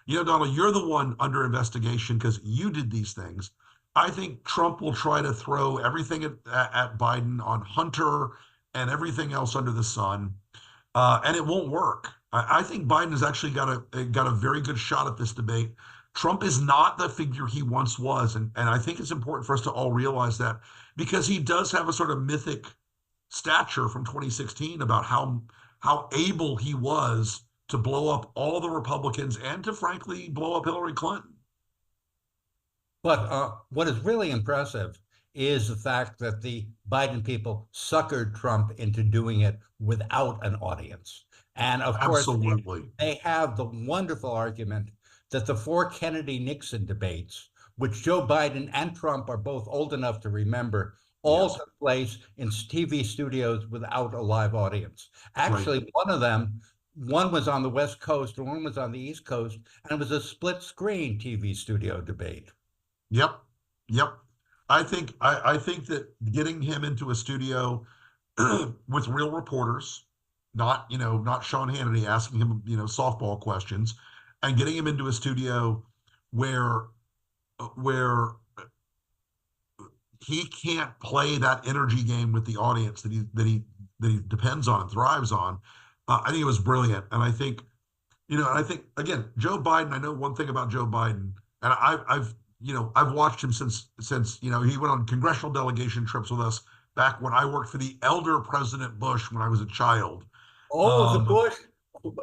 Donald, you're the one under investigation because you did these things. I think Trump will try to throw everything at Biden on Hunter and everything else under the sun, and it won't work. I think Biden has actually got a very good shot at this debate. Trump is not the figure he once was, and I think it's important for us to all realize that, because he does have a sort of mythic stature from 2016 about how able he was to blow up all the Republicans and to frankly blow up Hillary Clinton. But what is really impressive is the fact that the Biden people suckered Trump into doing it without an audience. And of course, they have the wonderful argument that the 4 Kennedy-Nixon debates, which Joe Biden and Trump are both old enough to remember, all took place in TV studios without a live audience. Actually, one was on the West Coast and one was on the East Coast, and it was a split screen TV studio debate. Yep. I think that getting him into a studio with real reporters, not Sean Hannity asking him, softball questions, and getting him into a studio where he can't play that energy game with the audience that he depends on and thrives on. I think it was brilliant, and I think, again, Joe Biden. I know one thing about Joe Biden, and I've watched him since he went on congressional delegation trips with us back when I worked for the elder President Bush when I was a child. Oh, the Bush,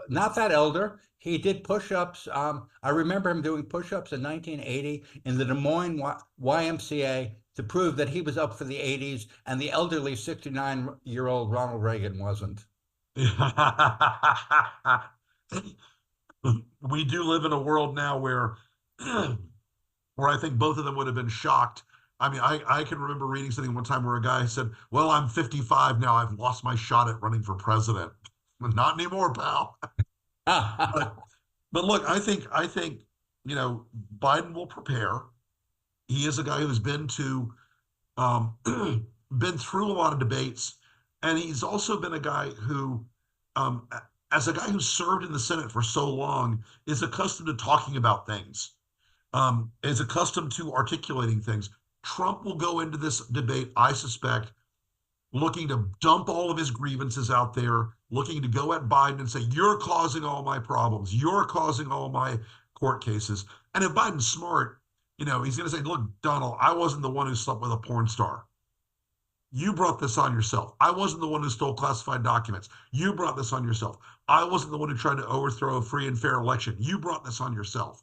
not that elder. He did push-ups. I remember him doing push-ups in 1980 in the Des Moines YMCA to prove that he was up for the 80s and the elderly 69-year-old Ronald Reagan wasn't. We do live in a world now where I think both of them would have been shocked. I mean, I can remember reading something one time where a guy said, "Well, I'm 55 now. I've lost my shot at running for president." Not anymore, pal. But look, I think Biden will prepare. He is a guy who's been through a lot of debates, and he's also been a guy who, as a guy who served in the Senate for so long, is accustomed to talking about things, is accustomed to articulating things. Trump will go into this debate, I suspect, looking to dump all of his grievances out there, looking to go at Biden and say, "You're causing all my problems. You're causing all my court cases." And if Biden's smart, he's going to say, "Look, Donald, I wasn't the one who slept with a porn star. You brought this on yourself. I wasn't the one who stole classified documents. You brought this on yourself. I wasn't the one who tried to overthrow a free and fair election. You brought this on yourself."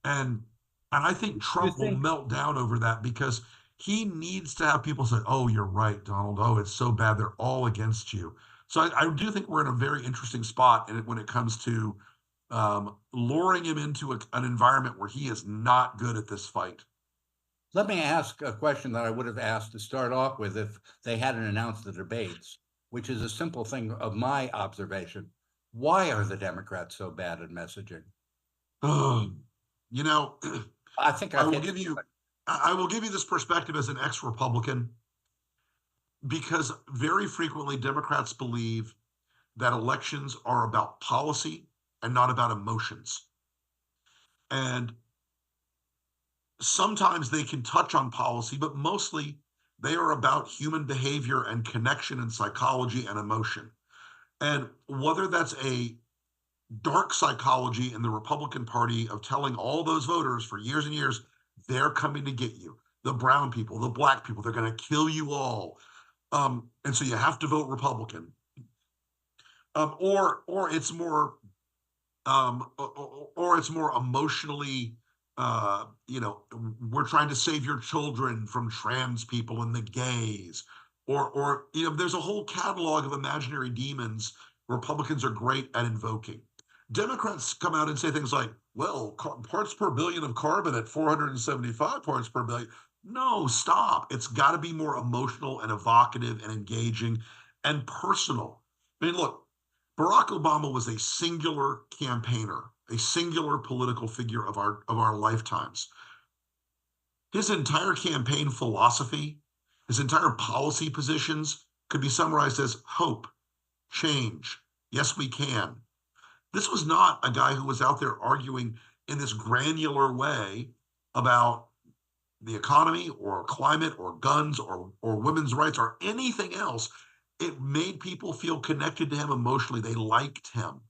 And I think Trump will melt down over that, because he needs to have people say, "Oh, you're right, Donald. Oh, it's so bad. They're all against you." So I do think we're in a very interesting spot when it comes to luring him into an environment where he is not good at this fight. Let me ask a question that I would have asked to start off with if they hadn't announced the debates, which is a simple thing of my observation. Why are the Democrats so bad at messaging? I think I will give you this perspective as an ex-Republican, because very frequently Democrats believe that elections are about policy and not about emotions. And sometimes they can touch on policy, but mostly they are about human behavior and connection and psychology and emotion. And whether that's a dark psychology in the Republican Party of telling all those voters for years and years, they're coming to get you. The brown people, the black people, they're going to kill you all. And so you have to vote Republican. Or it's more emotionally, we're trying to save your children from trans people and the gays. Or there's a whole catalog of imaginary demons Republicans are great at invoking. Democrats come out and say things like, "Well, parts per billion of carbon at 475 parts per billion." No, stop. It's got to be more emotional and evocative and engaging and personal. I mean, look, Barack Obama was a singular campaigner, a singular political figure of our lifetimes. His entire campaign philosophy, his entire policy positions could be summarized as hope, change, yes, we can. This was not a guy who was out there arguing in this granular way about the economy or climate or guns or women's rights or anything else. It made people feel connected to him emotionally. They liked him.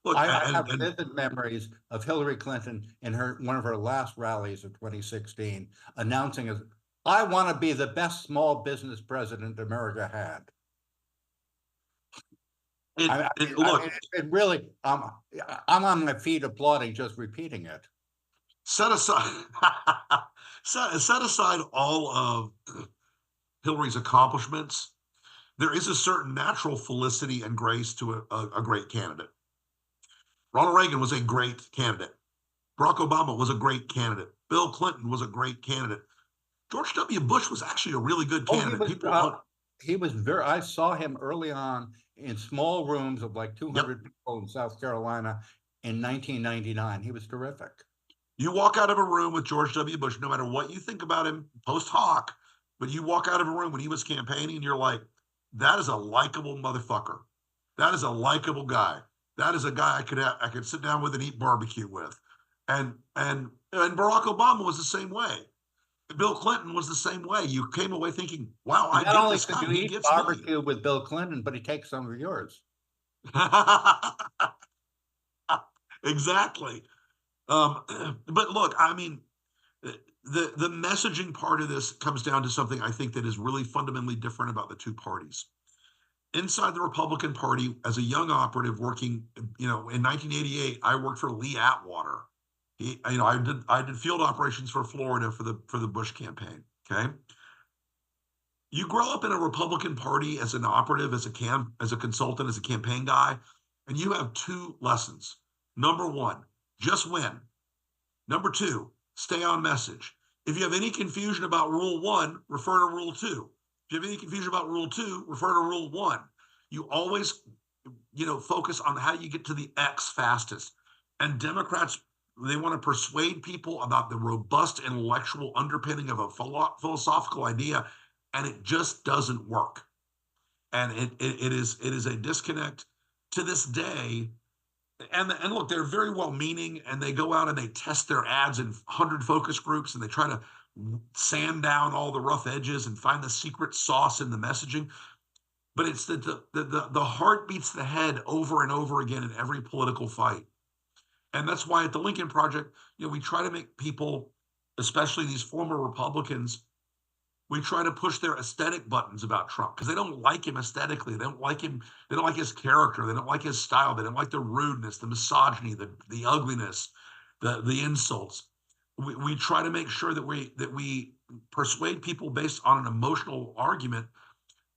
Look, I have vivid memories of Hillary Clinton in one of her last rallies of 2016 announcing, "I want to be the best small business president America had." It really, I'm on my feet applauding just repeating it. Set aside, set aside all of Hillary's accomplishments. There is a certain natural felicity and grace to a great candidate. Ronald Reagan was a great candidate. Barack Obama was a great candidate. Bill Clinton was a great candidate. George W. Bush was actually a really good candidate. I saw him early on in small rooms of like 200 people in South Carolina in 1999. He was terrific. You walk out of a room with George W. Bush, no matter what you think about him post hoc, but you walk out of a room when he was campaigning, and you're like, that is a likable motherfucker. That is a likable guy. That is a guy I could sit down with and eat barbecue with. And Barack Obama was the same way. Bill Clinton was the same way. You came away thinking, wow, I get this guy. Not only could you eat barbecue with Bill Clinton, but he takes some of yours. Exactly. But look, I mean, the messaging part of this comes down to something I think that is really fundamentally different about the two parties. Inside the Republican Party, as a young operative working, in 1988, I worked for Lee Atwater. I did field operations for Florida for the Bush campaign. Okay. You grow up in a Republican Party as an operative, as a consultant, as a campaign guy, and you have two lessons. Number one, just win. Number two, stay on message. If you have any confusion about Rule 1, refer to Rule 2. If you have any confusion about Rule 2, refer to Rule 1. You always, focus on how you get to the X fastest. And Democrats, they want to persuade people about the robust intellectual underpinning of a philosophical idea, and it just doesn't work. And it is a disconnect to this day. And look, they're very well-meaning, and they go out and they test their ads in 100 focus groups, and they try to sand down all the rough edges and find the secret sauce in the messaging. But it's the heart beats the head over and over again in every political fight. And that's why at the Lincoln Project, we try to make people, especially these former Republicans, we try to push their aesthetic buttons about Trump because they don't like him aesthetically. They don't like him. They don't like his character. They don't like his style. They don't like the rudeness, the misogyny, the ugliness, the insults. We try to make sure that we persuade people based on an emotional argument.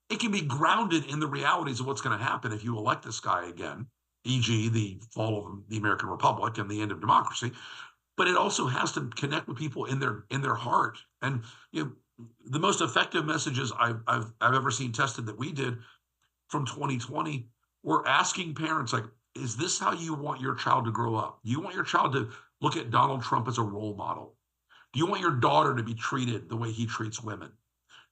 It can be grounded in the realities of what's going to happen if you elect this guy again, e.g., the fall of the American Republic and the end of democracy. But it also has to connect with people in their heart. And the most effective messages I've ever seen tested that we did from 2020 were asking parents, like, is this how you want your child to grow up? Do you want your child to look at Donald Trump as a role model? Do you want your daughter to be treated the way he treats women?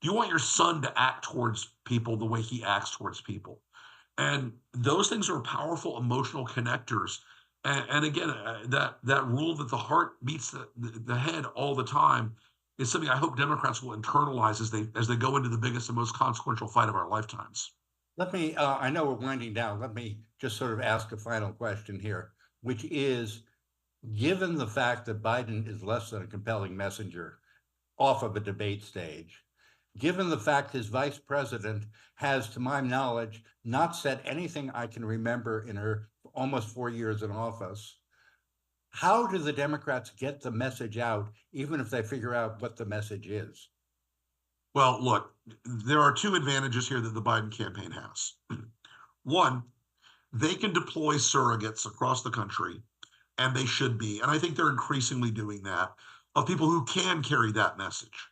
Do you want your son to act towards people the way he acts towards people? And those things are powerful emotional connectors. And again, that rule that the heart beats the head all the time is something I hope Democrats will internalize as they go into the biggest and most consequential fight of our lifetimes. Let me, I know we're winding down. Let me just sort of ask a final question here, which is, given the fact that Biden is less than a compelling messenger off of a debate stage, given the fact his vice president has, to my knowledge, not said anything I can remember in her almost 4 years in office, how do the Democrats get the message out, even if they figure out what the message is? Well, look, there are two advantages here that the Biden campaign has. One, they can deploy surrogates across the country, and they should be, and I think they're increasingly doing that, of people who can carry that message.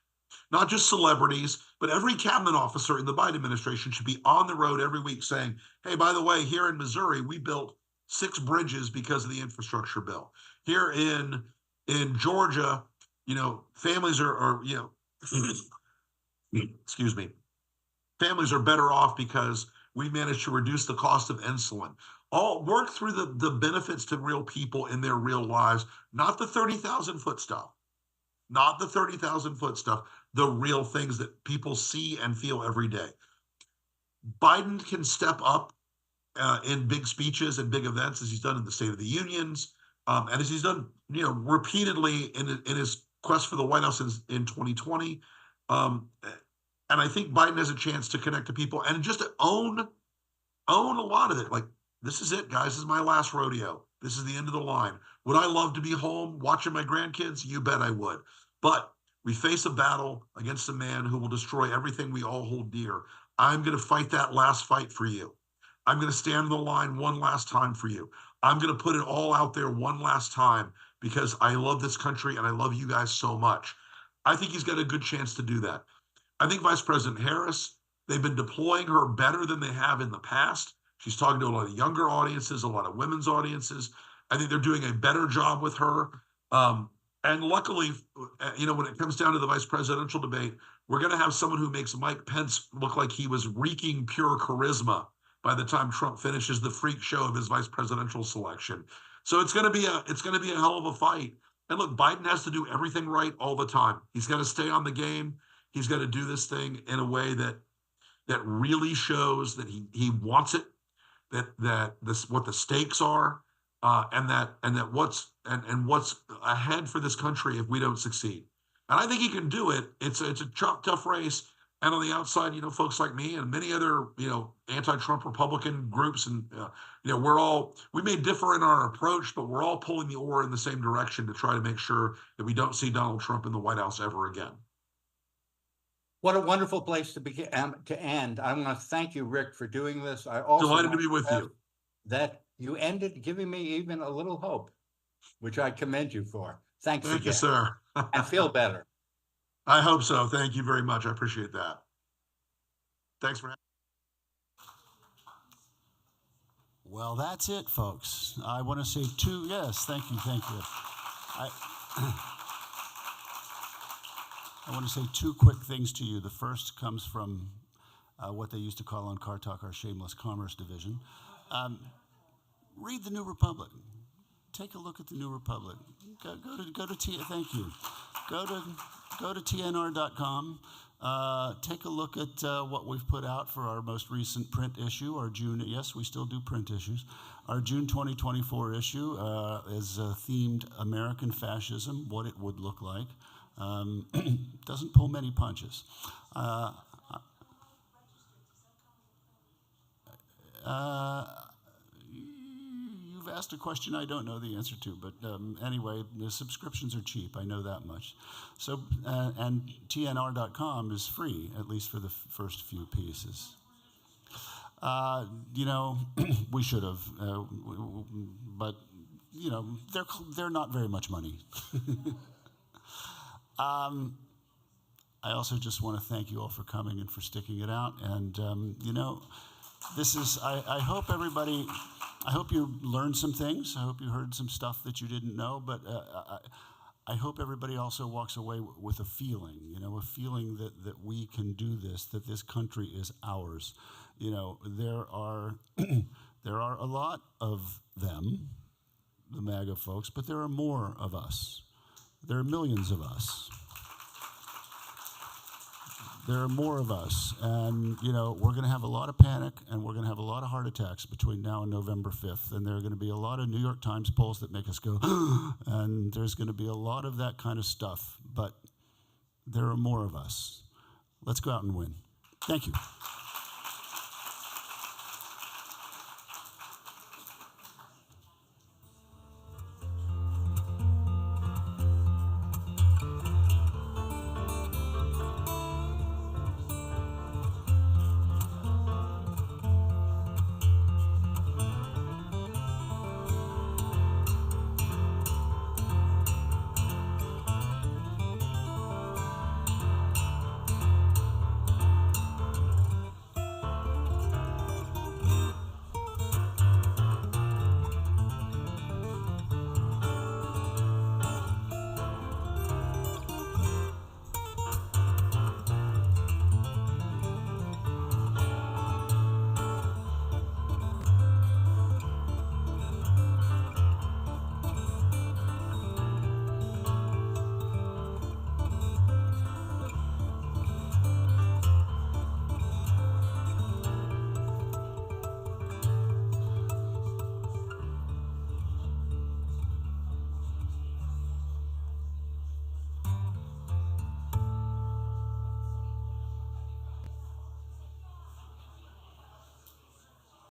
Not just celebrities, but every cabinet officer in the Biden administration should be on the road every week saying, hey, by the way, here in Missouri, we built 6 bridges because of the infrastructure bill. Here in Georgia, families are excuse me, families are better off because we managed to reduce the cost of insulin. All work through the benefits to real people in their real lives, not the 30,000 foot stuff. not the 30,000-foot stuff, the real things that people see and feel every day. Biden can step up in big speeches and big events, as he's done in the State of the Unions, and as he's done, repeatedly in his quest for the White House in 2020. And I think Biden has a chance to connect to people and just to own a lot of it. Like, this is it, guys. This is my last rodeo. This is the end of the line. Would I love to be home watching my grandkids? You bet I would. But we face a battle against a man who will destroy everything we all hold dear. I'm going to fight that last fight for you. I'm going to stand in the line one last time for you. I'm going to put it all out there one last time because I love this country and I love you guys so much. I think he's got a good chance to do that. I think Vice President Harris, they've been deploying her better than they have in the past. She's talking to a lot of younger audiences, a lot of women's audiences. I think they're doing a better job with her. And luckily, when it comes down to the vice presidential debate, we're going to have someone who makes Mike Pence look like he was reeking pure charisma by the time Trump finishes the freak show of his vice presidential selection. So it's going to be a hell of a fight. And look, Biden has to do everything right all the time. He's got to stay on the game. He's got to do this thing in a way that really shows that he wants it, that what the stakes are, and what's ahead for this country if we don't succeed. And I think he can do it. It's a tough race. And on the outside, folks like me and many other, anti-Trump Republican groups, and we may differ in our approach, but we're all pulling the oar in the same direction to try to make sure that we don't see Donald Trump in the White House ever again. What a wonderful place to end. I want to thank you, Rick, for doing this. I also delighted to be with you. That you ended giving me even a little hope, which I commend you for. Thank you, sir. And feel better. I hope so. Thank you very much. I appreciate that. Thanks for having me. Well, that's it, folks. I want to say thank you. I want to say two quick things to you. The first comes from what they used to call on Car Talk our shameless commerce division. Read the New Republic. Take a look at the New Republic. Go to TNR.com. Take a look at what we've put out for our most recent print issue, our June. Yes, we still do print issues. Our June 2024 issue is themed American Fascism: What It Would Look Like. Doesn't pull many punches. You've asked a question I don't know the answer to, but anyway, the subscriptions are cheap. I know that much. So, and TNR.com is free, at least for the first few pieces. We should have, but they're not very much money. I also just want to thank you all for coming and for sticking it out. And, this is, I hope you learned some things. I hope you heard some stuff that you didn't know, but I hope everybody also walks away with a feeling, a feeling that we can do this, that this country is ours. There are a lot of them, the MAGA folks, but there are more of us. There are millions of us. There are more of us, and we're going to have a lot of panic, and we're going to have a lot of heart attacks between now and November 5th, and there are going to be a lot of New York Times polls that make us go, and there's going to be a lot of that kind of stuff, but there are more of us. Let's go out and win. Thank you.